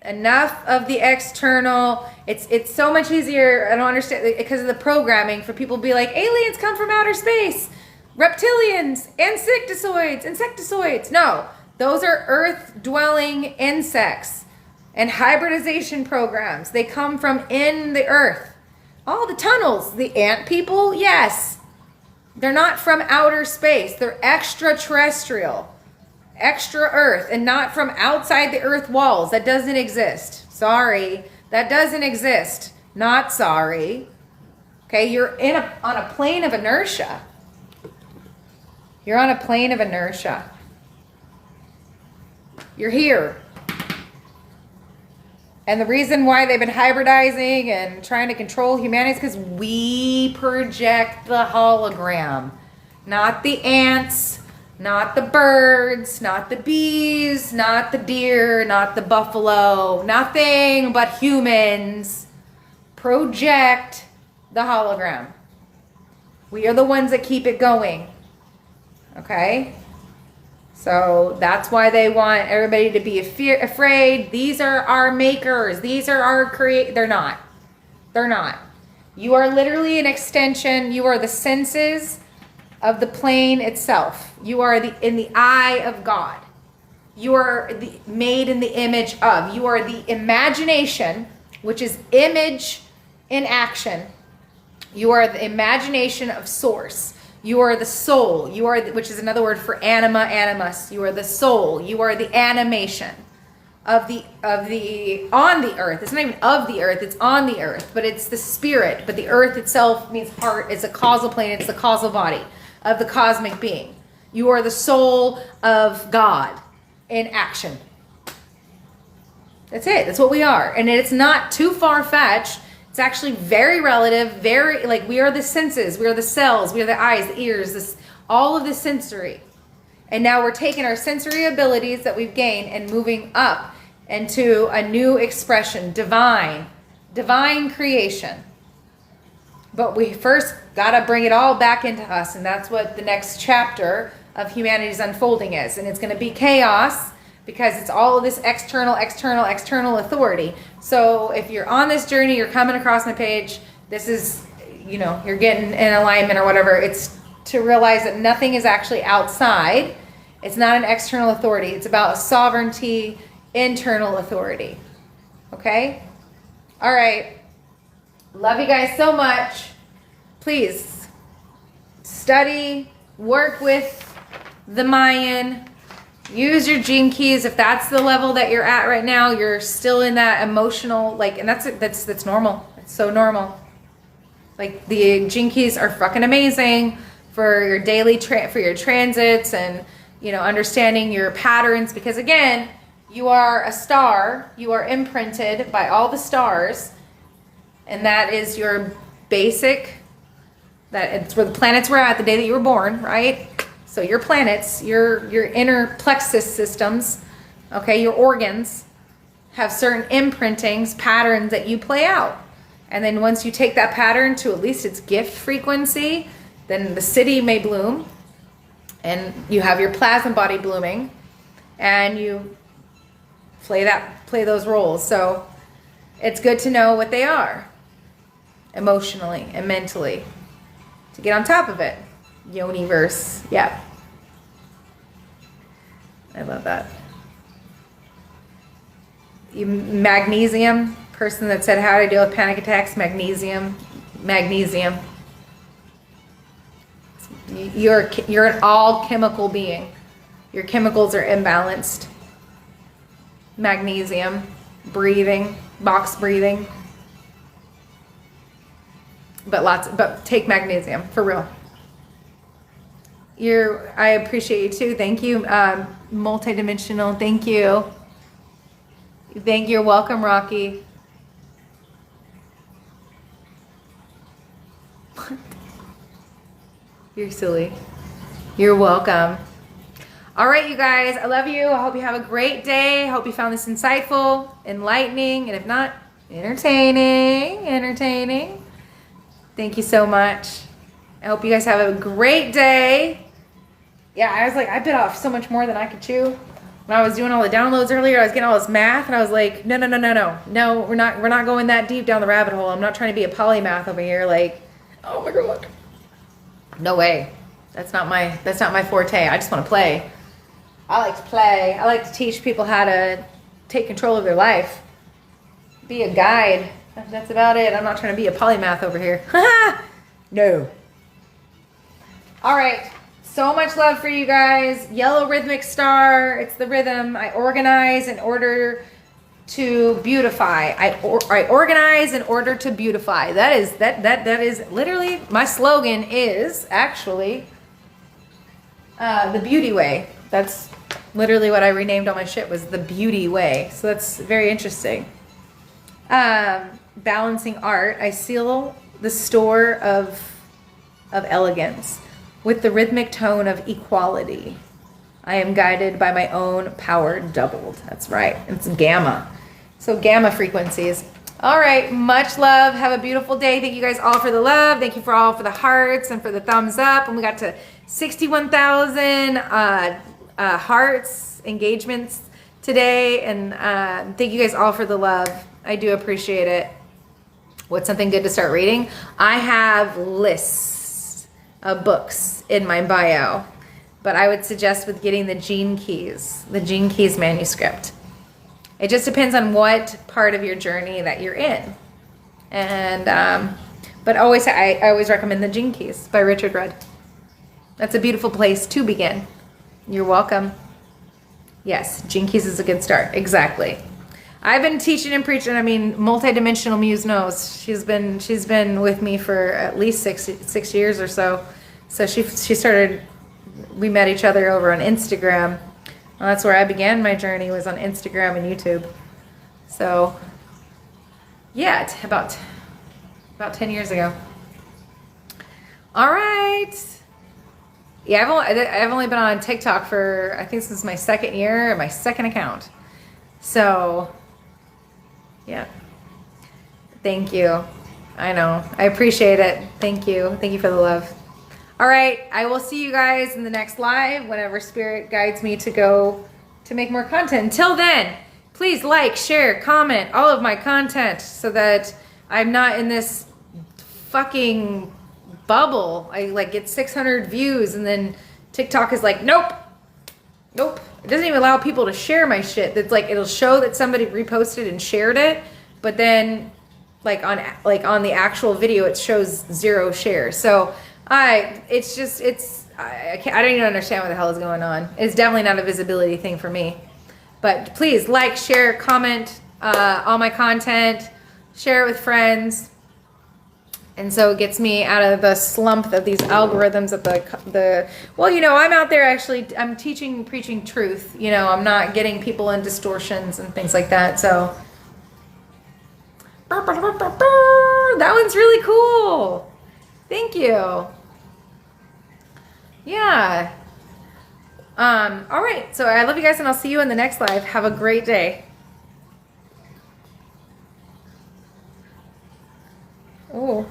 enough of the external. It's so much easier. I don't understand, because of the programming, for people to be like, aliens come from outer space, reptilians, insectoids. No, those are earth-dwelling insects and hybridization programs. They come from in the earth. All the tunnels, the ant people, yes. They're not from outer space. They're extraterrestrial, extra earth, and not from outside the earth walls. That doesn't exist. Sorry. That doesn't exist. Not sorry. Okay, you're on a plane of inertia. You're on a plane of inertia. You're here. And the reason why they've been hybridizing and trying to control humanity is because we project the hologram. Not the ants, not the birds, not the bees, not the deer, not the buffalo. Nothing but humans project the hologram. We are the ones that keep it going. Okay? So that's why they want everybody to be afraid. These are our makers. These are our They're not. They're not. You are literally an extension. You are the senses of the plane itself. You are in the eye of God. You are made in the image of. You are the imagination, which is image in action. You are the imagination of source. You are the soul. You are, which is another word for anima, animus. You are the soul. You are the animation of the on the earth. It's not even of the earth. It's on the earth, but it's the spirit. But the earth itself means heart. It's a causal plane. It's the causal body of the cosmic being. You are the soul of God in action. That's it. That's what we are, and it's not too far-fetched. It's actually very relative, very, like, we are the senses, we are the cells, we are the eyes, the ears, all of the sensory. And now we're taking our sensory abilities that we've gained and moving up into a new expression, divine creation. But we first got to bring it all back into us, and that's what the next chapter of humanity's unfolding is. And it's going to be chaos, because it's all of this external authority. So if you're on this journey, you're coming across my page, this is, you're getting in alignment or whatever. It's to realize that nothing is actually outside. It's not an external authority. It's about sovereignty, internal authority. Okay? All right. Love you guys so much. Please study, work with the Mayan. Use your gene keys. If that's the level that you're at right now, you're still in that emotional, and that's normal. It's so normal. Like, the gene keys are fucking amazing for your daily for your transits and, understanding your patterns, because again, you are a star. You are imprinted by all the stars, and that is your basic, it's where the planets were at the day that you were born, right? So your planets, your inner plexus systems, okay, your organs have certain imprintings, patterns that you play out. And then once you take that pattern to at least its gift frequency, then the city may bloom, and you have your plasma body blooming, and you play those roles. So it's good to know what they are emotionally and mentally to get on top of it. Yoniverse. Yeah. I love that. Magnesium. Person that said how to deal with panic attacks. Magnesium. You're an all chemical being. Your chemicals are imbalanced. Magnesium. Breathing. Box breathing. But take magnesium for real. I appreciate you too. Thank you. Multidimensional. Thank you. You're welcome, Rocky. What? You're silly. You're welcome. All right, you guys, I love you. I hope you have a great day. I hope you found this insightful, enlightening, and if not, entertaining. Thank you so much. I hope you guys have a great day. Yeah, I was like, I bit off so much more than I could chew. When I was doing all the downloads earlier, I was getting all this math, and I was like, no, we're not going that deep down the rabbit hole. I'm not trying to be a polymath over here. Like, oh my god, no way. That's not my forte. I just want to play. I like to play. I like to teach people how to take control of their life. Be a guide. That's about it. I'm not trying to be a polymath over here. No. All right. So much love for you guys. Yellow rhythmic star. It's the rhythm. I organize in order to beautify. I organize in order to beautify. That is literally my slogan. Is actually the beauty way. That's literally what I renamed all my shit, was the beauty way. So that's very interesting. Balancing art. I seal the store of elegance with the rhythmic tone of equality. I am guided by my own power doubled. That's right. It's gamma. So gamma frequencies. All right. Much love. Have a beautiful day. Thank you guys all for the love. Thank you for all for the hearts and for the thumbs up. And we got to 61,000 hearts, engagements today. And thank you guys all for the love. I do appreciate it. What's something good to start reading? I have lists of books in my bio, but I would suggest with getting the Gene Keys manuscript. It just depends on what part of your journey that you're in. And but I always recommend the Gene Keys by Richard Rudd. That's a beautiful place to begin. You're welcome. Yes, Gene Keys is a good start. Exactly. I've been teaching and preaching. I mean, multidimensional Muse knows. She's been with me for at least six years or so. So she started. We met each other over on Instagram. Well, that's where I began my journey, was on Instagram and YouTube. So yeah, it's about 10 years ago. All right. Yeah, I've only been on TikTok for, I think this is my second year, my second account. So yeah. Thank you. I know. I appreciate it. Thank you. Thank you for the love. All right. I will see you guys in the next live whenever Spirit guides me to go to make more content. Until then, please like, share, comment all of my content so that I'm not in this fucking bubble. I like get 600 views and then TikTok is like, nope. It doesn't even allow people to share my shit. That's like, it'll show that somebody reposted and shared it, but then like on the actual video, it shows 0 shares. So I don't even understand what the hell is going on. It's definitely not a visibility thing for me. But please like, share, comment all my content, share it with friends. And so it gets me out of the slump of these algorithms of well, I'm out there actually, I'm teaching, preaching truth. I'm not getting people in distortions and things like that. So that one's really cool. Thank you. Yeah. All right. So I love you guys and I'll see you in the next live. Have a great day. Oh.